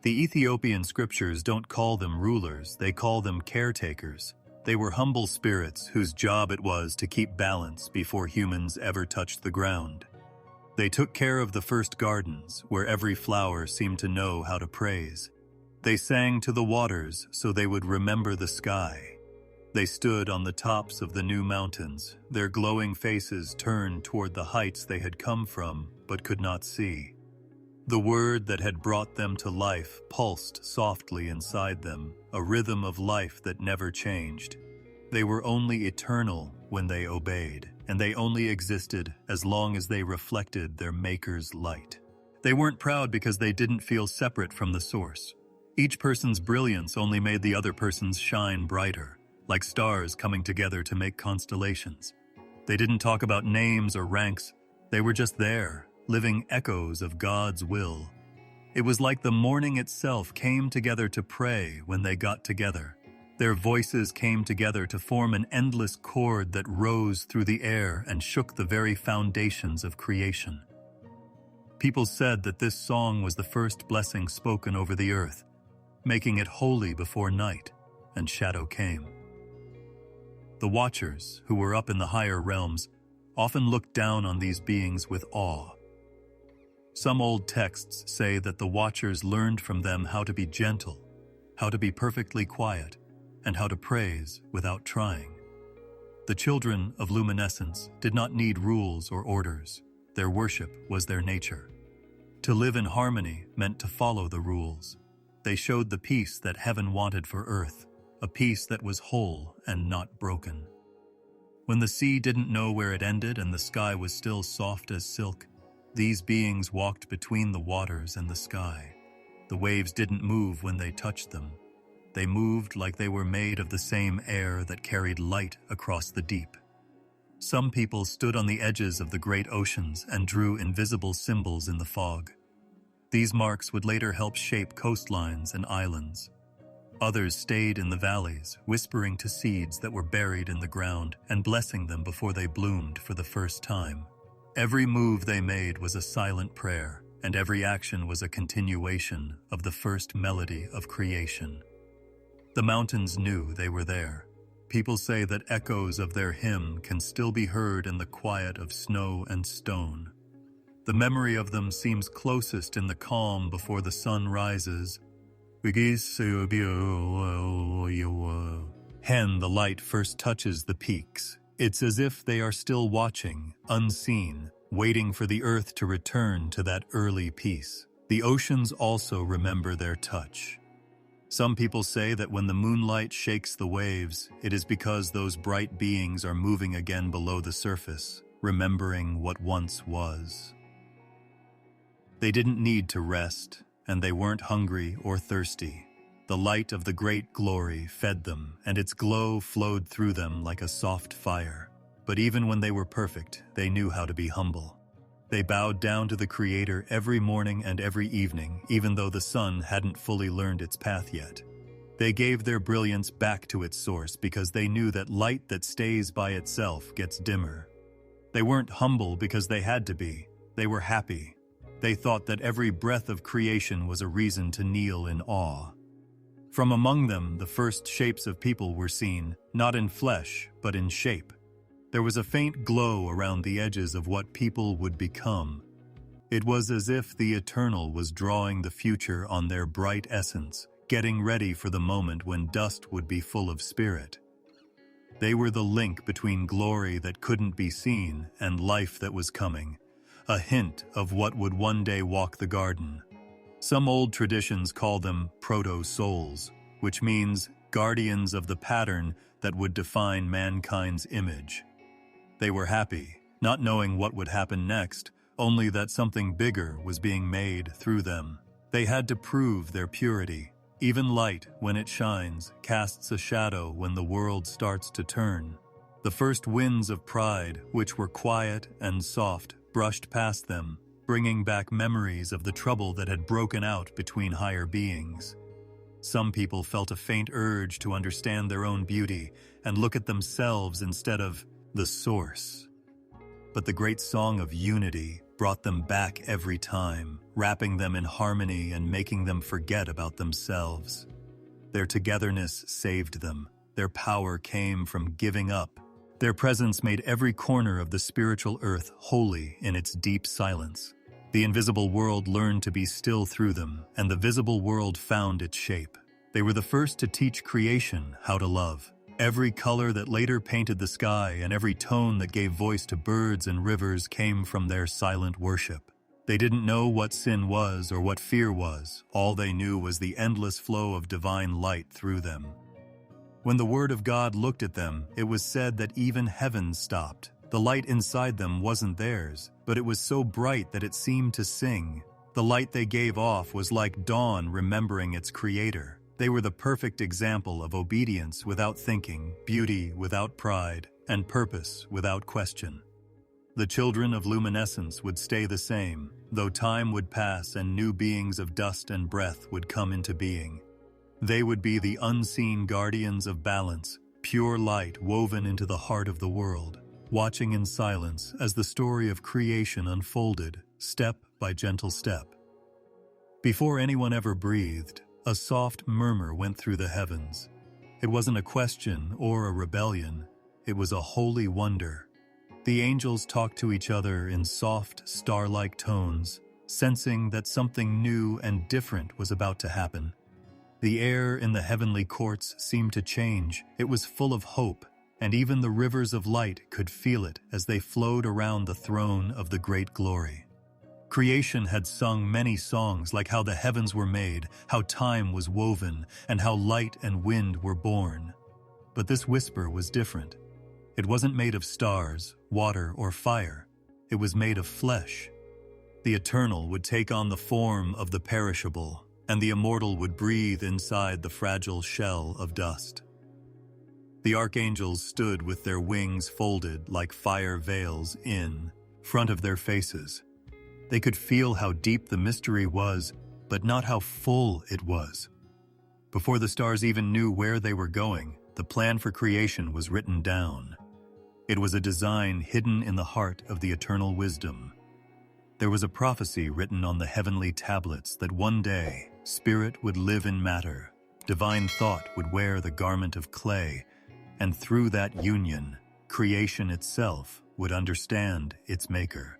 The Ethiopian scriptures don't call them rulers, they call them caretakers. They were humble spirits whose job it was to keep balance before humans ever touched the ground. They took care of the first gardens, where every flower seemed to know how to praise. They sang to the waters so they would remember the sky. They stood on the tops of the new mountains, their glowing faces turned toward the heights they had come from but could not see. The word that had brought them to life pulsed softly inside them, a rhythm of life that never changed. They were only eternal when they obeyed, and they only existed as long as they reflected their Maker's light. They weren't proud because they didn't feel separate from the source. Each person's brilliance only made the other person's shine brighter, like stars coming together to make constellations. They didn't talk about names or ranks. They were just there, living echoes of God's will. It was like the morning itself came together to pray when they got together. Their voices came together to form an endless chord that rose through the air and shook the very foundations of creation. People said that this song was the first blessing spoken over the earth, making it holy before night and shadow came. The Watchers, who were up in the higher realms, often looked down on these beings with awe. Some old texts say that the Watchers learned from them how to be gentle, how to be perfectly quiet, and how to praise without trying. The children of luminescence did not need rules or orders. Their worship was their nature. To live in harmony meant to follow the rules. They showed the peace that heaven wanted for earth, a peace that was whole and not broken. When the sea didn't know where it ended and the sky was still soft as silk, these beings walked between the waters and the sky. The waves didn't move when they touched them. They moved like they were made of the same air that carried light across the deep. Some people stood on the edges of the great oceans and drew invisible symbols in the fog. These marks would later help shape coastlines and islands. Others stayed in the valleys, whispering to seeds that were buried in the ground and blessing them before they bloomed for the first time. Every move they made was a silent prayer, and every action was a continuation of the first melody of creation. The mountains knew they were there. People say that echoes of their hymn can still be heard in the quiet of snow and stone. The memory of them seems closest in the calm before the sun rises. Hen, the light first touches the peaks. It's as if they are still watching, unseen, waiting for the earth to return to that early peace. The oceans also remember their touch. Some people say that when the moonlight shakes the waves, it is because those bright beings are moving again below the surface, remembering what once was. They didn't need to rest, and they weren't hungry or thirsty. The light of the great glory fed them, and its glow flowed through them like a soft fire. But even when they were perfect, they knew how to be humble. They bowed down to the Creator every morning and every evening, even though the sun hadn't fully learned its path yet. They gave their brilliance back to its source because they knew that light that stays by itself gets dimmer. They weren't humble because they had to be. They were happy. They thought that every breath of creation was a reason to kneel in awe. From among them, the first shapes of people were seen, not in flesh, but in shape. There was a faint glow around the edges of what people would become. It was as if the Eternal was drawing the future on their bright essence, getting ready for the moment when dust would be full of spirit. They were the link between glory that couldn't be seen and life that was coming, a hint of what would one day walk the garden. Some old traditions call them proto-souls, which means guardians of the pattern that would define mankind's image. They were happy, not knowing what would happen next, only that something bigger was being made through them. They had to prove their purity. Even light, when it shines, casts a shadow when the world starts to turn. The first winds of pride, which were quiet and soft, brushed past them, bringing back memories of the trouble that had broken out between higher beings. Some people felt a faint urge to understand their own beauty and look at themselves instead of the source. But the great song of unity brought them back every time, wrapping them in harmony and making them forget about themselves. Their togetherness saved them. Their power came from giving up. Their presence made every corner of the spiritual earth holy in its deep silence. The invisible world learned to be still through them, and the visible world found its shape. They were the first to teach creation how to love. Every color that later painted the sky and every tone that gave voice to birds and rivers came from their silent worship. They didn't know what sin was or what fear was. All they knew was the endless flow of divine light through them. When the Word of God looked at them, it was said that even heaven stopped. The light inside them wasn't theirs, but it was so bright that it seemed to sing. The light they gave off was like dawn remembering its creator. They were the perfect example of obedience without thinking, beauty without pride, and purpose without question. The children of luminescence would stay the same, though time would pass and new beings of dust and breath would come into being. They would be the unseen guardians of balance, pure light woven into the heart of the world, watching in silence as the story of creation unfolded, step by gentle step. Before anyone ever breathed, a soft murmur went through the heavens. It wasn't a question or a rebellion, it was a holy wonder. The angels talked to each other in soft, star-like tones, sensing that something new and different was about to happen. The air in the heavenly courts seemed to change. It was full of hope, and even the rivers of light could feel it as they flowed around the throne of the great glory. Creation had sung many songs, like how the heavens were made, how time was woven, and how light and wind were born. But this whisper was different. It wasn't made of stars, water, or fire. It was made of flesh. The eternal would take on the form of the perishable, and the immortal would breathe inside the fragile shell of dust. The archangels stood with their wings folded like fire veils in front of their faces. They could feel how deep the mystery was, but not how full it was. Before the stars even knew where they were going, the plan for creation was written down. It was a design hidden in the heart of the eternal wisdom. There was a prophecy written on the heavenly tablets that one day, spirit would live in matter, divine thought would wear the garment of clay, and through that union, creation itself would understand its maker.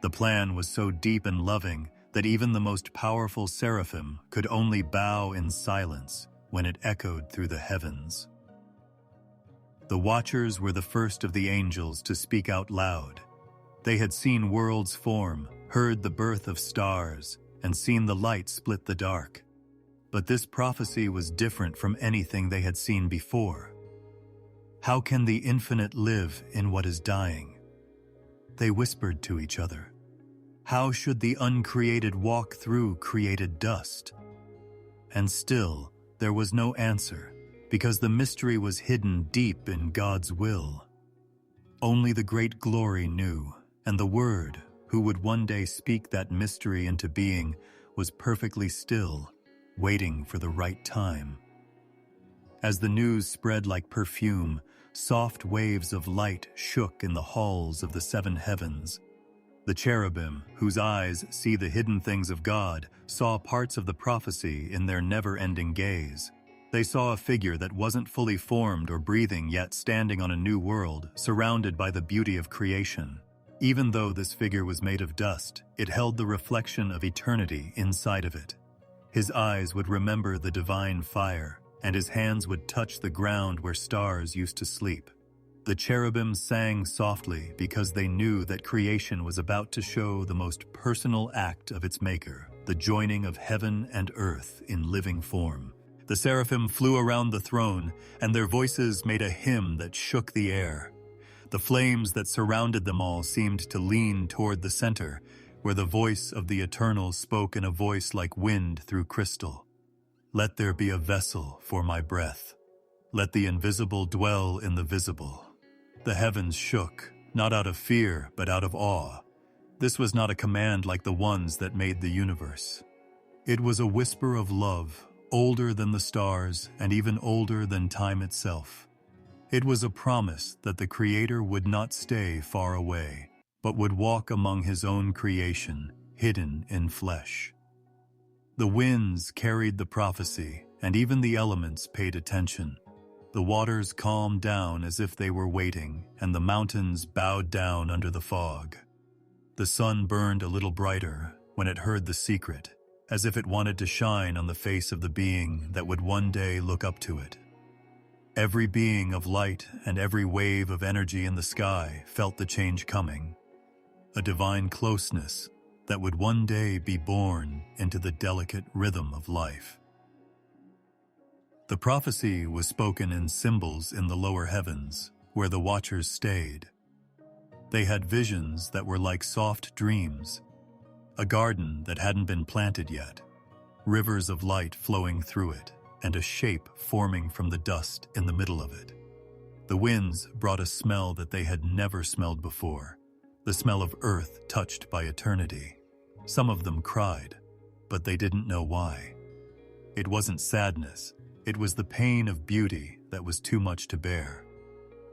The plan was so deep and loving that even the most powerful seraphim could only bow in silence when it echoed through the heavens. The Watchers were the first of the angels to speak out loud. They had seen worlds form, heard the birth of stars, and seen the light split the dark. But this prophecy was different from anything they had seen before. How can the infinite live in what is dying? They whispered to each other. How should the uncreated walk through created dust? And still, there was no answer, because the mystery was hidden deep in God's will. Only the great glory knew, and the Word, who would one day speak that mystery into being, was perfectly still, waiting for the right time. As the news spread like perfume, soft waves of light shook in the halls of the seven heavens. The cherubim, whose eyes see the hidden things of God, saw parts of the prophecy in their never-ending gaze. They saw a figure that wasn't fully formed or breathing, yet standing on a new world, surrounded by the beauty of creation. Even though this figure was made of dust, it held the reflection of eternity inside of it. His eyes would remember the divine fire, and his hands would touch the ground where stars used to sleep. The cherubim sang softly because they knew that creation was about to show the most personal act of its maker, the joining of heaven and earth in living form. The seraphim flew around the throne, and their voices made a hymn that shook the air. The flames that surrounded them all seemed to lean toward the center, where the voice of the Eternal spoke in a voice like wind through crystal. Let there be a vessel for my breath. Let the invisible dwell in the visible. The heavens shook, not out of fear, but out of awe. This was not a command like the ones that made the universe. It was a whisper of love, older than the stars and even older than time itself. It was a promise that the Creator would not stay far away, but would walk among His own creation, hidden in flesh. The winds carried the prophecy, and even the elements paid attention. The waters calmed down as if they were waiting, and the mountains bowed down under the fog. The sun burned a little brighter when it heard the secret, as if it wanted to shine on the face of the being that would one day look up to it. Every being of light and every wave of energy in the sky felt the change coming, a divine closeness that would one day be born into the delicate rhythm of life. The prophecy was spoken in symbols in the lower heavens, where the watchers stayed. They had visions that were like soft dreams, a garden that hadn't been planted yet, rivers of light flowing through it, and a shape forming from the dust in the middle of it. The winds brought a smell that they had never smelled before, the smell of earth touched by eternity. Some of them cried, but they didn't know why. It wasn't sadness, it was the pain of beauty that was too much to bear.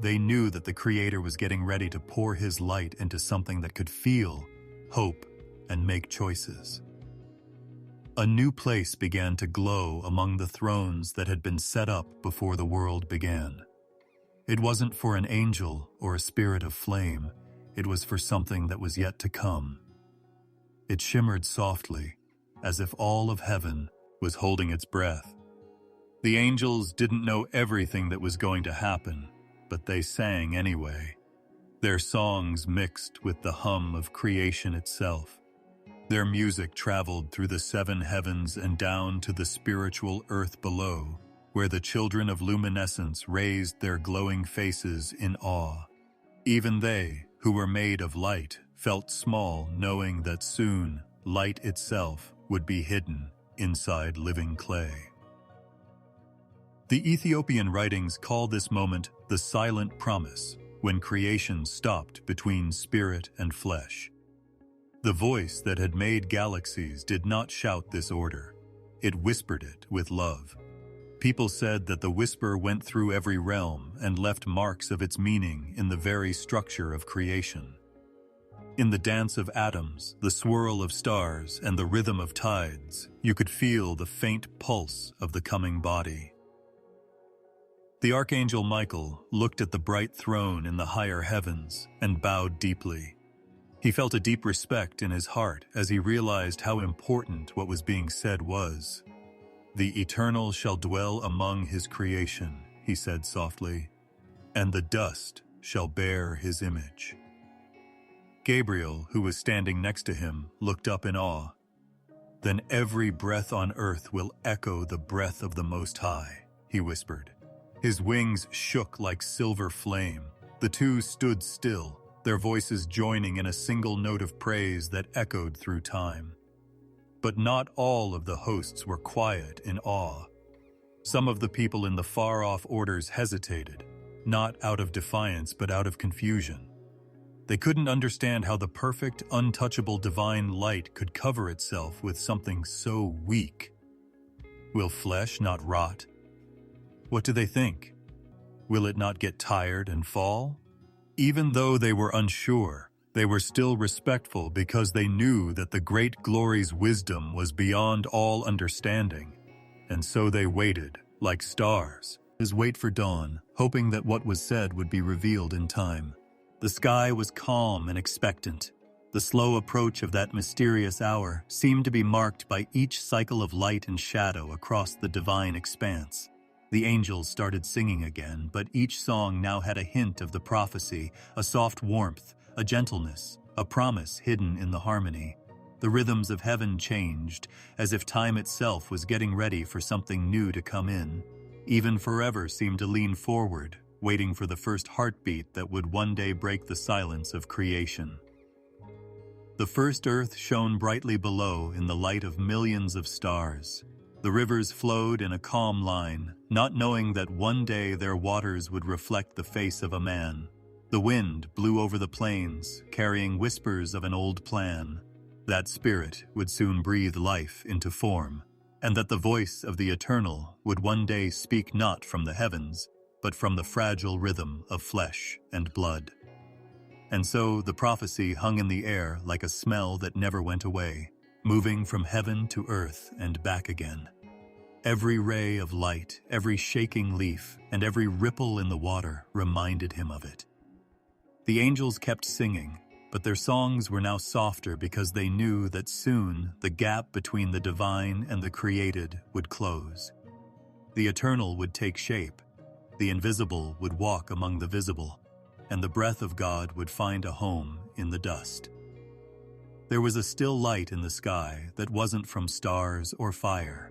They knew that the Creator was getting ready to pour His light into something that could feel, hope, and make choices. A new place began to glow among the thrones that had been set up before the world began. It wasn't for an angel or a spirit of flame, it was for something that was yet to come. It shimmered softly, as if all of heaven was holding its breath. The angels didn't know everything that was going to happen, but they sang anyway. Their songs mixed with the hum of creation itself. Their music traveled through the seven heavens and down to the spiritual earth below, where the children of luminescence raised their glowing faces in awe. Even they, who were made of light, felt small knowing that soon light itself would be hidden inside living clay. The Ethiopian writings call this moment the silent promise, when creation stopped between spirit and flesh. The voice that had made galaxies did not shout this order. It whispered it with love. People said that the whisper went through every realm and left marks of its meaning in the very structure of creation. In the dance of atoms, the swirl of stars, and the rhythm of tides, you could feel the faint pulse of the coming body. The Archangel Michael looked at the bright throne in the higher heavens and bowed deeply. He felt a deep respect in his heart as he realized how important what was being said was. "The Eternal shall dwell among His creation," he said softly, "and the dust shall bear His image." Gabriel, who was standing next to him, looked up in awe. "Then every breath on earth will echo the breath of the Most High," he whispered. His wings shook like silver flame. The two stood still, their voices joining in a single note of praise that echoed through time. But not all of the hosts were quiet in awe. Some of the people in the far-off orders hesitated, not out of defiance but out of confusion. They couldn't understand how the perfect, untouchable divine light could cover itself with something so weak. Will flesh not rot? What do they think? Will it not get tired and fall? Even though they were unsure, they were still respectful because they knew that the great glory's wisdom was beyond all understanding. And so they waited, like stars, as wait for dawn, hoping that what was said would be revealed in time. The sky was calm and expectant. The slow approach of that mysterious hour seemed to be marked by each cycle of light and shadow across the divine expanse. The angels started singing again, but each song now had a hint of the prophecy, a soft warmth, a gentleness, a promise hidden in the harmony. The rhythms of heaven changed, as if time itself was getting ready for something new to come in. Even forever seemed to lean forward, waiting for the first heartbeat that would one day break the silence of creation. The first earth shone brightly below in the light of millions of stars. The rivers flowed in a calm line, not knowing that one day their waters would reflect the face of a man. The wind blew over the plains, carrying whispers of an old plan. That spirit would soon breathe life into form, and that the voice of the Eternal would one day speak not from the heavens, but from the fragile rhythm of flesh and blood. And so the prophecy hung in the air like a smell that never went away, moving from heaven to earth and back again. Every ray of light, every shaking leaf, and every ripple in the water reminded him of it. The angels kept singing, but their songs were now softer because they knew that soon the gap between the divine and the created would close. The Eternal would take shape. The invisible would walk among the visible, and the breath of God would find a home in the dust. There was a still light in the sky that wasn't from stars or fire.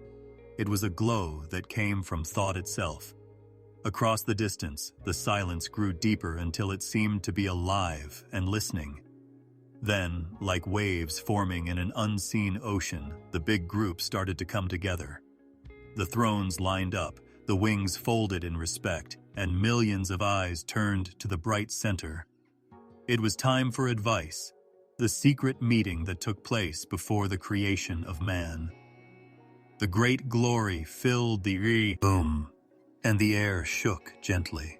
It was a glow that came from thought itself. Across the distance, the silence grew deeper until it seemed to be alive and listening. Then, like waves forming in an unseen ocean, the big group started to come together. The thrones lined up, the wings folded in respect, and millions of eyes turned to the bright center. It was time for advice, the secret meeting that took place before the creation of man. The great glory filled the boom, and the air shook gently.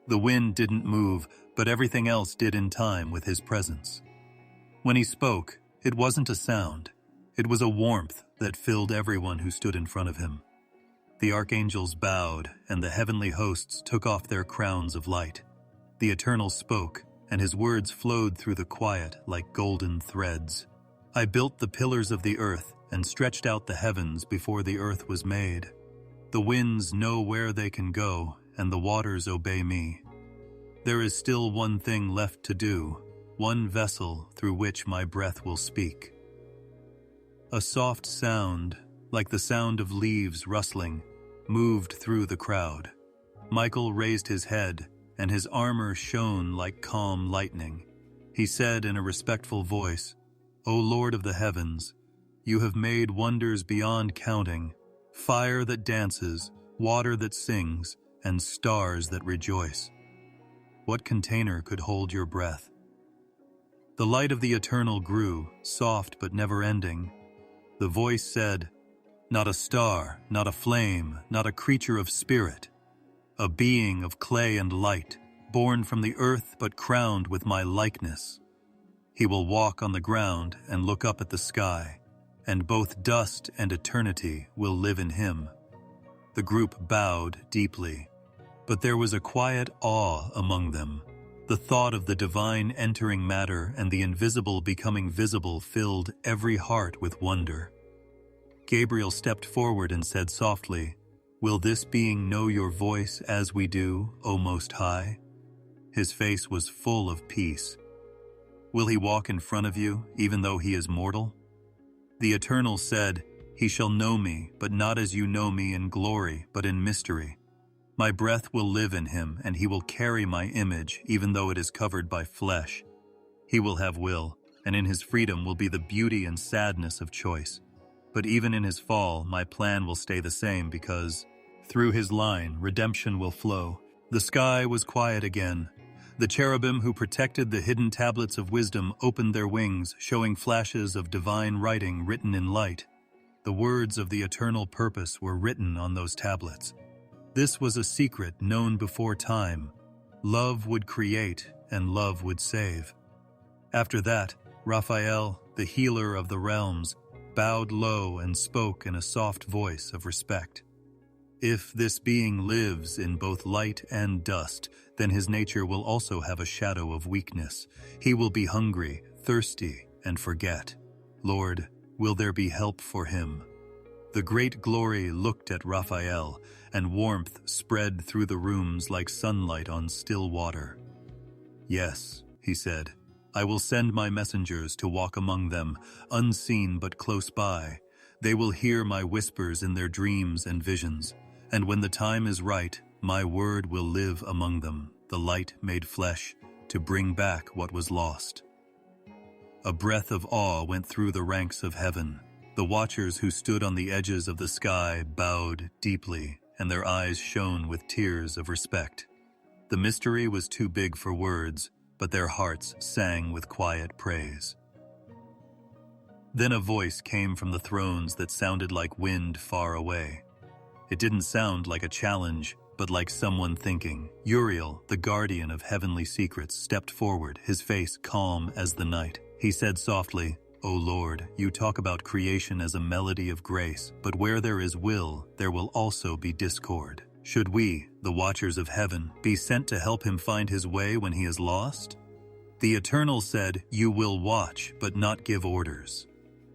The wind didn't move, but everything else did in time with his presence. When he spoke, it wasn't a sound. It was a warmth that filled everyone who stood in front of him. The archangels bowed, and the heavenly hosts took off their crowns of light. The Eternal spoke, and his words flowed through the quiet like golden threads. I built the pillars of the earth and stretched out the heavens before the earth was made. The winds know where they can go, and the waters obey me. There is still one thing left to do, one vessel through which my breath will speak. A soft sound, like the sound of leaves rustling, moved through the crowd. Michael raised his head, and his armor shone like calm lightning. He said in a respectful voice, "O Lord of the heavens, you have made wonders beyond counting, fire that dances, water that sings, and stars that rejoice. What container could hold your breath?" The light of the Eternal grew, soft but never-ending. The voice said, "Not a star, not a flame, not a creature of spirit. A being of clay and light, born from the earth but crowned with my likeness. He will walk on the ground and look up at the sky, and both dust and eternity will live in him." The group bowed deeply, but there was a quiet awe among them. The thought of the divine entering matter and the invisible becoming visible filled every heart with wonder. Gabriel stepped forward and said softly, "Will this being know your voice as we do, O Most High?" His face was full of peace. "Will he walk in front of you, even though he is mortal?" The Eternal said, "He shall know me, but not as you know me in glory, but in mystery. My breath will live in him, and he will carry my image, even though it is covered by flesh. He will have will, and in his freedom will be the beauty and sadness of choice. But even in his fall, my plan will stay the same because, through his line, redemption will flow." The sky was quiet again. The cherubim who protected the hidden tablets of wisdom opened their wings, showing flashes of divine writing written in light. The words of the eternal purpose were written on those tablets. This was a secret known before time. Love would create, and love would save. After that, Raphael, the healer of the realms, bowed low and spoke in a soft voice of respect. "If this being lives in both light and dust, then his nature will also have a shadow of weakness. He will be hungry, thirsty, and forget. Lord, will there be help for him?" The great glory looked at Raphael, and warmth spread through the rooms like sunlight on still water. "Yes," he said, "I will send my messengers to walk among them, unseen but close by. They will hear my whispers in their dreams and visions, and when the time is right, my word will live among them, the light made flesh, to bring back what was lost." A breath of awe went through the ranks of heaven. The watchers who stood on the edges of the sky bowed deeply, and their eyes shone with tears of respect. The mystery was too big for words, but their hearts sang with quiet praise. Then a voice came from the thrones that sounded like wind far away. It didn't sound like a challenge, but like someone thinking. Uriel, the guardian of heavenly secrets, stepped forward, his face calm as the night. He said softly, "O Lord, you talk about creation as a melody of grace, but where there is will, there will also be discord. Should we, the watchers of heaven, be sent to help him find his way when he is lost?" The Eternal said, "You will watch, but not give orders.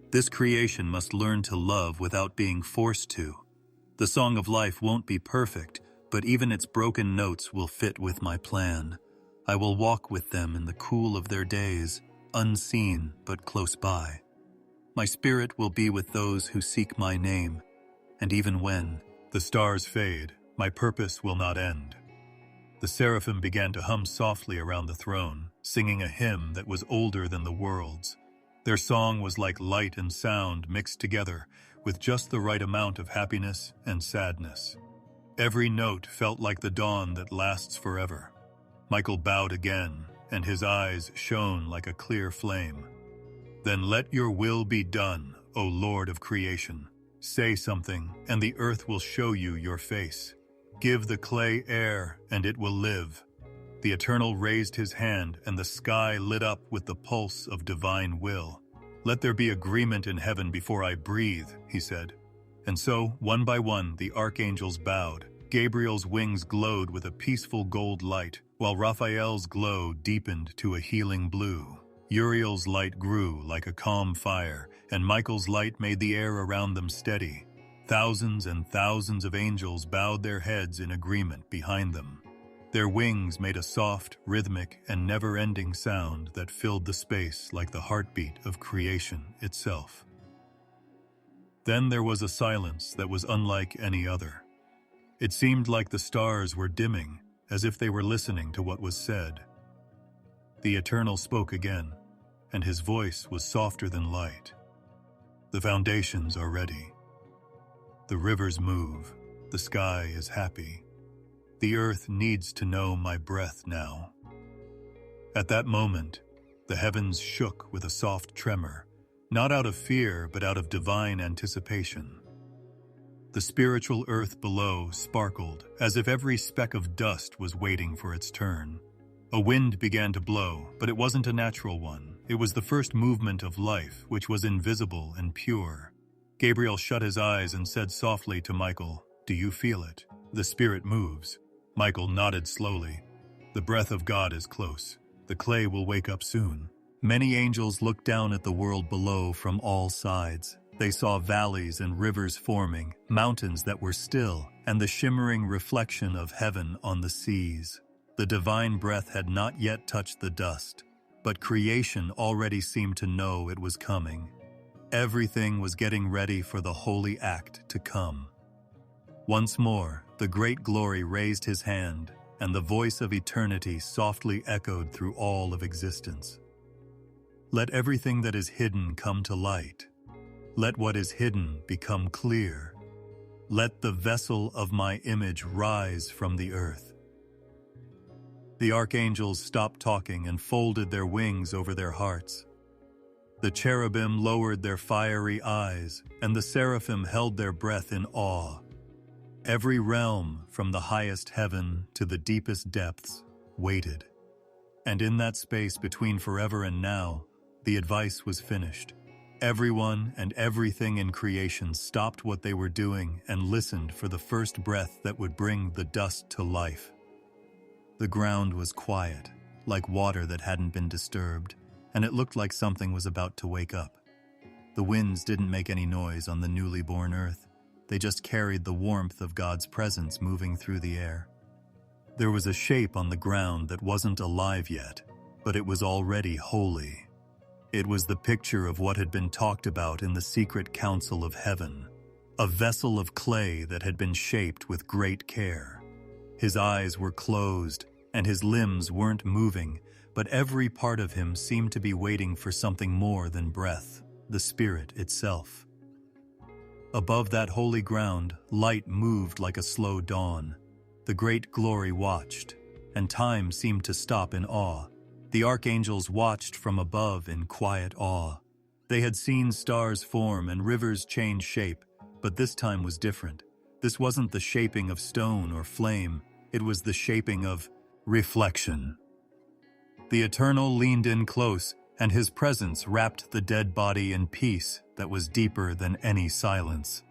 This creation must learn to love without being forced to. The song of life won't be perfect, but even its broken notes will fit with my plan. I will walk with them in the cool of their days, unseen but close by. My spirit will be with those who seek my name, and even when the stars fade, my purpose will not end. The seraphim began to hum softly around the throne, singing a hymn that was older than the world's. Their song was like light and sound mixed together, with just the right amount of happiness and sadness. Every note felt like the dawn that lasts forever. Michael bowed again, and his eyes shone like a clear flame. Then let your will be done, O Lord of creation. Say something, and the earth will show you your face. Give the clay air, and it will live. The Eternal raised his hand, and the sky lit up with the pulse of divine will. Let there be agreement in heaven before I breathe, he said. And so, one by one, the archangels bowed. Gabriel's wings glowed with a peaceful gold light, while Raphael's glow deepened to a healing blue. Uriel's light grew like a calm fire, and Michael's light made the air around them steady. Thousands and thousands of angels bowed their heads in agreement behind them. Their wings made a soft, rhythmic, and never-ending sound that filled the space like the heartbeat of creation itself. Then there was a silence that was unlike any other. It seemed like the stars were dimming, as if they were listening to what was said. The Eternal spoke again, and his voice was softer than light. The foundations are ready. The rivers move. The sky is happy. The earth needs to know my breath now. At that moment, the heavens shook with a soft tremor, not out of fear, but out of divine anticipation. The spiritual earth below sparkled, as if every speck of dust was waiting for its turn. A wind began to blow, but it wasn't a natural one. It was the first movement of life, which was invisible and pure. Gabriel shut his eyes and said softly to Michael, "Do you feel it? The spirit moves." Michael nodded slowly. "The breath of God is close. The clay will wake up soon." Many angels looked down at the world below from all sides. They saw valleys and rivers forming, mountains that were still, and the shimmering reflection of heaven on the seas. The divine breath had not yet touched the dust, but creation already seemed to know it was coming. Everything was getting ready for the holy act to come. Once more, the great glory raised his hand, and the voice of eternity softly echoed through all of existence. Let everything that is hidden come to light. Let what is hidden become clear. Let the vessel of my image rise from the earth. The archangels stopped talking and folded their wings over their hearts. The cherubim lowered their fiery eyes, and the seraphim held their breath in awe. Every realm, from the highest heaven to the deepest depths, waited. And in that space between forever and now, the advice was finished. Everyone and everything in creation stopped what they were doing and listened for the first breath that would bring the dust to life. The ground was quiet, like water that hadn't been disturbed, and it looked like something was about to wake up. The winds didn't make any noise on the newly born earth. They just carried the warmth of God's presence moving through the air. There was a shape on the ground that wasn't alive yet, but it was already holy. It was the picture of what had been talked about in the secret council of heaven, a vessel of clay that had been shaped with great care. His eyes were closed, and his limbs weren't moving, but every part of him seemed to be waiting for something more than breath, the Spirit itself. Above that holy ground, light moved like a slow dawn. The great glory watched, and time seemed to stop in awe. The archangels watched from above in quiet awe. They had seen stars form and rivers change shape, but this time was different. This wasn't the shaping of stone or flame, it was the shaping of reflection. The Eternal leaned in close, and his presence wrapped the dead body in peace that was deeper than any silence.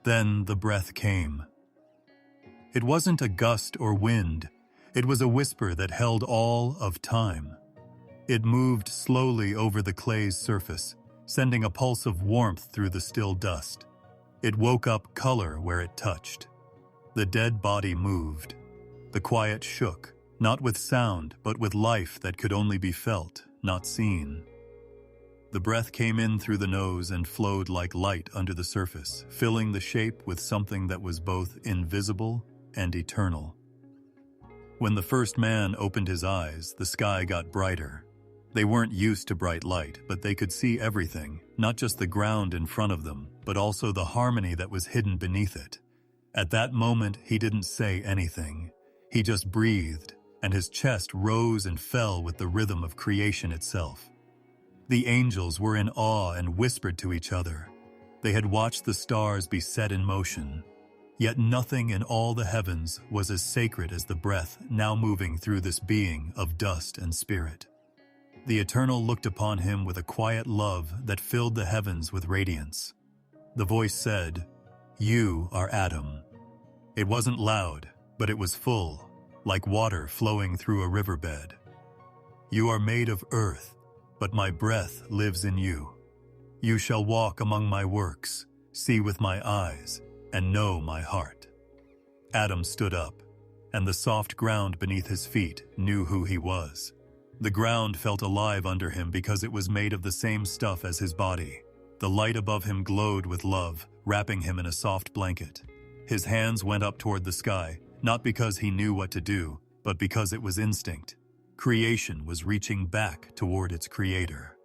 Then the breath came. It wasn't a gust or wind. It was a whisper that held all of time. It moved slowly over the clay's surface, sending a pulse of warmth through the still dust. It woke up color where it touched. The dead body moved. The quiet shook, not with sound, but with life that could only be felt, not seen. The breath came in through the nose and flowed like light under the surface, filling the shape with something that was both invisible and eternal. When the first man opened his eyes, the sky got brighter. They weren't used to bright light, but they could see everything, not just the ground in front of them, but also the harmony that was hidden beneath it. At that moment, he didn't say anything. He just breathed, and his chest rose and fell with the rhythm of creation itself. The angels were in awe and whispered to each other. They had watched the stars be set in motion. Yet nothing in all the heavens was as sacred as the breath now moving through this being of dust and spirit. The Eternal looked upon him with a quiet love that filled the heavens with radiance. The voice said, "You are Adam." It wasn't loud, but it was full, like water flowing through a riverbed. "You are made of earth, but my breath lives in you. You shall walk among my works, see with my eyes, and know my heart." Adam stood up, and the soft ground beneath his feet knew who he was. The ground felt alive under him because it was made of the same stuff as his body. The light above him glowed with love, wrapping him in a soft blanket. His hands went up toward the sky, not because he knew what to do, but because it was instinct. Creation was reaching back toward its creator.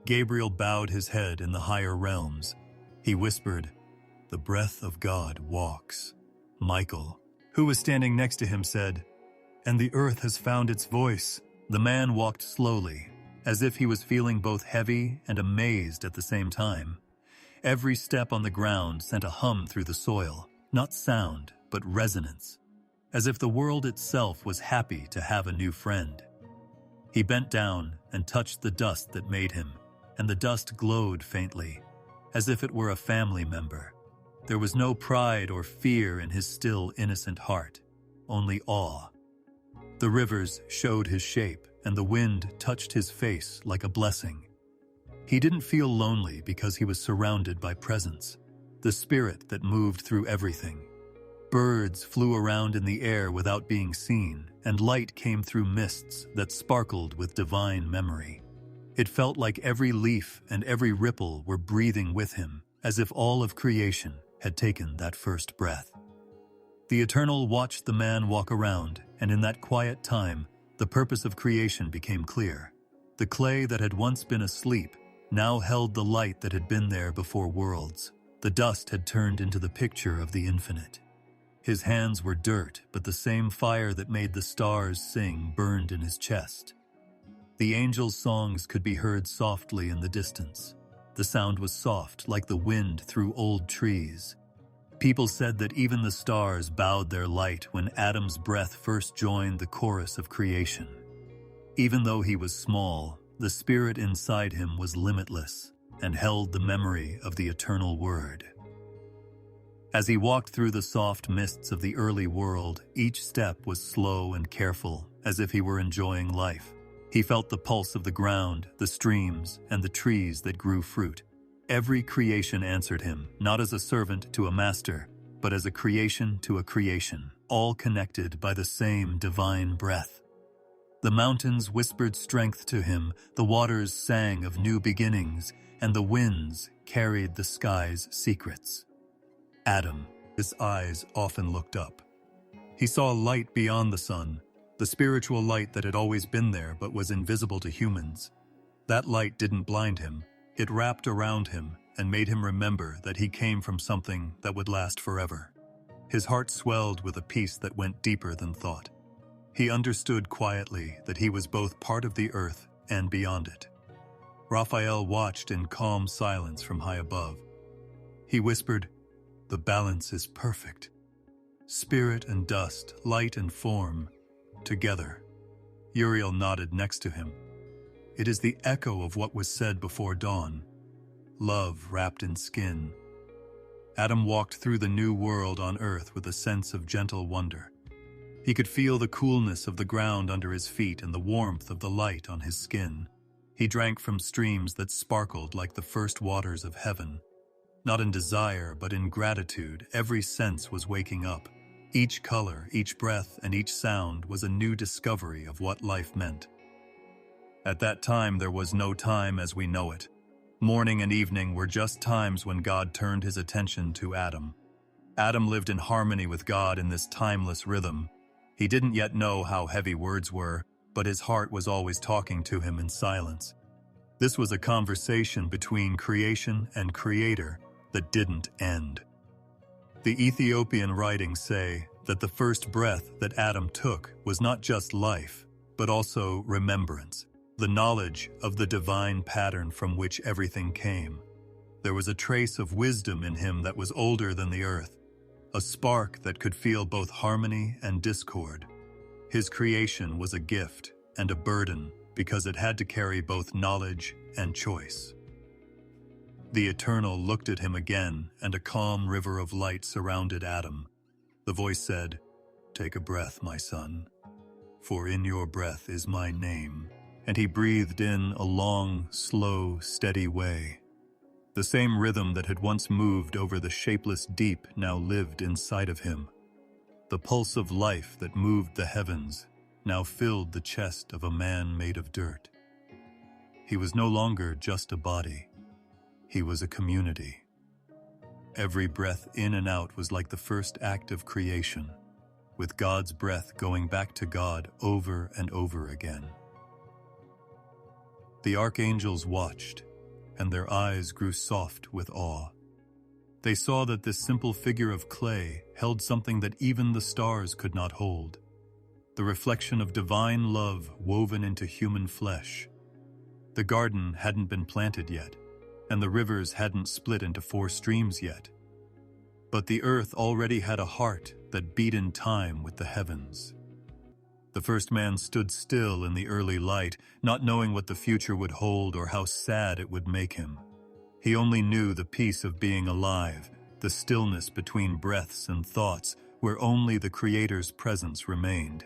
Gabriel bowed his head in the higher realms. He whispered, "The breath of God walks." Michael, who was standing next to him, said, "And the earth has found its voice." The man walked slowly, as if he was feeling both heavy and amazed at the same time. Every step on the ground sent a hum through the soil, not sound, but resonance, as if the world itself was happy to have a new friend. He bent down and touched the dust that made him, and the dust glowed faintly, as if it were a family member. There was no pride or fear in his still, innocent heart, only awe. The rivers showed his shape, and the wind touched his face like a blessing. He didn't feel lonely because he was surrounded by presence, the spirit that moved through everything. Birds flew around in the air without being seen, and light came through mists that sparkled with divine memory. It felt like every leaf and every ripple were breathing with him, as if all of creation had taken that first breath. The Eternal watched the man walk around, and in that quiet time, the purpose of creation became clear. The clay that had once been asleep now held the light that had been there before worlds. The dust had turned into the picture of the infinite. His hands were dirt, but the same fire that made the stars sing burned in his chest. The angels' songs could be heard softly in the distance. The sound was soft, like the wind through old trees. People said that even the stars bowed their light when Adam's breath first joined the chorus of creation. Even though he was small, the spirit inside him was limitless and held the memory of the eternal word. As he walked through the soft mists of the early world, each step was slow and careful, as if he were enjoying life. He felt the pulse of the ground, the streams, and the trees that grew fruit. Every creation answered him, not as a servant to a master, but as a creation to a creation, all connected by the same divine breath. The mountains whispered strength to him, the waters sang of new beginnings, and the winds carried the sky's secrets. Adam, his eyes often looked up. He saw light beyond the sun, the spiritual light that had always been there but was invisible to humans. That light didn't blind him. It wrapped around him and made him remember that he came from something that would last forever. His heart swelled with a peace that went deeper than thought. He understood quietly that he was both part of the earth and beyond it. Raphael watched in calm silence from high above. He whispered, "The balance is perfect. Spirit and dust, light and form, together." Uriel nodded next to him. It is the echo of what was said before dawn. Love wrapped in skin. Adam walked through the new world on earth with a sense of gentle wonder. He could feel the coolness of the ground under his feet and the warmth of the light on his skin. He drank from streams that sparkled like the first waters of heaven. not in desire, but in gratitude. Every sense was waking up. Each color, each breath, and each sound was a new discovery of what life meant. At that time, there was no time as we know it. Morning and evening were just times when God turned his attention to Adam. Adam lived in harmony with God in this timeless rhythm. He didn't yet know how heavy words were, but his heart was always talking to him in silence. This was a conversation between creation and creator that didn't end. The Ethiopian writings say that the first breath that Adam took was not just life, but also remembrance, the knowledge of the divine pattern from which everything came. There was a trace of wisdom in him that was older than the earth, a spark that could feel both harmony and discord. His creation was a gift and a burden because it had to carry both knowledge and choice. The Eternal looked at him again, and a calm river of light surrounded Adam. The voice said, "Take a breath, my son, for in your breath is my name." And he breathed in a long, slow, steady way. The same rhythm that had once moved over the shapeless deep now lived inside of him. The pulse of life that moved the heavens now filled the chest of a man made of dirt. He was no longer just a body. He was a community. Every breath in and out was like the first act of creation, with God's breath going back to God over and over again. The archangels watched, and their eyes grew soft with awe. They saw that this simple figure of clay held something that even the stars could not hold, the reflection of divine love woven into human flesh. The garden hadn't been planted yet, and the rivers hadn't split into 4 streams yet. But the earth already had a heart that beat in time with the heavens. The first man stood still in the early light, not knowing what the future would hold or how sad it would make him. He only knew the peace of being alive, the stillness between breaths and thoughts, where only the Creator's presence remained.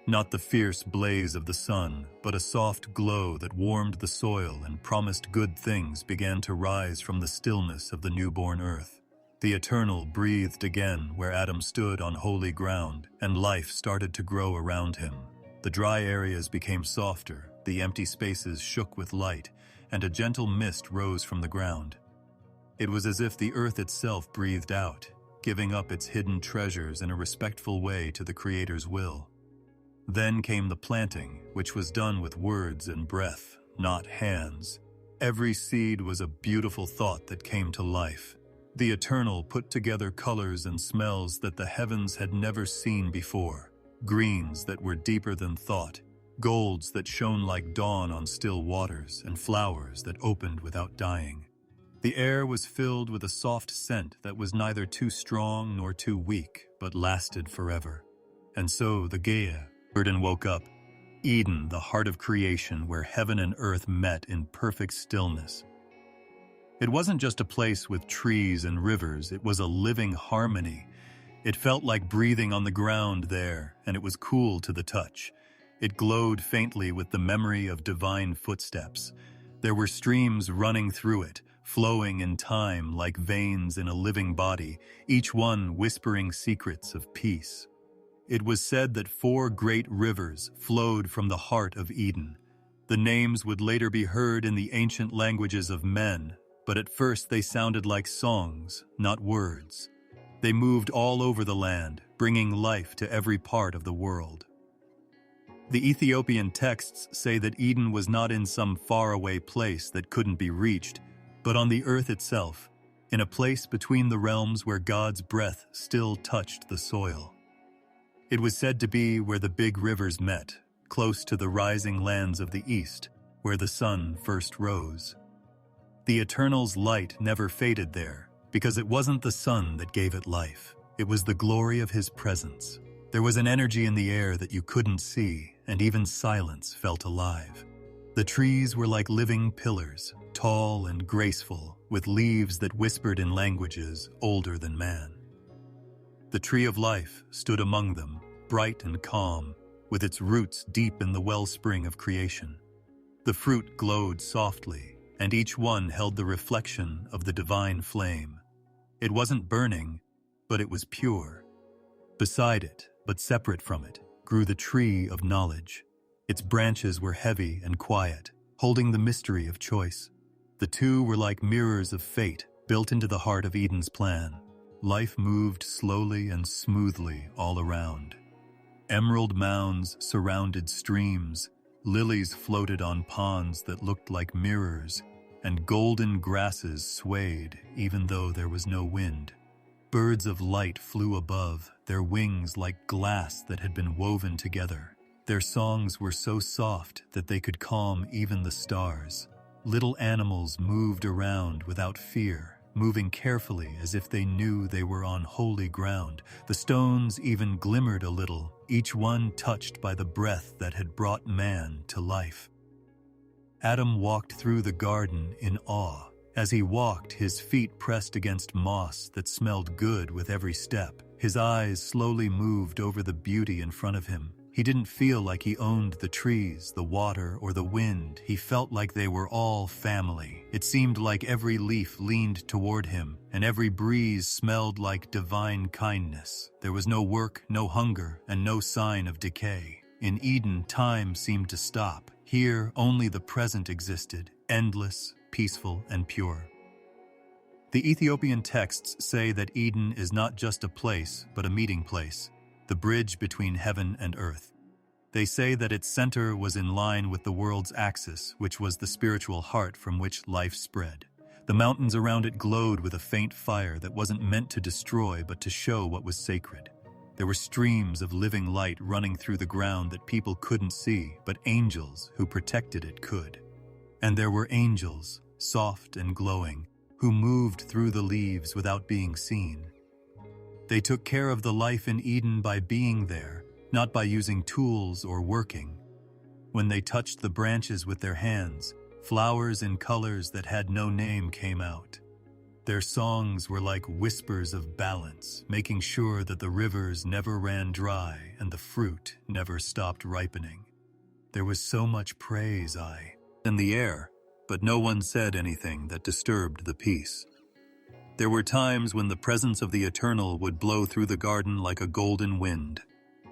Not the fierce blaze of the sun, but a soft glow that warmed the soil and promised good things began to rise from the stillness of the newborn earth. The Eternal breathed again where Adam stood on holy ground, and life started to grow around him. The dry areas became softer, the empty spaces shook with light, and a gentle mist rose from the ground. It was as if the earth itself breathed out, giving up its hidden treasures in a respectful way to the Creator's will. Then came the planting, which was done with words and breath, not hands. Every seed was a beautiful thought that came to life. The Eternal put together colors and smells that the heavens had never seen before, greens that were deeper than thought, golds that shone like dawn on still waters, and flowers that opened without dying. The air was filled with a soft scent that was neither too strong nor too weak, but lasted forever. And so the Gaia, Burden woke up, Eden, the heart of creation where heaven and earth met in perfect stillness. It wasn't just a place with trees and rivers, it was a living harmony. It felt like breathing on the ground there, and it was cool to the touch. It glowed faintly with the memory of divine footsteps. There were streams running through it, flowing in time like veins in a living body, each one whispering secrets of peace. It was said that 4 great rivers flowed from the heart of Eden. The names would later be heard in the ancient languages of men, but at first they sounded like songs, not words. They moved all over the land, bringing life to every part of the world. The Ethiopian texts say that Eden was not in some faraway place that couldn't be reached, but on the earth itself, in a place between the realms where God's breath still touched the soil. It was said to be where the big rivers met, close to the rising lands of the east, where the sun first rose. The Eternal's light never faded there, because it wasn't the sun that gave it life. It was the glory of his presence. There was an energy in the air that you couldn't see, and even silence felt alive. The trees were like living pillars, tall and graceful, with leaves that whispered in languages older than man. The tree of life stood among them, bright and calm, with its roots deep in the wellspring of creation. The fruit glowed softly, and each one held the reflection of the divine flame. It wasn't burning, but it was pure. Beside it, but separate from it, grew the tree of knowledge. Its branches were heavy and quiet, holding the mystery of choice. The two were like mirrors of fate, built into the heart of Eden's plan. Life moved slowly and smoothly all around. Emerald mounds surrounded streams, lilies floated on ponds that looked like mirrors, and golden grasses swayed even though there was no wind. Birds of light flew above, their wings like glass that had been woven together. Their songs were so soft that they could calm even the stars. Little animals moved around without fear, moving carefully as if they knew they were on holy ground. The stones even glimmered a little, each one touched by the breath that had brought man to life. Adam walked through the garden in awe. As he walked, his feet pressed against moss that smelled good with every step. His eyes slowly moved over the beauty in front of him. He didn't feel like he owned the trees, the water, or the wind. He felt like they were all family. It seemed like every leaf leaned toward him, and every breeze smelled like divine kindness. There was no work, no hunger, and no sign of decay. In Eden, time seemed to stop. Here, only the present existed, endless, peaceful, and pure. The Ethiopian texts say that Eden is not just a place, but a meeting place, the bridge between heaven and earth. They say that its center was in line with the world's axis, which was the spiritual heart from which life spread. The mountains around it glowed with a faint fire that wasn't meant to destroy, but to show what was sacred. There were streams of living light running through the ground that people couldn't see, but angels who protected it could. And there were angels, soft and glowing, who moved through the leaves without being seen. They took care of the life in Eden by being there, not by using tools or working. When they touched the branches with their hands, flowers in colors that had no name came out. Their songs were like whispers of balance, making sure that the rivers never ran dry and the fruit never stopped ripening. There was so much praise in the air, but no one said anything that disturbed the peace. There were times when the presence of the Eternal would blow through the garden like a golden wind.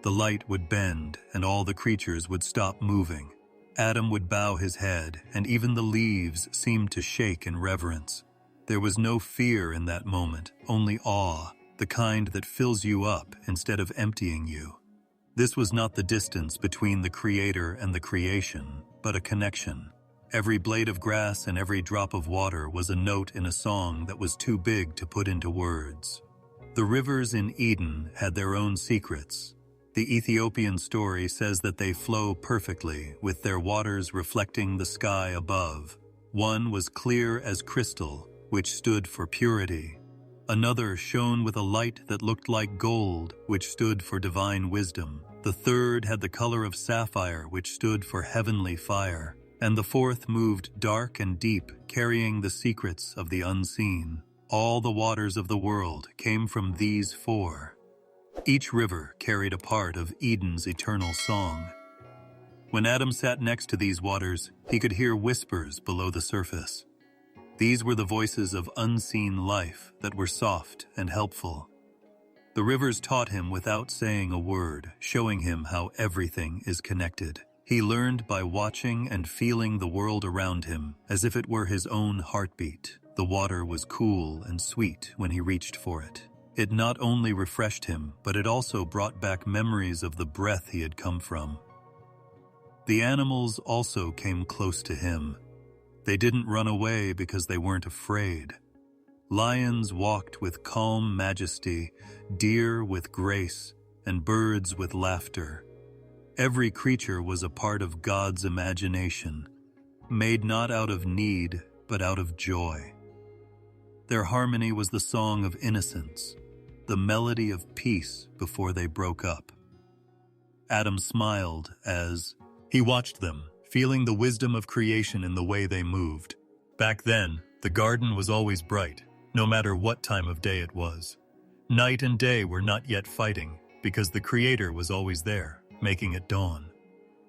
The light would bend, and all the creatures would stop moving. Adam would bow his head, and even the leaves seemed to shake in reverence. There was no fear in that moment, only awe, the kind that fills you up instead of emptying you. This was not the distance between the Creator and the creation, but a connection. Every blade of grass and every drop of water was a note in a song that was too big to put into words. The rivers in Eden had their own secrets. The Ethiopian story says that they flow perfectly, with their waters reflecting the sky above. One was clear as crystal, which stood for purity. Another shone with a light that looked like gold, which stood for divine wisdom. The third had the color of sapphire, which stood for heavenly fire. And the fourth moved dark and deep, carrying the secrets of the unseen. All the waters of the world came from these four. Each river carried a part of Eden's eternal song. When Adam sat next to these waters, he could hear whispers below the surface. These were the voices of unseen life that were soft and helpful. The rivers taught him without saying a word, showing him how everything is connected. He learned by watching and feeling the world around him as if it were his own heartbeat. The water was cool and sweet when he reached for it. It not only refreshed him, but it also brought back memories of the breath he had come from. The animals also came close to him. They didn't run away because they weren't afraid. Lions walked with calm majesty, deer with grace, and birds with laughter. Every creature was a part of God's imagination, made not out of need, but out of joy. Their harmony was the song of innocence, the melody of peace before they broke up. Adam smiled as he watched them, feeling the wisdom of creation in the way they moved. Back then, the garden was always bright, no matter what time of day it was. Night and day were not yet fighting, because the Creator was always there, making it dawn.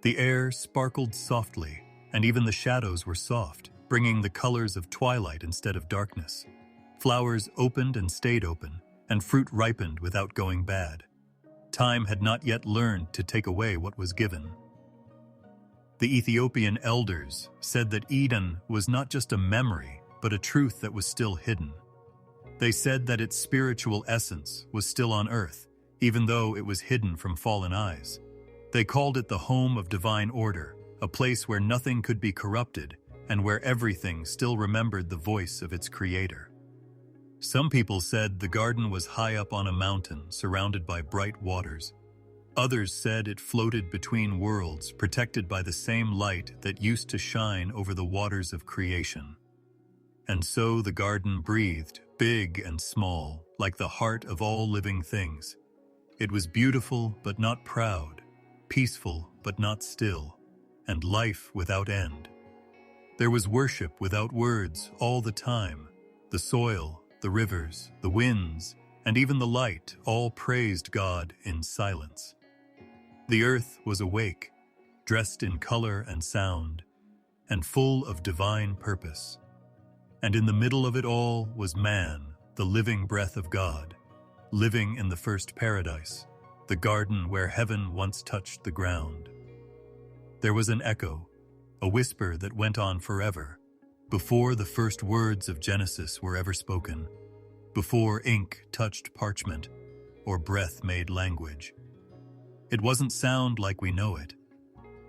The air sparkled softly, and even the shadows were soft. bringing the colors of twilight instead of darkness. Flowers opened and stayed open, and fruit ripened without going bad. Time had not yet learned to take away what was given. The Ethiopian elders said that Eden was not just a memory, but a truth that was still hidden. They said that its spiritual essence was still on earth, even though it was hidden from fallen eyes. They called it the home of divine order, a place where nothing could be corrupted and where everything still remembered the voice of its creator. Some people said the garden was high up on a mountain surrounded by bright waters. Others said it floated between worlds, protected by the same light that used to shine over the waters of creation. And so the garden breathed, big and small, like the heart of all living things. It was beautiful but not proud, peaceful but not still, and life without end. There was worship without words all the time. The soil, the rivers, the winds, and even the light all praised God in silence. The earth was awake, dressed in color and sound, and full of divine purpose. And in the middle of it all was man, the living breath of God, living in the first paradise, the garden where heaven once touched the ground. There was an echo, a whisper that went on forever, before the first words of Genesis were ever spoken, before ink touched parchment or breath made language. It wasn't sound like we know it.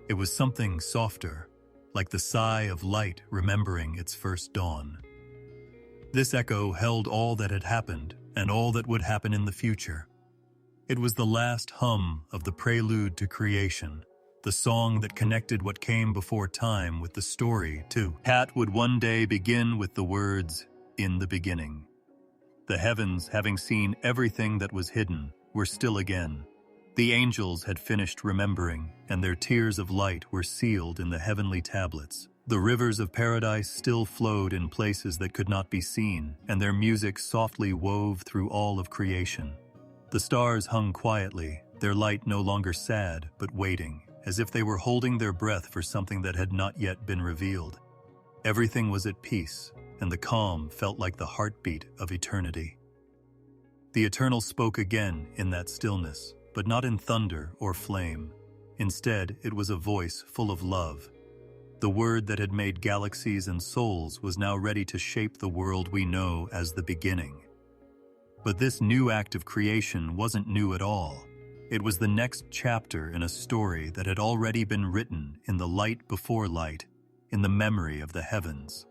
It was something softer, like the sigh of light remembering its first dawn. This echo held all that had happened and all that would happen in the future. It was the last hum of the prelude to creation, the song that connected what came before time with the story too. Hat would one day begin with the words, "In the beginning." The heavens, having seen everything that was hidden, were still again. The angels had finished remembering, and their tears of light were sealed in the heavenly tablets. The rivers of paradise still flowed in places that could not be seen, and their music softly wove through all of creation. The stars hung quietly, their light no longer sad, but waiting, as if they were holding their breath for something that had not yet been revealed. Everything was at peace, and the calm felt like the heartbeat of eternity. The Eternal spoke again in that stillness, but not in thunder or flame. Instead, it was a voice full of love. The word that had made galaxies and souls was now ready to shape the world we know as the beginning. But this new act of creation wasn't new at all. It was the next chapter in a story that had already been written in the light before light, in the memory of the heavens.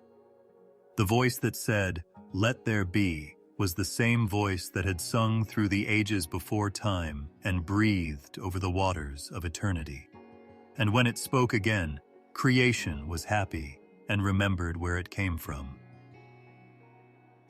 The voice that said, "Let there be," was the same voice that had sung through the ages before time and breathed over the waters of eternity. And when it spoke again, creation was happy and remembered where it came from.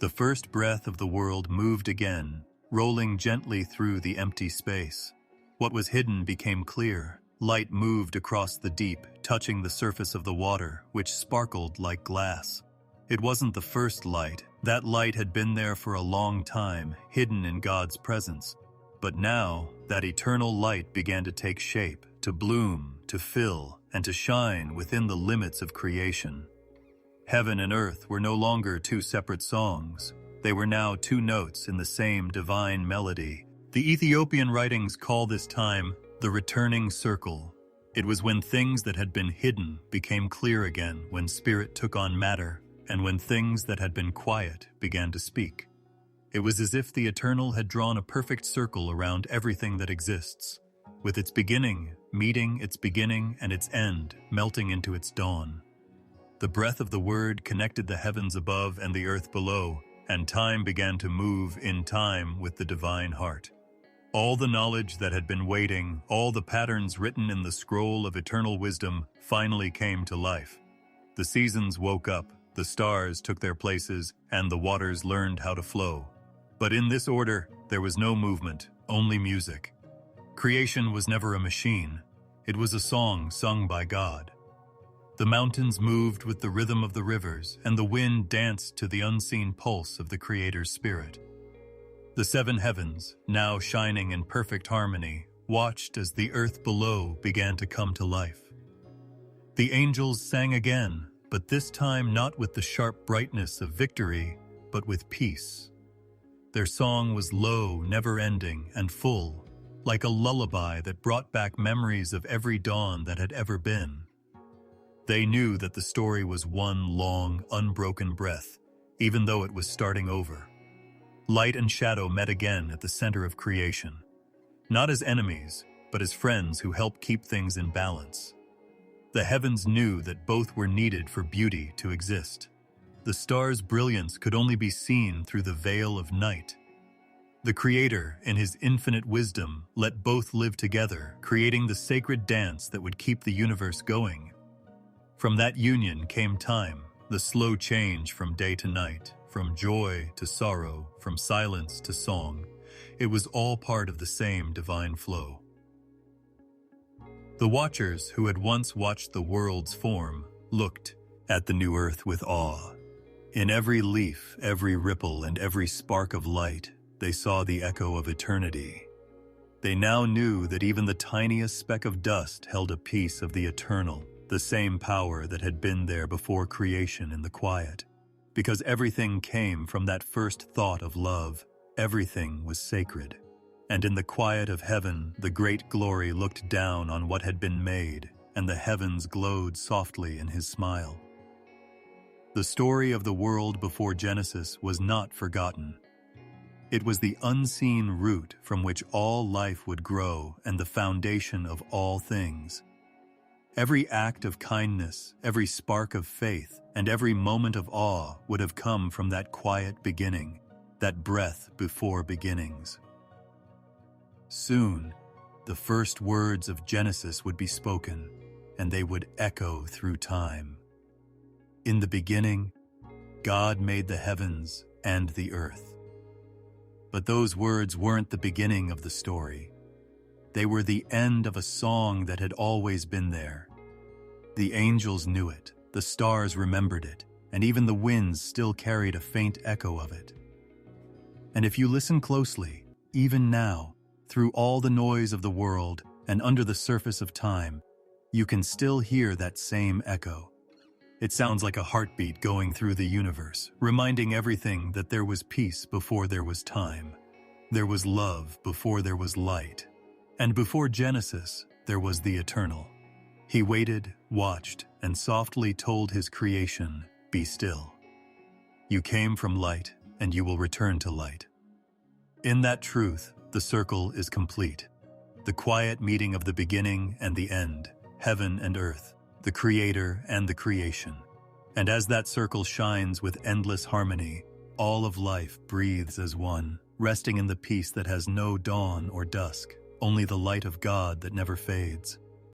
The first breath of the world moved again, rolling gently through the empty space. What was hidden became clear. Light moved across the deep, touching the surface of the water, which sparkled like glass. It wasn't the first light. That light had been there for a long time, hidden in God's presence. But now, that eternal light began to take shape, to bloom, to fill, and to shine within the limits of creation. Heaven and earth were no longer two separate songs. They were now two notes in the same divine melody. The Ethiopian writings call this time the returning circle. It was when things that had been hidden became clear again, when spirit took on matter, and when things that had been quiet began to speak. It was as if the Eternal had drawn a perfect circle around everything that exists, with its beginning meeting its beginning and its end melting into its dawn. The breath of the Word connected the heavens above and the earth below, and time began to move in time with the divine heart. All the knowledge that had been waiting, all the patterns written in the scroll of eternal wisdom, finally came to life. The seasons woke up, the stars took their places, and the waters learned how to flow. But in this order, there was no movement, only music. Creation was never a machine. It was a song sung by God. The mountains moved with the rhythm of the rivers, and the wind danced to the unseen pulse of the Creator's Spirit. The seven heavens, now shining in perfect harmony, watched as the earth below began to come to life. The angels sang again, but this time not with the sharp brightness of victory, but with peace. Their song was low, never-ending, and full, like a lullaby that brought back memories of every dawn that had ever been. They knew that the story was one long, unbroken breath, even though it was starting over. Light and shadow met again at the center of creation, not as enemies, but as friends who help keep things in balance. The heavens knew that both were needed for beauty to exist. The stars' brilliance could only be seen through the veil of night. The Creator, in His infinite wisdom, let both live together, creating the sacred dance that would keep the universe going. From that union came time, the slow change from day to night, from joy to sorrow, from silence to song. It was all part of the same divine flow. The watchers who had once watched the world's form looked at the new earth with awe. In every leaf, every ripple, and every spark of light, they saw the echo of eternity. They now knew that even the tiniest speck of dust held a piece of the eternal, the same power that had been there before creation in the quiet. Because everything came from that first thought of love, everything was sacred. And in the quiet of heaven, the great glory looked down on what had been made, and the heavens glowed softly in His smile. The story of the world before Genesis was not forgotten. It was the unseen root from which all life would grow and the foundation of all things. Every act of kindness, every spark of faith, and every moment of awe would have come from that quiet beginning, that breath before beginnings. Soon, the first words of Genesis would be spoken, and they would echo through time. In the beginning, God made the heavens and the earth. But those words weren't the beginning of the story. They were the end of a song that had always been there. The angels knew it, the stars remembered it, and even the winds still carried a faint echo of it. And if you listen closely, even now, through all the noise of the world and under the surface of time, you can still hear that same echo. It sounds like a heartbeat going through the universe, reminding everything that there was peace before there was time. There was love before there was light. And before Genesis, there was the eternal. He waited, watched, and softly told His creation, "Be still. You came from light, and you will return to light." In that truth, the circle is complete. The quiet meeting of the beginning and the end, heaven and earth, the Creator and the creation. And as that circle shines with endless harmony, all of life breathes as one, resting in the peace that has no dawn or dusk, only the light of God that never fades.